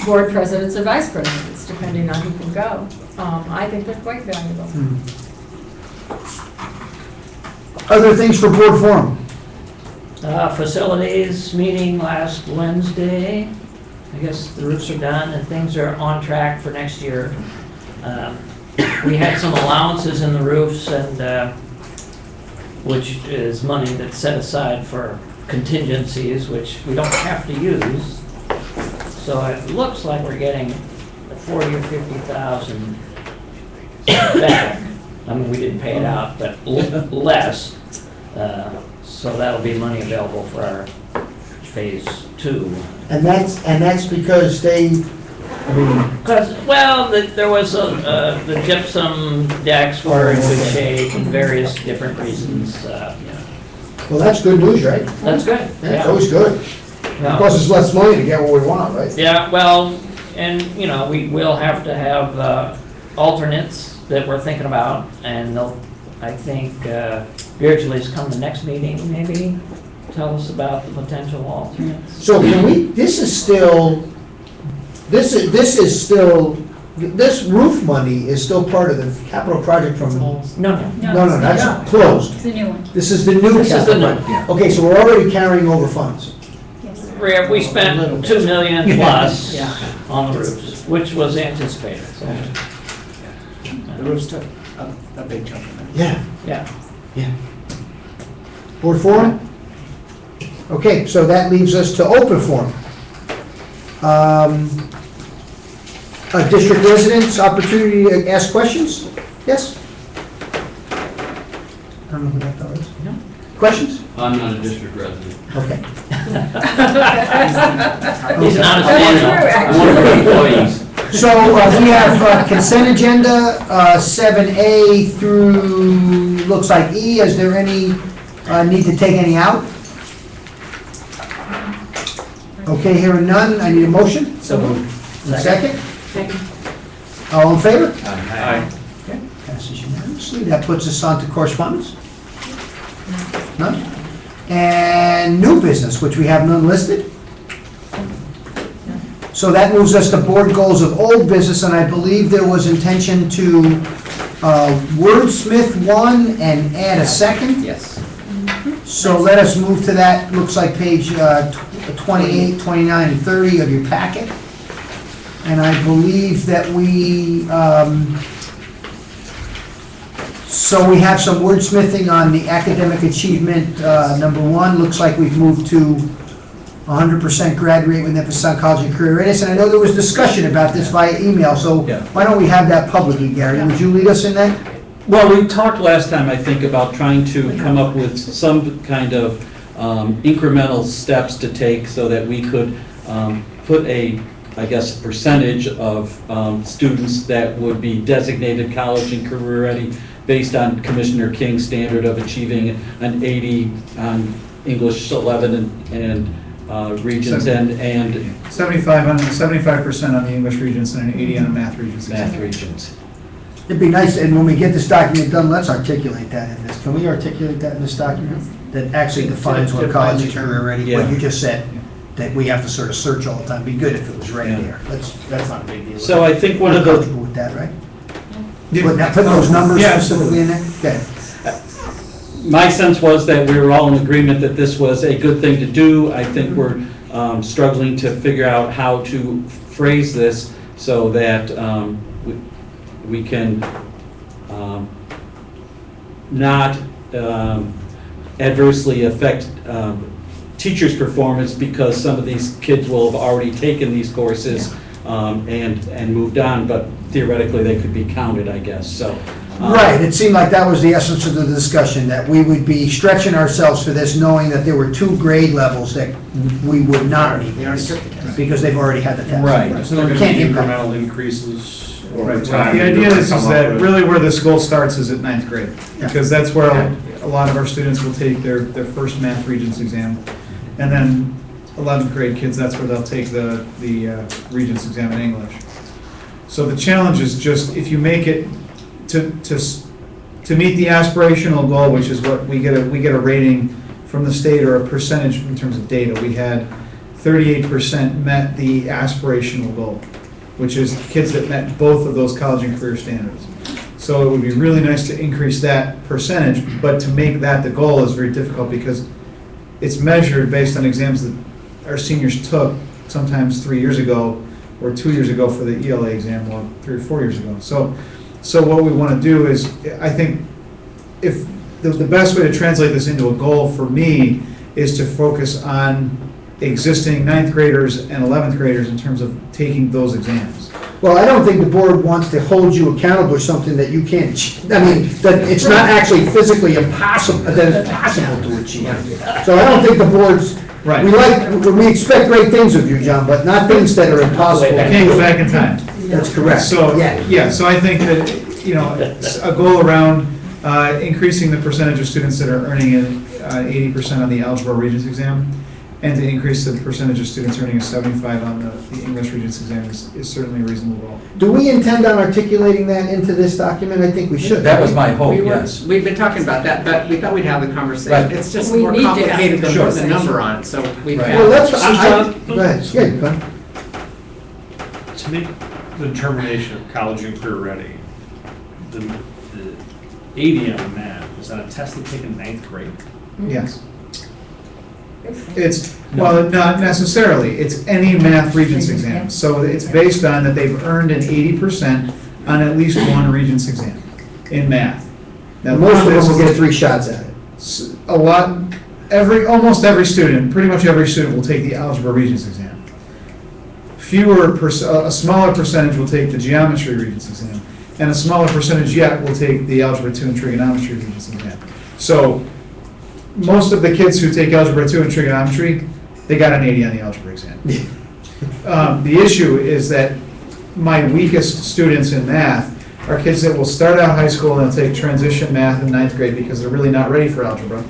Speaker 12: board presidents or vice presidents, depending on who can go. I think they're quite valuable.
Speaker 1: Other things for board forum?
Speaker 7: Facilities meeting last Wednesday. I guess the roofs are done and things are on track for next year. We had some allowances in the roofs, and which is money that's set aside for contingencies, which we don't have to use. So it looks like we're getting 40 or 50,000 back. I mean, we didn't pay it out, but less. So that'll be money available for our phase 2.
Speaker 1: And that's because they, I mean,
Speaker 7: Because, well, there was the gypsum decks were in good shape and various different reasons.
Speaker 1: well, that's good news, right?
Speaker 7: That's good.
Speaker 1: Yeah, it's always good.
Speaker 7: Yeah.
Speaker 1: It costs us less money to get what we want, right?
Speaker 7: Yeah, well, and, you know, we will have to have alternates that we're thinking about, and they'll, I think, Beardsley's come to the next meeting, maybe, tell us about the potential alternates.
Speaker 1: So can we, this roof money is still part of the capital project from,
Speaker 7: No,
Speaker 1: no, that's closed.
Speaker 5: It's a new one.
Speaker 1: This is the new
Speaker 7: This is the
Speaker 1: capital
Speaker 7: new,
Speaker 1: project.
Speaker 7: yeah.
Speaker 1: Okay, so we're already carrying over funds.
Speaker 5: Yes.
Speaker 7: We spent 2 million plus
Speaker 2: Yeah.
Speaker 7: on the roofs, which was anticipated, so.
Speaker 2: The roofs took a big chunk of it.
Speaker 1: Yeah.
Speaker 2: Yeah.
Speaker 1: Board forum? Okay, so that leaves us to open forum. District residents, opportunity to ask questions? Yes? I don't know who that fellow is.
Speaker 2: No.
Speaker 1: Questions?
Speaker 14: I'm not a district resident.
Speaker 1: Okay.
Speaker 7: He's not a
Speaker 14: I'm one of the employees.
Speaker 1: So we have consent agenda, 7A through, looks like E. Is there any need to take any out? Okay, hearing none, I need a motion.
Speaker 2: So moved.
Speaker 1: Second?
Speaker 12: Second.
Speaker 1: All in favor?
Speaker 9: Aye.
Speaker 1: Okay, passes unanimously. That puts us on to correspondence. None? And new business, which we have none listed. So that moves us to board goals of old business, and I believe there was intention to wordsmith one and add a second.
Speaker 2: Yes.
Speaker 1: So let us move to that, looks like page 28, 29, and 30 of your packet. And I believe that so we have some wordsmithing on the academic achievement, number one. Looks like we've moved to 100% grad rate with emphasis on college and career readiness. And I know there was discussion about this via email, so
Speaker 9: Yeah.
Speaker 1: why don't we have that publicly, Gary? Would you lead us in that?
Speaker 9: Well, we talked last time, I think, about trying to come up with some kind of incremental steps to take so that we could put a, I guess, percentage of students that would be designated college and career ready based on Commissioner King's standard of achieving an 80 on English 11 and Regents and
Speaker 4: 75% on the English Regents and an 80 on the Math Regents.
Speaker 9: Math Regents.
Speaker 1: It'd be nice, and when we get this document done, let's articulate that in this. Can we articulate that in this document? That actually defines what college and career ready, what
Speaker 9: Yeah.
Speaker 1: you just said, that we have to sort of search all the time. Be good if it was right
Speaker 9: Yeah.
Speaker 1: there.
Speaker 2: That's not a big deal.
Speaker 9: So I think one
Speaker 1: We're
Speaker 9: of the,
Speaker 1: comfortable with that, right? Putting those numbers
Speaker 4: Yeah,
Speaker 1: specifically in there? Okay.
Speaker 9: my sense was that we were all in agreement that this was a good thing to do. I think we're struggling to figure out how to phrase this so that we can not adversely affect teachers' performance because some of these kids will have already taken these courses and moved on, but theoretically they could be counted, I guess, so.
Speaker 1: Right, it seemed like that was the essence of the discussion, that we would be stretching ourselves for this, knowing that there were 2 grade levels that we would not meet
Speaker 2: They already took the test.
Speaker 1: because they've already had the test.
Speaker 9: Right.
Speaker 8: So there are
Speaker 1: We
Speaker 8: going to
Speaker 1: can't
Speaker 8: be
Speaker 1: impact.
Speaker 8: incremental increases over
Speaker 4: Right.
Speaker 8: time.
Speaker 4: The idea is that really where this goal starts is at 9th grade,
Speaker 1: Yeah.
Speaker 4: because that's where a lot of our students will take their first Math Regents exam. And then 11th grade kids, that's where they'll take the Regents exam in English. So the challenge is just, if you make it to meet the aspirational goal, which is what we get a rating from the state or a percentage in terms of data. We had 38% met the aspirational goal, which is kids that met both of those college and career standards. So it would be really nice to increase that percentage, but to make that the goal is very difficult because it's measured based on exams that our seniors took sometimes 3 years ago or 2 years ago for the ELA exam, or 3 or 4 years ago. So what we want to do is, I think, if the best way to translate this into a goal for me is to focus on existing 9th graders and 11th graders in terms of taking those exams.
Speaker 1: Well, I don't think the board wants to hold you accountable for something that you can't, I mean, that it's not actually physically impossible, that it's possible to achieve. So I don't think the board's,
Speaker 4: Right.
Speaker 1: we expect great things of you, John, but not things that are impossible.
Speaker 4: I can't go back in time.
Speaker 1: That's correct.
Speaker 4: So,
Speaker 1: Yeah.
Speaker 4: yeah, so I think that, a goal around increasing the percentage of students that are earning 80% on the Algebra Regents exam, and to increase the percentage of students earning a 75 on the English Regents exam is certainly a reasonable goal.
Speaker 1: Do we intend on articulating that into this document? I think we should.
Speaker 9: That was my hope,
Speaker 2: We were,
Speaker 9: yes.
Speaker 2: we've been talking about that, but we thought we'd have the conversation.
Speaker 9: Right.
Speaker 2: It's just
Speaker 12: We
Speaker 2: more
Speaker 12: need to have
Speaker 2: complicated than
Speaker 12: the
Speaker 2: putting the
Speaker 12: conversation.
Speaker 2: number on it, so we've
Speaker 9: Right.
Speaker 2: had.
Speaker 1: Well, let's,
Speaker 8: John-
Speaker 1: go ahead, yeah, go ahead.
Speaker 8: To make the determination of college and career ready, the 80 on math, is that a test they take in 9th grade?
Speaker 4: Yes.
Speaker 12: It's
Speaker 4: Well, not necessarily, it's any math Regents exam. So it's based on that they've earned an 80% on at least one Regents exam in math. Now,
Speaker 1: Most of
Speaker 4: this
Speaker 1: us will
Speaker 4: is-
Speaker 1: get 3 shots at it.
Speaker 4: A lot, almost every student, pretty much every student will take the Algebra Regents exam. A smaller percentage will take the Geometry Regents exam, and a smaller percentage yet will take the Algebra 2 and Trigonometry Regents exam. So, most of the kids who take Algebra 2 and Trigonometry, they got an 80 on the Algebra exam. The issue is that my weakest students in math are kids that will start out high school and they'll take transition math in 9th grade because they're really not ready for algebra.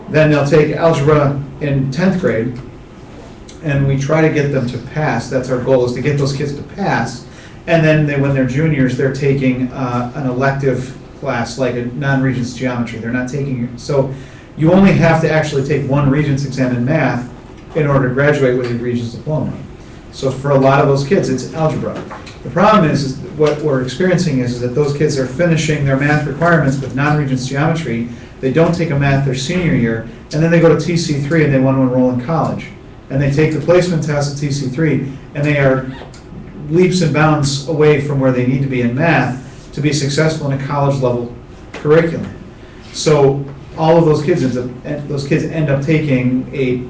Speaker 4: Then they'll take algebra in 10th grade, and we try to get them to pass. That's our goal, is to get those kids to pass. And then when they're juniors, they're taking an elective class, like a non-Regents geometry. They're not taking, so you only have to actually take one Regents exam in math in order to graduate with a Regents diploma. So for a lot of those kids, it's algebra. The problem is what we're experiencing is that those kids are finishing their math requirements with non-Regents geometry. They don't take a math their senior year, and then they go to TC3 and they want to enroll in college. And they take the placement test at TC3, and they are leaps and bounds away from where they need to be in math to be successful in a college level curriculum. So all of those kids end up taking a,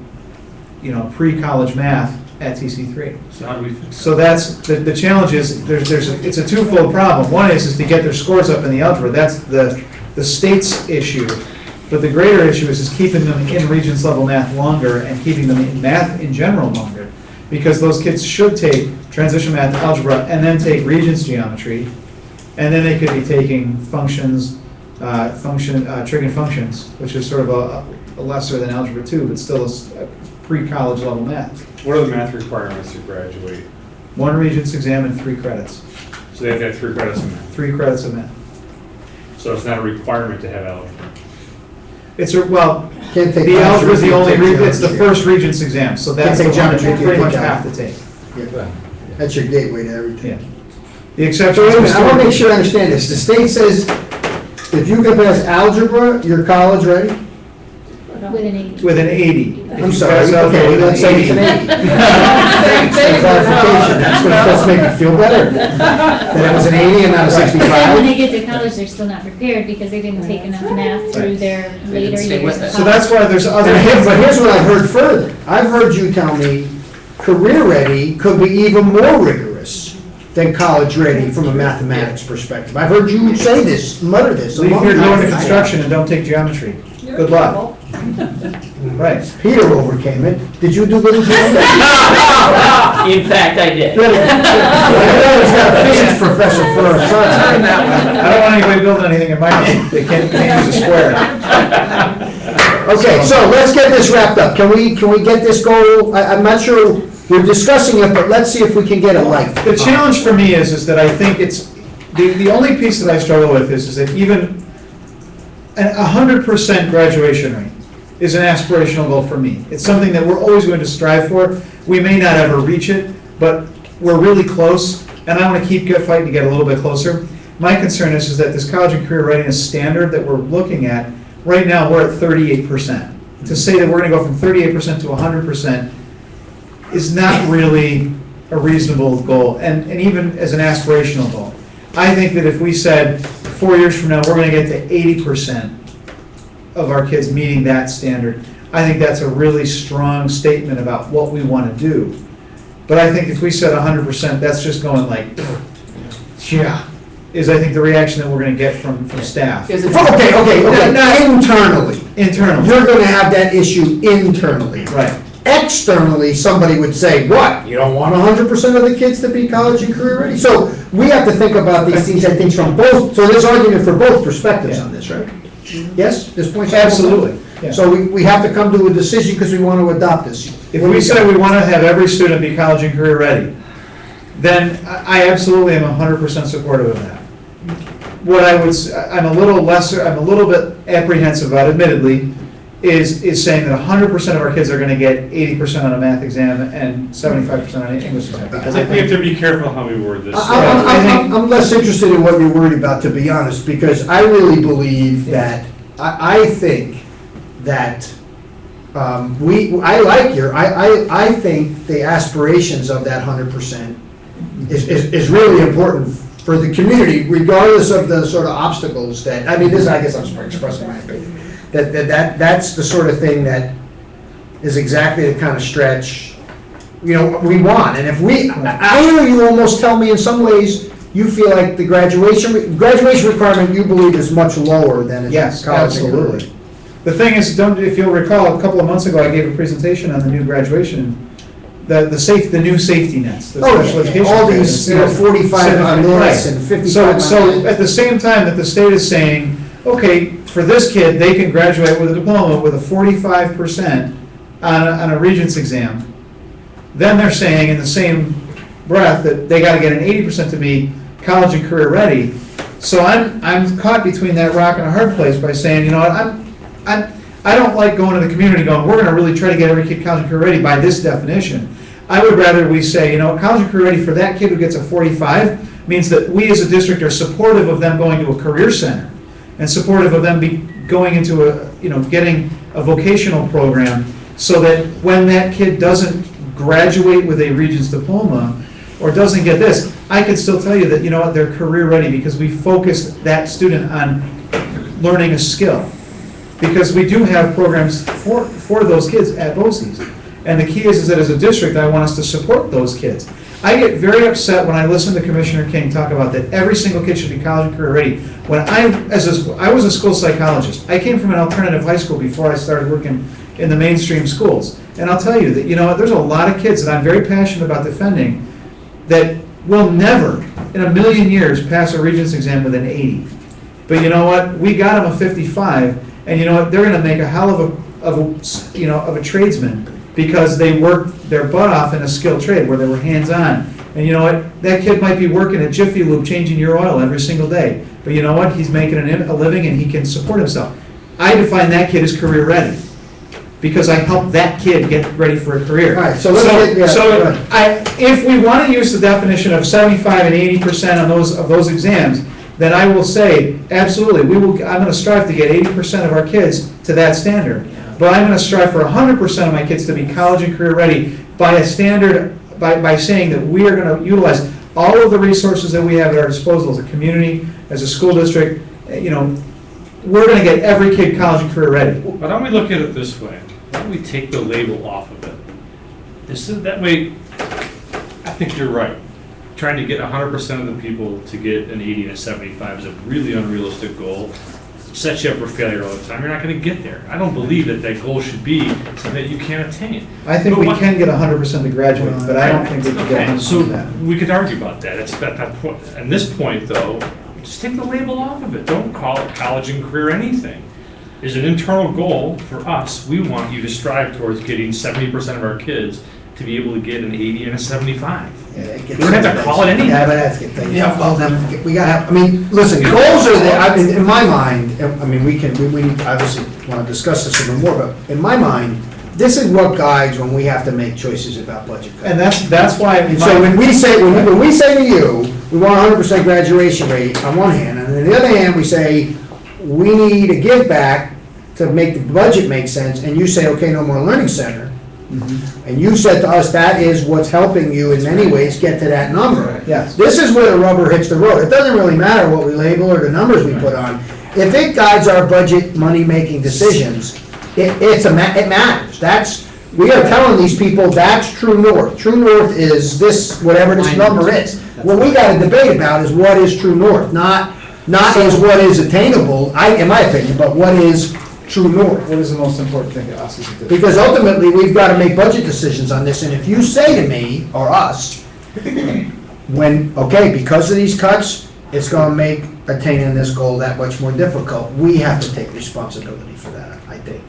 Speaker 4: pre-college math at TC3.
Speaker 8: So how do we fix
Speaker 4: So that's, the challenge is, it's a twofold problem. One is to get their scores up in the algebra. That's the state's issue. But the greater issue is keeping them in Regents level math longer and keeping them in math in general longer. Because those kids should take transition math, algebra, and then take Regents geometry. And then they could be taking functions, trig and functions, which is sort of a lesser than algebra 2, but still a pre-college level math.
Speaker 8: What are the math requirements to graduate?
Speaker 4: 1 Regents exam and 3 credits.
Speaker 8: So they have to have 3 credits in math.
Speaker 4: 3 credits of math.
Speaker 8: So it's not a requirement to have algebra.
Speaker 4: It's,
Speaker 1: Can't take
Speaker 4: the algebra is the only,
Speaker 1: geometry.
Speaker 4: it's the first Regents exam, so that's the
Speaker 1: Can't
Speaker 4: one
Speaker 1: take
Speaker 4: that you
Speaker 1: geometry,
Speaker 4: pretty
Speaker 1: can't
Speaker 4: much
Speaker 1: take
Speaker 4: have to take.
Speaker 1: Yeah. That's your gateway to everything.
Speaker 4: Yeah. The exception
Speaker 1: So wait a minute, I want to make
Speaker 4: is,
Speaker 1: sure I understand this. The state says if you can pass algebra, you're college ready?
Speaker 5: With an 80.
Speaker 4: with an 80. If
Speaker 1: I'm
Speaker 4: you
Speaker 1: sorry,
Speaker 4: pass algebra
Speaker 1: okay,
Speaker 4: with
Speaker 1: let's say it's an 80. Thanks for clarification. That's what supposed to make me feel better. That it was an 80 and not a
Speaker 5: But then when
Speaker 1: 65.
Speaker 5: they get to college, they're still not prepared because they didn't take enough math through their later
Speaker 2: stay
Speaker 5: years
Speaker 2: with
Speaker 5: of
Speaker 2: it.
Speaker 5: college.
Speaker 4: So that's why there's other.
Speaker 1: But here's what I've heard further. I've heard you tell me career ready could be even more rigorous than college ready from a mathematics perspective. I've heard you say this, mutter this.
Speaker 4: Leave
Speaker 1: among
Speaker 4: here going to
Speaker 1: others.
Speaker 4: construction and don't take geometry. Good luck. Right.
Speaker 1: Peter overcame it. Did you do little geometry?
Speaker 7: In fact, I did.
Speaker 1: He's got a physics professor for a son.
Speaker 4: I don't want anybody building anything in my house. They can't use a square.
Speaker 1: Okay, so let's get this wrapped up. Can we get this goal? I'm not sure, we're discussing it, but let's see if we can get it right.
Speaker 4: The challenge for me is that I think it's, the only piece that I struggle with is that even a 100% graduation rate is an aspirational goal for me. It's something that we're always going to strive for. We may not ever reach it, but we're really close, and I want to keep fighting to get a little bit closer. My concern is that this college and career readiness standard that we're looking at, right now, we're at 38%. To say that we're going to go from 38% to 100% is not really a reasonable goal, and even as an aspirational goal. I think that if we said 4 years from now, we're going to get to 80% of our kids meeting that standard, I think that's a really strong statement about what we want to do. But I think if we said 100%, that's just going like, yeah, is I think the reaction that we're going to get from staff.
Speaker 2: Is it-
Speaker 1: Okay, now internally,
Speaker 4: Internally,
Speaker 1: you're gonna have that issue internally.
Speaker 4: right.
Speaker 1: Externally, somebody would say, what, you don't want 100% of the kids to be college and career ready? So we have to think about these things, I think, from both, so there's argument for both perspectives on this, right? Yes, this point?
Speaker 4: Absolutely. Yeah.
Speaker 1: So we have to come to a decision because we want to adopt this.
Speaker 4: If we say we want to have every student be college and career ready, then I absolutely am 100% supportive of that. What I'm a little bit apprehensive about, admittedly, is saying that 100% of our kids are going to get 80% on a math exam and 75% on an English exam. Because I
Speaker 8: We have
Speaker 4: think,
Speaker 8: to be careful how we word this.
Speaker 1: I'm less interested in what you're worried about, to be honest, because I really believe that, I think that I think the aspirations of that 100% is really important for the community, regardless of the sort of obstacles that, I guess I'm expressing my opinion. That's the sort of thing that is exactly the kind of stretch, we want. And if I hear you almost tell me in some ways, you feel like the graduation requirement you believe is much lower than it's
Speaker 4: Yes,
Speaker 1: college.
Speaker 4: absolutely. The thing is, if you'll recall, a couple of months ago, I gave a presentation on the new graduation, the new safety nets. the
Speaker 1: Oh,
Speaker 4: special
Speaker 1: yeah,
Speaker 4: education
Speaker 1: all these,
Speaker 4: credits.
Speaker 1: 45 on this
Speaker 4: Right.
Speaker 1: and 55 on
Speaker 4: So
Speaker 1: that.
Speaker 4: at the same time that the state is saying, okay, for this kid, they can graduate with a diploma with a 45% on a Regents exam, then they're saying in the same breath that they gotta get an 80% to be college and career ready. So I'm caught between that rock and a hard place by saying, you know what, I don't like going to the community going, we're gonna really try to get every kid college and career ready by this definition. I would rather we say, college and career ready for that kid who gets a 45 means that we as a district are supportive of them going to a career center and supportive of them going into getting a vocational program so that when that kid doesn't graduate with a Regents diploma or doesn't get this, I can still tell you that, they're career ready because we focused that student on learning a skill. Because we do have programs for those kids at BOCES. And the key is that as a district, I want us to support those kids. I get very upset when I listen to Commissioner King talk about that every single kid should be college and career ready. When I was a school psychologist. I came from an alternative high school before I started working in the mainstream schools. And I'll tell you that, there's a lot of kids that I'm very passionate about defending that will never, in a million years, pass a Regents exam with an 80. But you know what? We got them a 55, and you know what? They're going to make a hell of a tradesman because they worked their butt off in a skilled trade where they were hands-on. And you know what? That kid might be working at Jiffy Lube changing your oil every single day. But you know what? He's making a living and he can support himself. I define that kid as career ready because I helped that kid get ready for a career.
Speaker 1: All right, so let's get,
Speaker 4: If we want to use the definition of 75 and 80% on those exams, then I will say, absolutely, I'm going to strive to get 80% of our kids to that standard. But I'm going to strive for 100% of my kids to be college and career ready by a standard, by saying that we are going to utilize all of the resources that we have at our disposal as a community, as a school district. We're going to get every kid college and career ready.
Speaker 8: Why don't we look at it this way? Why don't we take the label off of it? That way, I think you're right. Trying to get 100% of the people to get an 80 and a 75 is a really unrealistic goal. Sets you up for failure all the time. You're not going to get there. I don't believe that goal should be something that you can't attain.
Speaker 4: I think we can get 100% to graduate, but I don't think we can get 100%
Speaker 8: So
Speaker 4: of that.
Speaker 8: we could argue about that. It's at that point. At this point, though, just take the label off of it. Don't call it college and career anything. There's an internal goal for us. We want you to strive towards getting 70% of our kids to be able to get an 80 and a 75.
Speaker 1: We
Speaker 8: don't have to call it anything.
Speaker 1: Yeah, but that's good thing. Yeah, well, then, we gotta have, listen, goals are there, in my mind, we obviously want to discuss this a little more, but in my mind, this is what guides when we have to make choices about budget cuts.
Speaker 4: And that's why.
Speaker 1: And so when we say to you, we want 100% graduation rate on one hand, and on the other hand, we say, we need a give back to make the budget make sense, and you say, okay, no more learning center. And you said to us, that is what's helping you in many ways get to that number.
Speaker 4: Yes.
Speaker 1: This is where the rubber hits the road. It doesn't really matter what we label or the numbers we put on. If it guides our budget money-making decisions, it matters. We are telling these people that's true north. True north is this, whatever this number is. What we got to debate about is what is true north, not is what is attainable, in my opinion, but what is true north.
Speaker 4: What is the most important thing to us as a district?
Speaker 1: Because ultimately, we've got to make budget decisions on this, and if you say to me, or us, because of these cuts, it's going to make attaining this goal that much more difficult, we have to take responsibility for that, I think.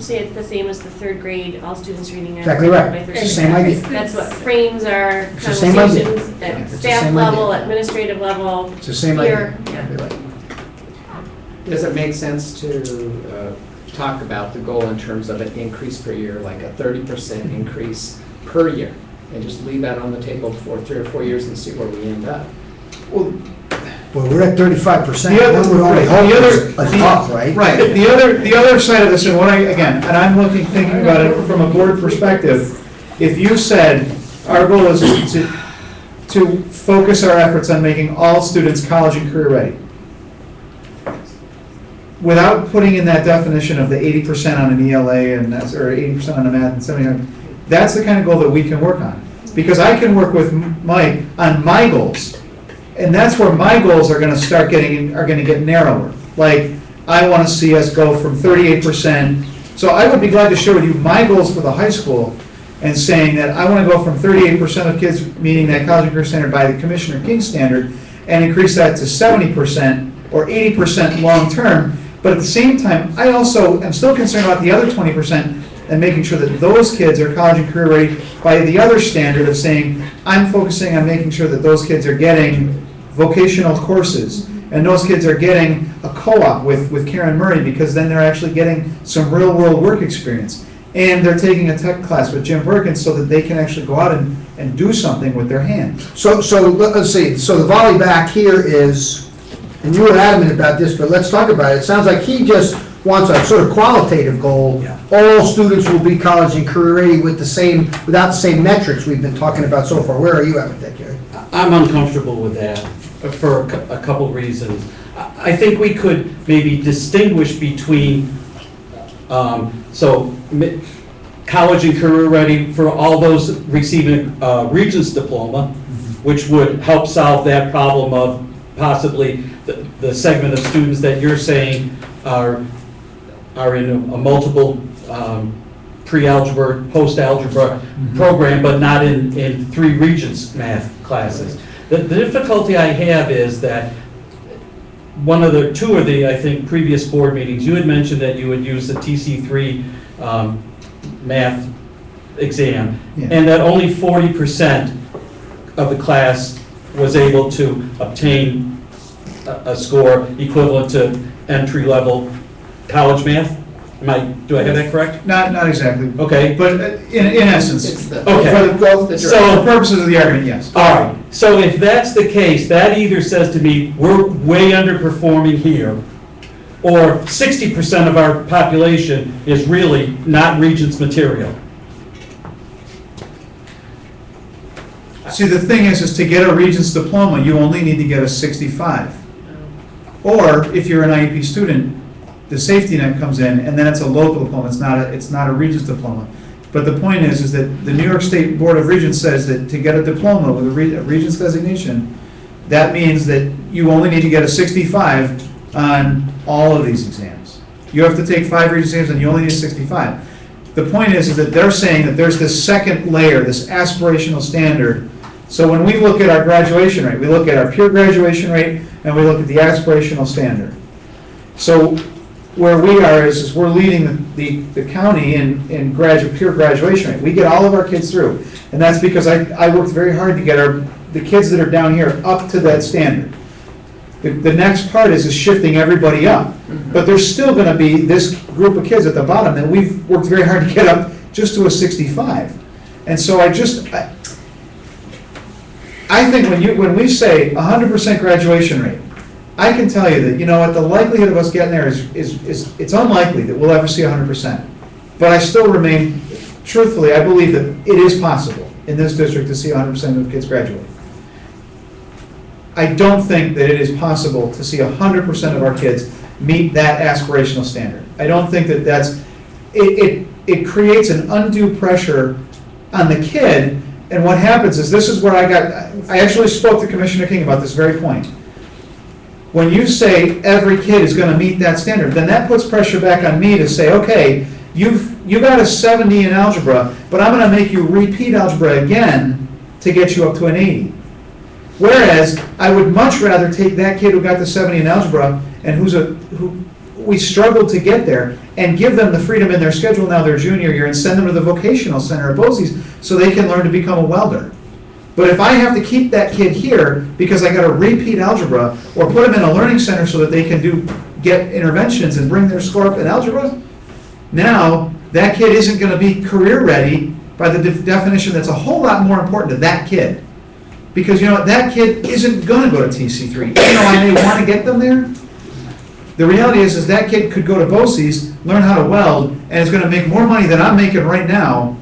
Speaker 6: Say it's the same as the third grade, all students reading.
Speaker 1: Exactly right.
Speaker 6: by third
Speaker 1: It's the
Speaker 6: grade.
Speaker 1: same idea.
Speaker 6: That's what frames our
Speaker 1: It's the same idea.
Speaker 6: conversations at
Speaker 1: It's the
Speaker 6: staff
Speaker 1: same
Speaker 6: level,
Speaker 1: idea.
Speaker 6: administrative level.
Speaker 1: It's the same
Speaker 6: here.
Speaker 1: idea.
Speaker 6: Yeah.
Speaker 2: Does it make sense to talk about the goal in terms of an increase per year, like a 30% increase per year? And just leave that on the table for 3 or 4 years and see where we end up?
Speaker 4: Well,
Speaker 1: Well, we're at 35%.
Speaker 4: The other-
Speaker 1: One would only
Speaker 4: right,
Speaker 1: hope
Speaker 4: the other-
Speaker 1: it's up, right?
Speaker 4: Right, the other side of this, and again, and I'm thinking about it from a board perspective, if you said, our goal is to focus our efforts on making all students college and career ready, without putting in that definition of the 80% on an ELA and that's, or 80% on a math and 70, that's the kind of goal that we can work on. Because I can work with Mike on my goals, and that's where my goals are gonna start gonna get narrower. Like, I wanna see us go from 38%, so I would be glad to share with you my goals for the high school, and saying that I wanna go from 38% of kids meeting that college and career standard by the Commissioner King standard, and increase that to 70% or 80% long-term. But at the same time, I also am still concerned about the other 20% and making sure that those kids are college and career ready by the other standard of saying, I'm focusing on making sure that those kids are getting vocational courses, and those kids are getting a co-op with Karen Murray, because then they're actually getting some real-world work experience. And they're taking a tech class with Jim Perkins so that they can actually go out and do something with their hands.
Speaker 1: So let's see, so the volley back here is, and you were adamant about this, but let's talk about it. It sounds like he just wants a sort of qualitative goal.
Speaker 9: Yeah.
Speaker 1: All students will be college and career ready without the same metrics we've been talking about so far. Where are you at with that, Gary?
Speaker 9: I'm uncomfortable with that for a couple reasons. I think we could maybe distinguish between, college and career ready for all those receiving Regents diploma, which would help solve that problem of possibly the segment of students that you're saying are in a multiple pre-algebra, post-algebra program, but not in 3 Regents math classes. The difficulty I have is that two of the, I think, previous board meetings, you had mentioned that you would use the TC3 math exam,
Speaker 4: Yeah.
Speaker 9: and that only 40% of the class was able to obtain a score equivalent to entry-level college math. Do I have that correct?
Speaker 4: Not exactly.
Speaker 9: Okay.
Speaker 4: But in essence,
Speaker 2: It's the,
Speaker 9: Okay.
Speaker 2: for the
Speaker 9: So-
Speaker 4: for purposes of the argument, yes.
Speaker 9: All right, so if that's the case, that either says to me, we're way underperforming here, or 60% of our population is really not Regents material.
Speaker 4: See, the thing is to get a Regents diploma, you only need to get a 65. Or if you're an IEP student, the safety net comes in, and then it's a local diploma, it's not a Regents diploma. But the point is that the New York State Board of Regents says that to get a diploma with a Regents designation, that means that you only need to get a 65 on all of these exams. You have to take 5 Regents exams, and you only need 65. The point is that they're saying that there's this second layer, this aspirational standard. So when we look at our graduation rate, we look at our pure graduation rate, and we look at the aspirational standard. So where we are is we're leading the county in pure graduation rate. We get all of our kids through, and that's because I worked very hard to get the kids that are down here up to that standard. The next part is shifting everybody up, but there's still going to be this group of kids at the bottom that we've worked very hard to get up just to a 65. And so I think when we say 100% graduation rate, I can tell you that, you know what, the likelihood of us getting there is it's unlikely that we'll ever see 100%. But I still remain, truthfully, I believe that it is possible in this district to see 100% of kids graduate. I don't think that it is possible to see 100% of our kids meet that aspirational standard. I don't think that it creates an undue pressure on the kid, and what happens is, this is where I actually spoke to Commissioner King about this very point. When you say every kid is gonna meet that standard, then that puts pressure back on me to say, okay, you got a 70 in algebra, but I'm gonna make you repeat algebra again to get you up to an 80. Whereas, I would much rather take that kid who got the 70 in algebra and who we struggled to get there, and give them the freedom in their schedule now their junior year, and send them to the vocational center at Bosse's so they can learn to become a welder. But if I have to keep that kid here because I got to repeat algebra, or put them in a learning center so that they can get interventions and bring their score up in algebra, now that kid isn't going to be career ready by the definition that's a whole lot more important to that kid. Because you know what, that kid isn't gonna go to TC3, even though I may wanna get them there. The reality is that kid could go to BOCES, learn how to weld, and is gonna make more money than I'm making right now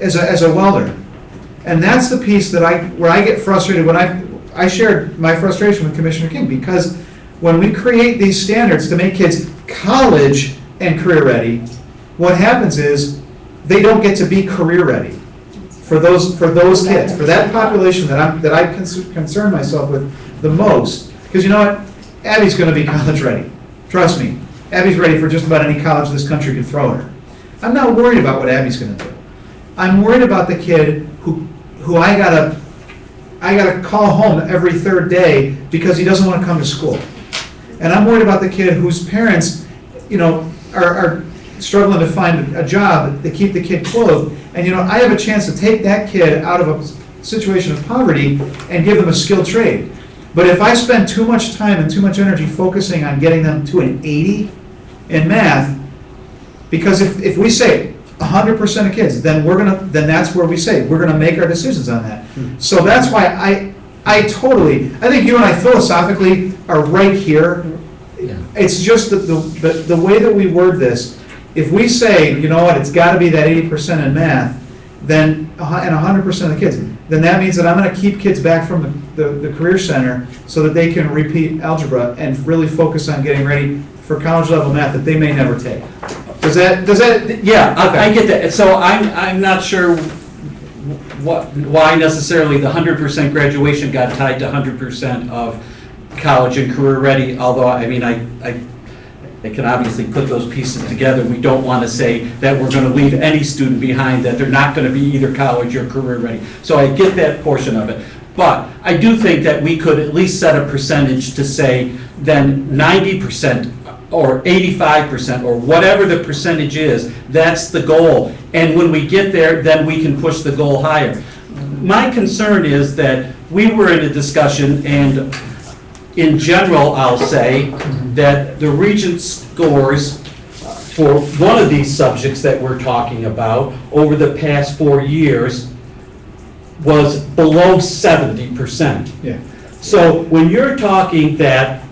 Speaker 4: as a welder. And that's the piece that where I get frustrated when I shared my frustration with Commissioner King, because when we create these standards to make kids college and career ready, what happens is they don't get to be career ready for those kids, for that population that I concern myself with the most. Because you know what? Abby's gonna be college ready. Trust me. Abby's ready for just about any college this country can throw her. I'm not worried about what Abby's gonna do. I'm worried about the kid who I gotta call home every third day because he doesn't wanna come to school. And I'm worried about the kid whose parents, you know, are struggling to find a job to keep the kid clothed. And, you know, I have a chance to take that kid out of a situation of poverty and give them a skilled trade. But if I spend too much time and too much energy focusing on getting them to an 80 in math, because if we say 100% of kids, then then that's where we say, we're gonna make our decisions on that. So that's why I think you and I philosophically are right here. It's just the way that we word this. If we say, you know what, it's gotta be that 80% in math, then, and 100% of the kids, then that means that I'm gonna keep kids back from the career center so that they can repeat algebra and really focus on getting ready for college level math that they may never take. Does that?
Speaker 9: Yeah, I get that. So I'm not sure why necessarily the 100% graduation got tied to 100% of college and career ready, although, I mean, I can obviously put those pieces together. We don't want to say that we're going to leave any student behind, that they're not going to be either college or career ready. So I get that portion of it. But I do think that we could at least set a percentage to say then 90% or 85% or whatever the percentage is, that's the goal. And when we get there, then we can push the goal higher. My concern is that we were in a discussion, and in general, I'll say that the Regent scores for one of these subjects that we're talking about over the past 4 years was below 70%.
Speaker 4: Yeah.
Speaker 9: So when you're talking that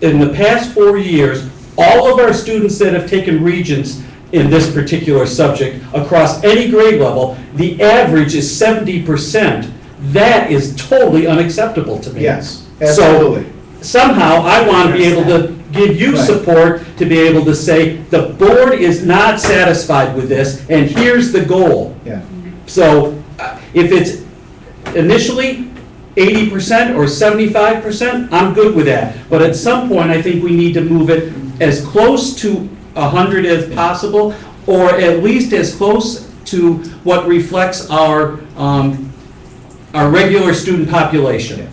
Speaker 9: in the past 4 years, all of our students that have taken Regents in this particular subject across any grade level, the average is 70%. That is totally unacceptable to me.
Speaker 4: Yes, absolutely.
Speaker 9: So somehow I want to be able to give you support to be able to say, the board is not satisfied with this, and here's the goal.
Speaker 4: Yeah.
Speaker 9: So if it's initially 80% or 75%, I'm good with that. But at some point, I think we need to move it as close to 100 as possible, or at least as close to what reflects our regular student population.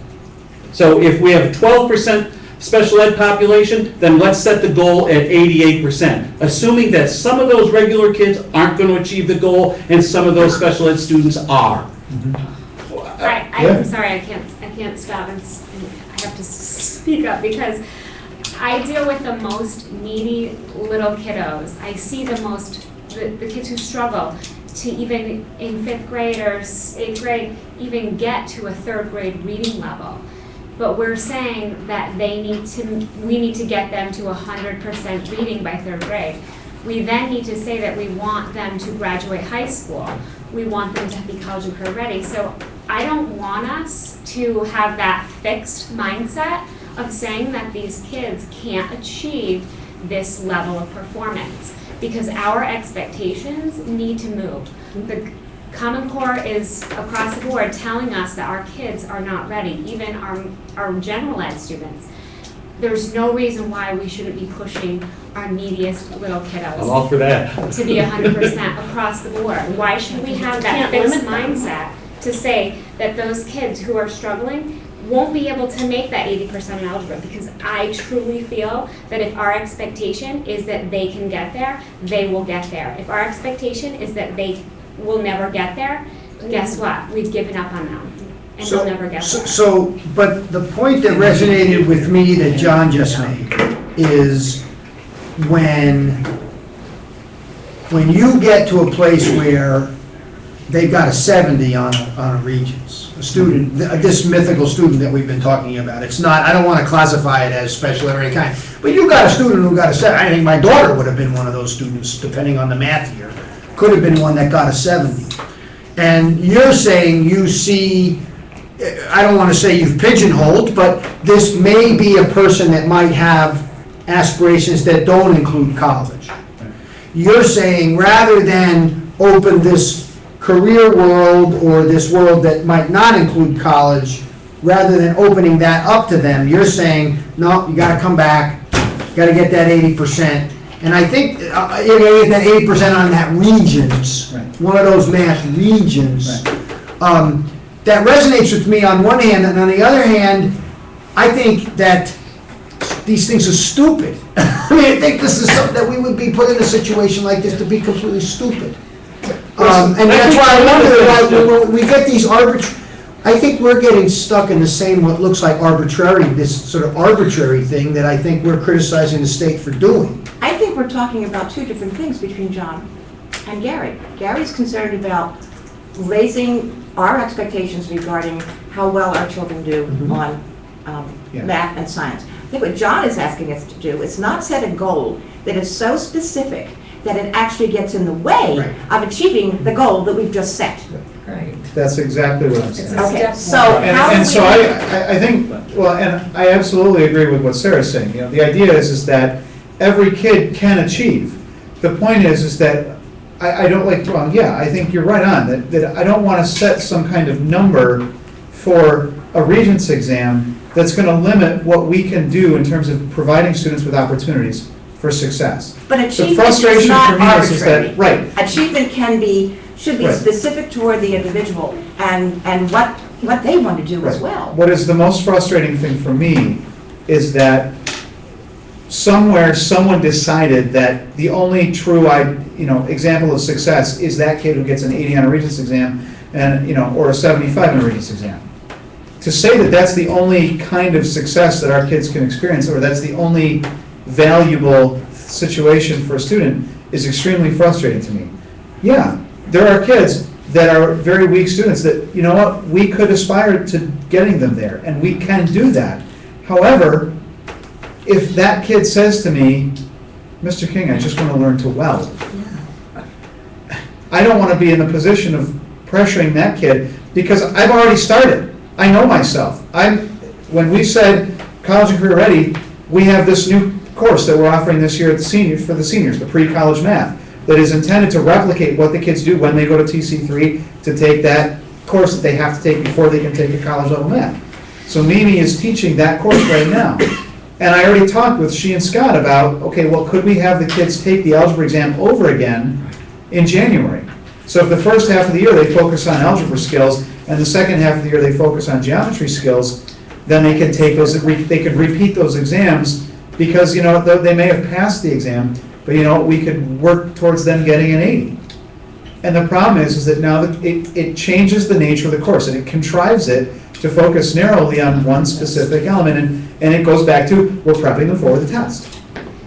Speaker 9: So if we have a 12% special ed population, then let's set the goal at 88%, assuming that some of those regular kids aren't going to achieve the goal and some of those special ed students are.
Speaker 6: I'm sorry, I can't stop and I have to speak up because I deal with the most needy little kiddos. I see the kids who struggle to even in 5th grade or 8th grade even get to a 3rd grade reading level. But we're saying that we need to get them to 100% reading by 3rd grade. We then need to say that we want them to graduate high school. We want them to be college and career ready. So I don't want us to have that fixed mindset of saying that these kids can't achieve this level of performance because our expectations need to move. The Common Core is across the board telling us that our kids are not ready, even our general ed students. There's no reason why we shouldn't be pushing our neediest little kiddos.
Speaker 9: I'm all for that.
Speaker 6: To be 100% across the board. Why should we have that fixed mindset to say that those kids who are struggling won't be able to make that 80% in algebra? Because I truly feel that if our expectation is that they can get there, they will get there. If our expectation is that they will never get there, guess what? We've given up on them. And they'll never get there.
Speaker 1: But the point that resonated with me that John just made is when you get to a place where they've got a 70 on a Regents. A student, this mythical student that we've been talking about. It's not, I don't want to classify it as special ed or any kind, but you got a student who got a 70. I think my daughter would have been one of those students, depending on the math year. Could have been one that got a 70. And you're saying you see, I don't want to say you've pigeonholed, but this may be a person that might have aspirations that don't include college. You're saying rather than open this career world or this world that might not include college, rather than opening that up to them, you're saying, no, you gotta come back, you gotta get that 80%. And I think you're gonna get that 80% on that Regents,
Speaker 4: Right.
Speaker 1: one of those math Regents.
Speaker 4: Right.
Speaker 1: That resonates with me on one hand, and on the other hand, I think that these things are stupid. I mean, I think this is something that we would be put in a situation like this to be completely stupid. And that's why I wonder, why when we get these I think we're getting stuck in the same, what looks like arbitrary, this sort of arbitrary thing that I think we're criticizing the state for doing.
Speaker 13: I think we're talking about two different things between John and Gary. Gary's concerned about raising our expectations regarding how well our children do on
Speaker 4: Yeah.
Speaker 13: math and science. I think what John is asking us to do is not set a goal that is so specific that it actually gets in the way
Speaker 1: Right.
Speaker 13: of achieving the goal that we've just set.
Speaker 2: Right.
Speaker 4: That's exactly what I'm saying.
Speaker 13: Okay, so
Speaker 4: And,
Speaker 13: how do we...
Speaker 4: and so I think, well, and I absolutely agree with what Sarah's saying. You know, the idea is that every kid can achieve. The point is that I don't like, well, yeah, I think you're right on, that I don't want to set some kind of number for a Regents exam that's going to limit what we can do in terms of providing students with opportunities for success.
Speaker 13: But
Speaker 4: The
Speaker 13: achievement
Speaker 4: frustration
Speaker 13: is not
Speaker 4: for me is
Speaker 13: arbitrary.
Speaker 4: that, right,
Speaker 13: Achievement should be
Speaker 4: Right.
Speaker 13: specific toward the individual and what they want to do as
Speaker 4: Right.
Speaker 13: well.
Speaker 4: What is the most frustrating thing for me is that somewhere, someone decided that the only true, example of success is that kid who gets an 80 on a Regents exam and, or a 75 on a Regents exam. To say that that's the only kind of success that our kids can experience, or that's the only valuable situation for a student, is extremely frustrating to me. Yeah, there are kids that are very weak students that, you know what, we could aspire to getting them there, and we can do that. However, if that kid says to me, Mr. King, I just want to learn to weld, I don't want to be in the position of pressuring that kid, because I've already started. I know myself. When we said College and Career Ready, we have this new course that we're offering this year for the seniors, the pre-college math, that is intended to replicate what the kids do when they go to TC3 to take that course that they have to take before they can take a college level math. So Mimi is teaching that course right now. And I already talked with she and Scott about, okay, well, could we have the kids take the algebra exam over again in January? So if the first half of the year they focus on algebra skills, and the second half of the year they focus on geometry skills, then they can take those, they can repeat those exams, because, they may have passed the exam, but, we could work towards them getting an 80. And the problem is that now that it changes the nature of the course, and it contrives it to focus narrowly on one specific element, and it goes back to, we're prepping them for the test.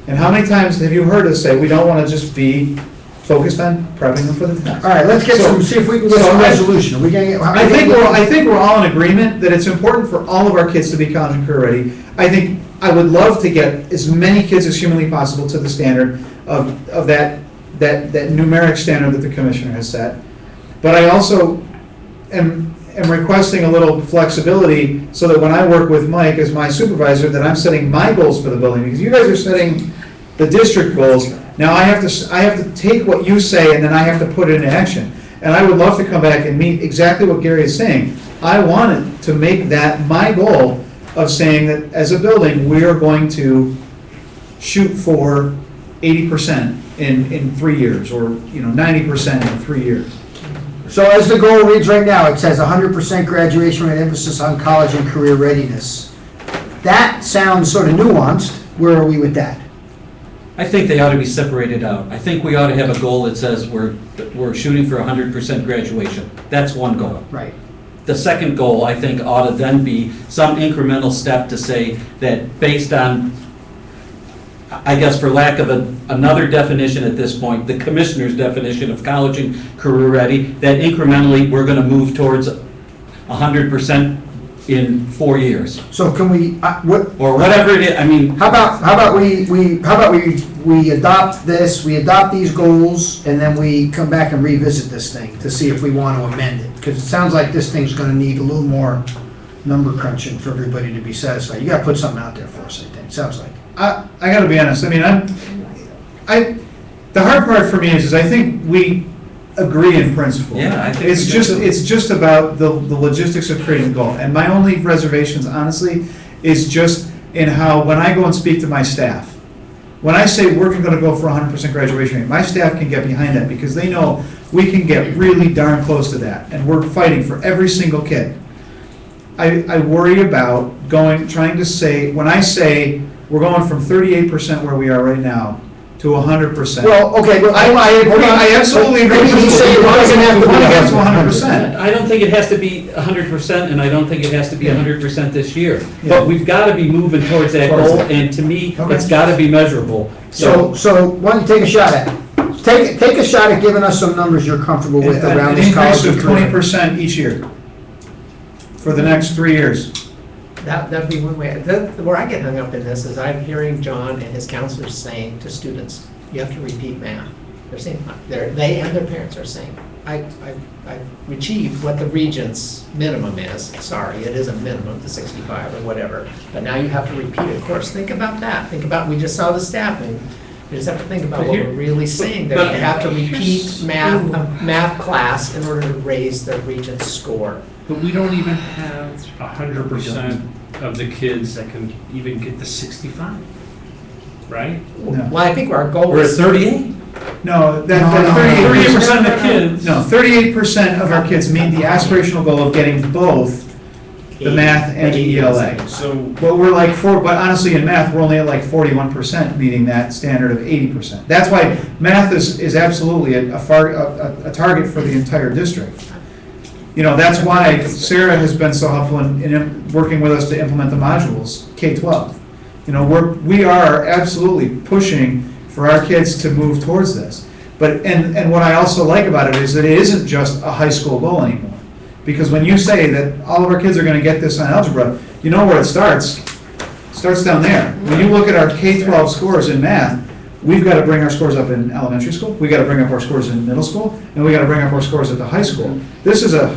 Speaker 4: And how many times have you heard us say, we don't want to just be focused on prepping them for the test?
Speaker 1: All right, let's get see if we can get some resolution. Are we gonna get?
Speaker 4: I think we're all in agreement that it's important for all of our kids to be college and career ready. I would love to get as many kids as humanly possible to the standard of that numeric standard that the commissioner has set. But I also am requesting a little flexibility so that when I work with Mike as my supervisor, that I'm setting my goals for the building, because you guys are setting the district goals. Now I have to take what you say and then I have to put it into action. And I would love to come back and meet exactly what Gary is saying. I wanted to make that my goal of saying that as a building, we are going to shoot for 80% in 3 years, or 90% in 3 years.
Speaker 1: So as the goal reads right now, it says 100% graduation rate, emphasis on college and career readiness. That sounds sort of nuanced. Where are we with that?
Speaker 9: I think they ought to be separated out. I think we ought to have a goal that says we're shooting for 100% graduation. That's one goal.
Speaker 1: Right.
Speaker 9: The second goal, I think, ought to then be some incremental step to say that based on I guess for lack of another definition at this point, the commissioner's definition of college and career ready, that incrementally, we're gonna move towards 100% in 4 years,
Speaker 1: So can we, what,
Speaker 9: or whatever it is, I mean,
Speaker 1: how about we adopt this, we adopt these goals, and then we come back and revisit this thing to see if we want to amend it? Because it sounds like this thing's gonna need a little more number crunching for everybody to be satisfied. You gotta put something out there for us, I think, sounds like.
Speaker 4: I gotta be honest, I mean, the hard part for me is I think we agree in principle.
Speaker 9: Yeah, I think
Speaker 4: It's
Speaker 9: we do
Speaker 4: just,
Speaker 9: too.
Speaker 4: it's just about the logistics of creating the goal. And my only reservations, honestly, is just in how, when I go and speak to my staff, when I say we're gonna go for 100% graduation rate, my staff can get behind that because they know we can get really darn close to that, and we're fighting for every single kid. I worry about trying to say, when I say we're going from 38% where we are right now to 100%.
Speaker 1: Well, okay, well,
Speaker 4: I agree, I absolutely agree.
Speaker 1: Maybe he said it doesn't have to be
Speaker 4: Get to 100%.
Speaker 9: I don't think it has to be 100%, and I don't think it has to be 100% this year.
Speaker 4: Yeah.
Speaker 9: But we've got to be moving towards that
Speaker 4: Towards
Speaker 9: goal,
Speaker 4: it.
Speaker 9: and to me,
Speaker 4: Okay.
Speaker 9: it's got to be measurable.
Speaker 1: So why don't you take a shot at it? Take a shot at giving us some numbers you're comfortable with around
Speaker 4: An
Speaker 1: this college.
Speaker 4: increase of
Speaker 1: career.
Speaker 4: 20% each year for the next 3 years.
Speaker 2: That'd be one way. Where I get hung up in this is I'm hearing John and his counselors saying to students, you have to repeat math. They're saying, they and their parents are saying, I've achieved what the Regents minimum is. Sorry, it is a minimum to 65 or whatever, but now you have to repeat it. Of course, think about that. Think about, we just saw the staffing. We just have to think about what we're really saying, that you have to repeat math class in order to raise the Regents score.
Speaker 8: But we don't even have 100% of the kids that can even get to 65, right?
Speaker 4: No.
Speaker 2: Well, I think our goal
Speaker 9: We're at
Speaker 2: is.
Speaker 9: 38?
Speaker 4: No, that
Speaker 1: No,
Speaker 4: 38%
Speaker 9: of the kids.
Speaker 4: No, 38% of our kids meet the aspirational goal of getting both the math and the ELA.
Speaker 8: So,
Speaker 4: But we're like but honestly, in math, we're only at like 41% meeting that standard of 80%. That's why math is absolutely a target for the entire district. You know, that's why Sarah has been so helpful in working with us to implement the modules, K-12. You know, we are absolutely pushing for our kids to move towards this. But, and what I also like about it is that it isn't just a high school goal anymore. Because when you say that all of our kids are gonna get this on algebra, you know where it starts. It starts down there. When you look at our K-12 scores in math, we've got to bring our scores up in elementary school, we got to bring up our scores in middle school, and we got to bring up our scores at the high school. This is a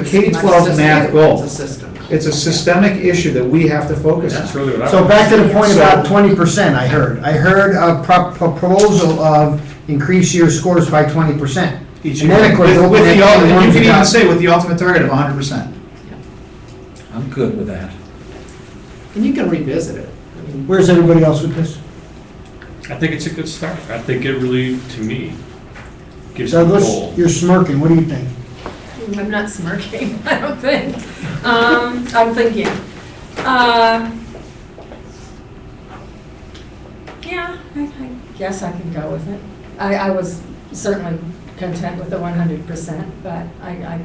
Speaker 4: K-12 math goal.
Speaker 2: It's a system.
Speaker 4: It's a systemic issue that we have to focus
Speaker 8: that's
Speaker 4: on.
Speaker 8: really what I.
Speaker 1: So back to the point
Speaker 4: So-
Speaker 1: about 20%, I heard a proposal of increase your scores by 20%.
Speaker 4: Each
Speaker 1: And then,
Speaker 4: year.
Speaker 1: of course, open
Speaker 4: With
Speaker 1: it
Speaker 4: the,
Speaker 1: to the
Speaker 4: you
Speaker 1: ones
Speaker 4: can
Speaker 1: that
Speaker 4: even
Speaker 1: got-
Speaker 4: say with the ultimate target of 100%.
Speaker 9: I'm good with that.
Speaker 2: And you can revisit it. I mean,
Speaker 1: Where's everybody else with this?
Speaker 8: I think it's a good start. I think it really, to me, gives them a
Speaker 1: Douglas,
Speaker 8: goal.
Speaker 1: you're smirking, what do you think?
Speaker 12: I'm not smirking, I don't think. I'm thinking. Yeah, I guess I can go with it. I was certainly content with the 100%, but I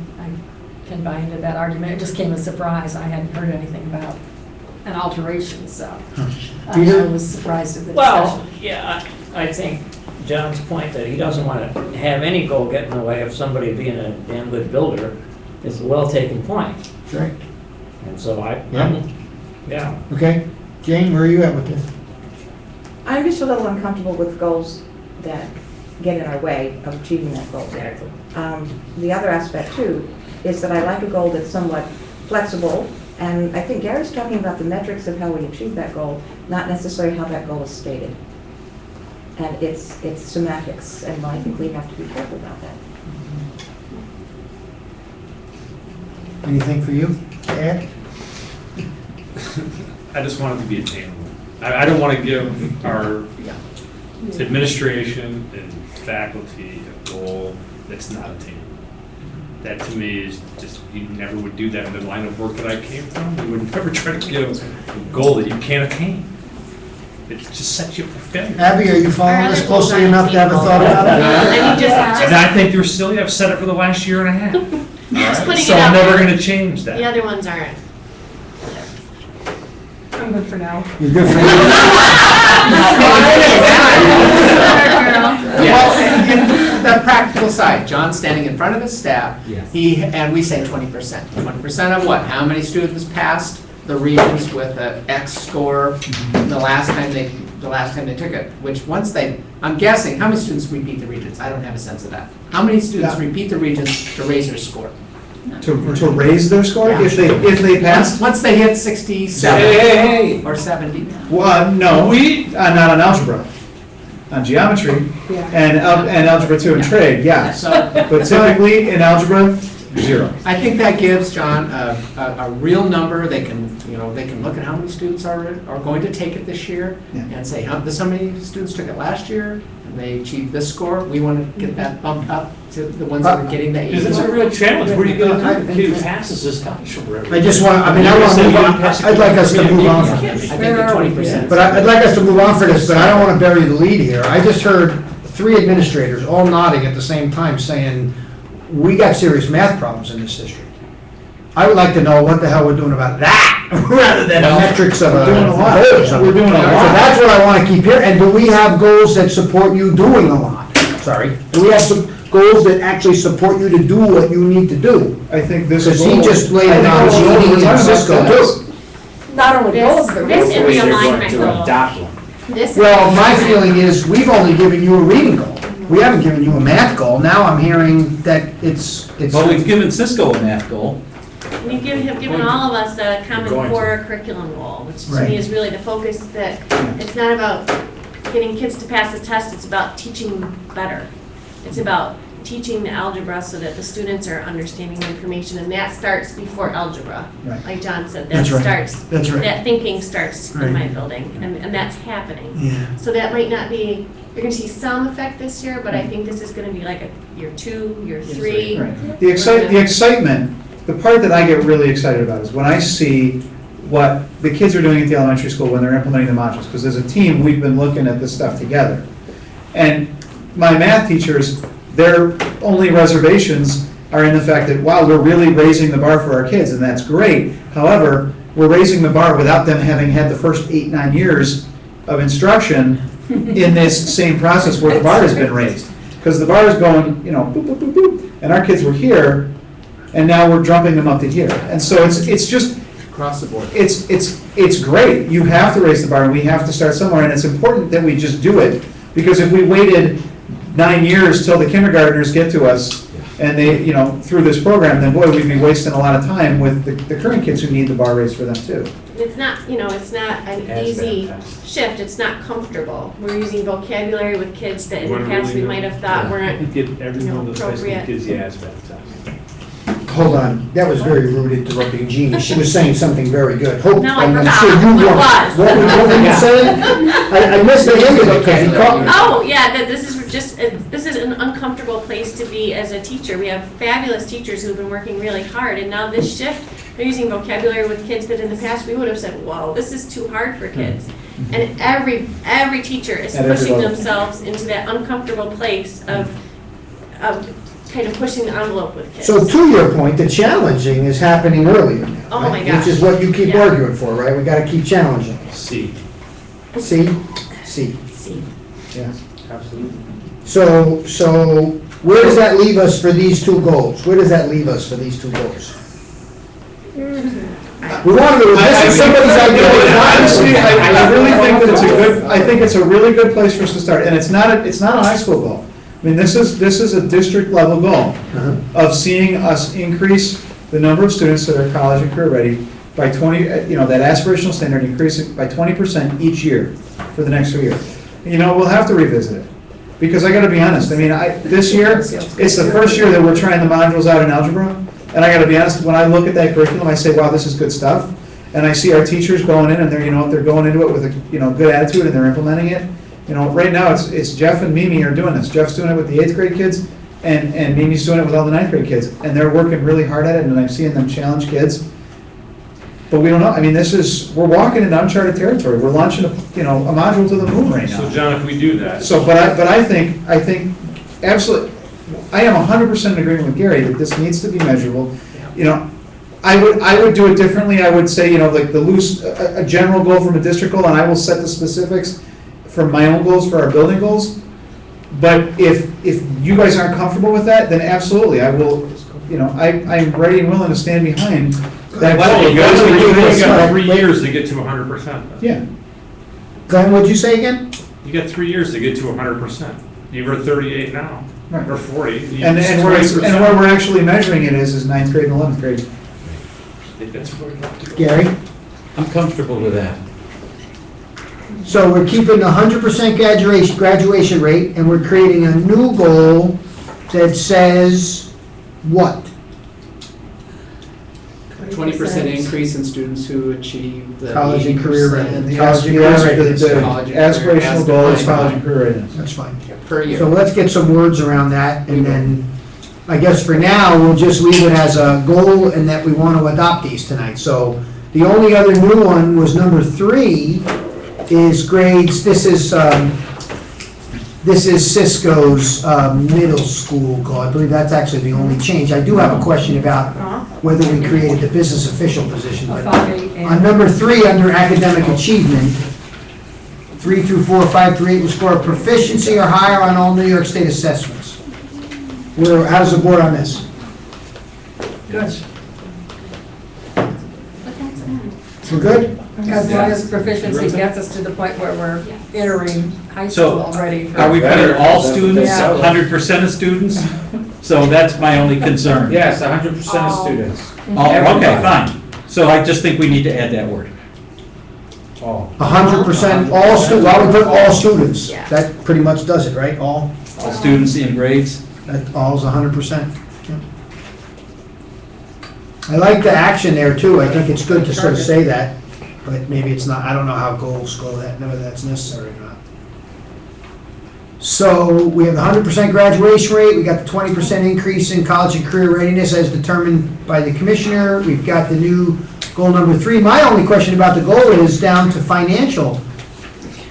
Speaker 12: can buy into that argument. It just came as a surprise. I hadn't heard anything about an alteration, so I was surprised at the
Speaker 7: Well,
Speaker 12: discussion.
Speaker 7: yeah, I think John's point that he doesn't want to have any goal get in the way of somebody being a damn good builder is a well-taken point.
Speaker 1: Right.
Speaker 7: And so
Speaker 1: Yeah.
Speaker 7: yeah.
Speaker 1: Okay, Jane, where are you at with this?
Speaker 13: I'm just a little uncomfortable with goals that get in our way of achieving that goal.
Speaker 7: Exactly.
Speaker 13: The other aspect too is that I like a goal that's somewhat flexible, and I think Gary's talking about the metrics of how we achieve that goal, not necessarily how that goal is stated. And it's semantics, and I think we have to be careful about that.
Speaker 1: Anything for you to add?
Speaker 8: I just want it to be attainable. I don't want to give our administration and faculty a goal that's not attainable. That to me is just, you never would do that in the line of work that I came from. You would never try to give a goal that you can't attain. It just sets you up for failure.
Speaker 1: Abby, are you following this closely enough to have a thought about it?
Speaker 8: And I think they're silly. I've said it for the last year and a half.
Speaker 6: Just putting
Speaker 8: So
Speaker 6: it
Speaker 8: I'm
Speaker 6: out
Speaker 8: never
Speaker 6: there.
Speaker 8: going to change that.
Speaker 6: The other ones aren't.
Speaker 3: I'm good for now.
Speaker 1: You're good for
Speaker 2: Well, the practical side, John's standing in front of his staff.
Speaker 11: Yes.
Speaker 2: And we say 20%. 20% of what? How many students passed the Regents with an X score the last time they took it? Which once I'm guessing, how many students repeat the Regents? I don't have a sense of that. How many students
Speaker 1: Yeah.
Speaker 2: repeat the Regents to raise their score?
Speaker 4: To raise their score, if they pass?
Speaker 2: Once they hit 67
Speaker 11: Hey.
Speaker 2: or 70.
Speaker 4: Well, no, not on algebra. On geometry and algebra 2 and trade, yes.
Speaker 2: So
Speaker 4: But typically in algebra, 0.
Speaker 2: I think that gives John a real number. They can look at how many students are going to take it this year
Speaker 4: Yeah.
Speaker 2: and say, this how many students took it last year, and they achieved this score. We want to get that bumped up to the ones that are getting that.
Speaker 8: Because it's a real challenge. What are you going to do? The kid who passes this scholarship forever.
Speaker 1: I just want, I want to move on. I'd like us to move on from
Speaker 2: I
Speaker 1: this.
Speaker 2: think the 20%.
Speaker 1: But I'd like us to move on for this, but I don't want to bury the lead here. I just heard 3 administrators all nodding at the same time saying, we got serious math problems in this district. I would like to know what the hell we're doing about that, rather than the metrics of
Speaker 4: We're doing a lot.
Speaker 1: goals.
Speaker 4: We're doing a lot.
Speaker 1: So that's what I want to keep here, and do we have goals that support you doing a lot? Sorry. Do we have some goals that actually support you to do what you need to do?
Speaker 4: I think this
Speaker 1: Because
Speaker 4: is.
Speaker 1: he just laid it on Jeannie and Cisco too.
Speaker 12: Not only goals, but
Speaker 6: This
Speaker 12: rules.
Speaker 6: is realignment
Speaker 11: To
Speaker 6: goal.
Speaker 11: adopt one.
Speaker 6: This
Speaker 1: Well,
Speaker 6: is-
Speaker 1: my feeling is, we've only given you a reading goal. We haven't given you a math goal. Now I'm hearing that it's.
Speaker 9: Well, we've given Cisco a math goal.
Speaker 6: We have given all of us a common
Speaker 11: Going to.
Speaker 6: core curriculum goal, which to
Speaker 1: Right.
Speaker 6: me is really the focus that, it's not about getting kids to pass the test, it's about teaching better. It's about teaching the algebra so that the students are understanding the information, and that starts before algebra.
Speaker 1: Right.
Speaker 6: Like John said, that
Speaker 1: That's right.
Speaker 6: starts,
Speaker 1: That's right.
Speaker 6: that thinking starts in my
Speaker 1: Right.
Speaker 6: building, and that's happening.
Speaker 1: Yeah.
Speaker 6: So that might not be, you're gonna see some effect this year, but I think this is gonna be like a year 2, year 3.
Speaker 4: Right. The excitement, the part that I get really excited about is when I see what the kids are doing at the elementary school when they're implementing the modules, because as a team, we've been looking at this stuff together. And my math teachers, their only reservations are in the fact that, wow, we're really raising the bar for our kids, and that's great. However, we're raising the bar without them having had the first 8, 9 years of instruction in this same process where the bar has been raised. Because the bar is going, boop, boop, boop, boop, and our kids were here, and now we're jumping them up to here. And so it's just,
Speaker 2: Across the board.
Speaker 4: it's great. You have to raise the bar, and we have to start somewhere, and it's important that we just do it. Because if we waited 9 years till the kindergartners get to us, and they, through this program, then boy, we'd be wasting a lot of time with the current kids who need the bar raised for them too.
Speaker 6: It's not, it's not an
Speaker 11: As
Speaker 6: easy
Speaker 11: baptized.
Speaker 6: shift, it's not comfortable. We're using vocabulary with kids that in
Speaker 8: You
Speaker 6: the
Speaker 8: wanna
Speaker 6: past we
Speaker 8: really
Speaker 6: might
Speaker 8: know?
Speaker 6: have thought weren't.
Speaker 8: Get every one of those high school
Speaker 6: Appropriate.
Speaker 8: kids the ass baptized.
Speaker 1: Hold on, that was very rude interrupting Jeannie. She was saying something very good. Hope,
Speaker 6: No, I
Speaker 1: I'm
Speaker 6: forgot
Speaker 1: sure you
Speaker 6: what it
Speaker 1: were.
Speaker 6: was.
Speaker 1: What were you saying? I missed the end of it because you caught me.
Speaker 6: Oh, yeah, that this is just, this is an uncomfortable place to be as a teacher. We have fabulous teachers who've been working really hard, and now this shift, they're using vocabulary with kids that in the past we would have said, whoa, this is too hard for kids. And every teacher is
Speaker 4: At every
Speaker 6: pushing
Speaker 4: level.
Speaker 6: themselves into that uncomfortable place of kind of pushing the envelope with kids.
Speaker 1: So to your point, the challenging is happening earlier now.
Speaker 6: Oh
Speaker 1: right?
Speaker 6: my gosh.
Speaker 1: Which is what you keep
Speaker 6: Yeah.
Speaker 1: arguing for, right? We gotta keep challenging.
Speaker 8: See,
Speaker 1: See?
Speaker 6: See.
Speaker 1: Yeah.
Speaker 8: absolutely.
Speaker 1: So where does that leave us for these 2 goals? Where does that leave us for these 2 goals? We wanted to, this is somebody's idea.
Speaker 4: Honestly, I really think that it's a good, I think it's a really good place for us to start, and it's not a high school goal. I mean, this is a district level goal
Speaker 1: Uh-huh.
Speaker 4: of seeing us increase the number of students that are college and career ready by 20, that aspirational standard increasing by 20% each year for the next 2 years. We'll have to revisit it, because I gotta be honest, this year, it's the first year that we're trying the modules out in algebra, and I gotta be honest, when I look at that curriculum, I say, wow, this is good stuff, and I see our teachers going in, and they're going into it with a, good attitude, and they're implementing it. Right now, it's Jeff and Mimi are doing this. Jeff's doing it with the 8th grade kids, and Mimi's doing it with all the 9th grade kids, and they're working really hard at it, and I'm seeing them challenge kids. But we don't know, we're walking into uncharted territory. We're launching a module to the moon right now.
Speaker 8: So John, if we do that,
Speaker 4: So, but I think absolutely, I am 100% in agreement with Gary that this needs to be measurable. I would do it differently. I would say, like the loose, a general goal from a district goal, and I will set the specifics for my own goals, for our building goals. But if you guys aren't comfortable with that, then absolutely, I will, I'm ready and willing to stand behind that
Speaker 8: Well,
Speaker 4: goal.
Speaker 8: you guys
Speaker 4: Whether we do this or
Speaker 8: got
Speaker 4: not.
Speaker 8: 3 years to get to 100%.
Speaker 4: Yeah,
Speaker 1: Glenn, what'd you say again?
Speaker 8: You got 3 years to get to 100%. You're at 38 now,
Speaker 4: Right.
Speaker 8: or 40. You
Speaker 4: and
Speaker 8: just
Speaker 4: where
Speaker 8: 20%.
Speaker 4: we're actually measuring it is ninth grade and 11th grade.
Speaker 8: I think that's where we have to go.
Speaker 1: Gary?
Speaker 9: I'm comfortable with that.
Speaker 1: So we're keeping the 100% graduation rate, and we're creating a new goal that says what?
Speaker 2: 20% increase in students who achieve the
Speaker 1: College and career
Speaker 2: 80%
Speaker 1: readiness.
Speaker 4: The
Speaker 1: College and career readiness.
Speaker 2: College and career
Speaker 4: aspirational
Speaker 2: as
Speaker 4: goal is
Speaker 2: defined
Speaker 4: college
Speaker 2: by-
Speaker 4: and career readiness.
Speaker 1: That's fine.
Speaker 2: per year.
Speaker 1: So let's get some words around that, and then, I guess for now, we'll just leave it as a goal and that we want to adopt these tonight. So the only other new one was number 3, is grades, this is Cisco's middle school goal. I believe that's actually the only change. I do have a question about whether we created the business official position. But
Speaker 12: 5-8
Speaker 1: on
Speaker 12: and
Speaker 1: number 3, under academic achievement, 3 through 4, 5 through 8 will score proficiency or higher on all New York State assessments. How's the board on this?
Speaker 12: good.
Speaker 5: What the heck's that?
Speaker 1: We're good?
Speaker 12: As long as proficiency gets us to the point where we're entering high school
Speaker 9: So,
Speaker 12: already. for-
Speaker 9: Are we putting all students,
Speaker 12: Yeah.
Speaker 9: 100% of students? So that's my only concern.
Speaker 11: Yes, 100% of
Speaker 12: Oh.
Speaker 11: students.
Speaker 9: Oh, okay,
Speaker 11: Everybody.
Speaker 9: fine. So I just think we need to add that word.
Speaker 11: Oh.
Speaker 1: 100% all students, why we put all students?
Speaker 6: Yeah.
Speaker 1: That pretty much does it, right? All,
Speaker 9: All students in grades.
Speaker 1: that all's 100%. Yeah. I like the action there too. I think it's good to sort of say that, but maybe it's not, I don't know how goals go, whether that's necessary or not. So we have the 100% graduation rate, we got the 20% increase in college and career readiness as determined by the commissioner. We've got the new goal number 3. My only question about the goal is down to financial.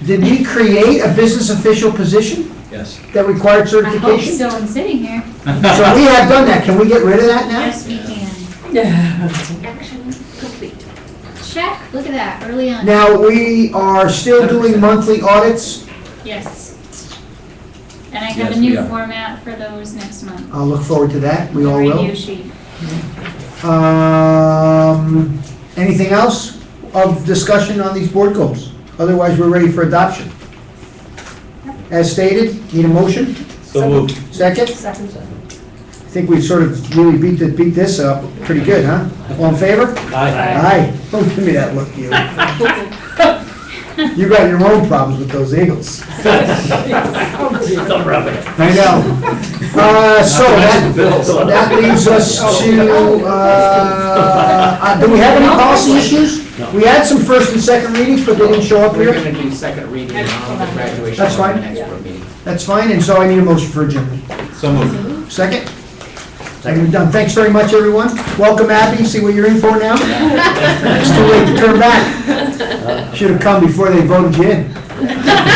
Speaker 1: Did we create a business official position
Speaker 9: Yes.
Speaker 1: that required
Speaker 5: I hope
Speaker 1: certification?
Speaker 5: so, I'm sitting here.
Speaker 1: So we have done that, can we get rid of that now?
Speaker 5: Yes, we can.
Speaker 12: Yeah.
Speaker 6: Action complete.
Speaker 5: Check, look at that, early on.
Speaker 1: Now, we are still doing monthly audits.
Speaker 5: Yes. And I have
Speaker 9: Yes,
Speaker 5: a
Speaker 9: we
Speaker 5: new
Speaker 9: are.
Speaker 5: format for those next month.
Speaker 1: I'll look forward to that, we all
Speaker 5: The
Speaker 1: will.
Speaker 5: radio sheet.
Speaker 1: Anything else of discussion on these board goals? Otherwise, we're ready for adoption. As stated, need a motion?
Speaker 9: So moved.
Speaker 1: Second?
Speaker 12: Second.
Speaker 1: I think we sort of really beat this up pretty good, huh? All in favor?
Speaker 9: Aye.
Speaker 1: Aye. Don't give me that look, you. You got your own problems with those Eagles.
Speaker 7: Don't rub it.
Speaker 1: I know. So that leaves us to, do we have any policy issues? We had some first and second readings, but they didn't show up
Speaker 2: We're
Speaker 1: here.
Speaker 2: gonna do second reading on the graduation.
Speaker 1: That's
Speaker 2: on the
Speaker 1: fine.
Speaker 2: next board meeting.
Speaker 1: That's fine, and so I need a motion for adjournment.
Speaker 9: So moved.
Speaker 1: Second? And we're done. Thanks very much, everyone. Welcome, Abby. See what you're in for now? It's too late to turn back. Should have come before they voted you in.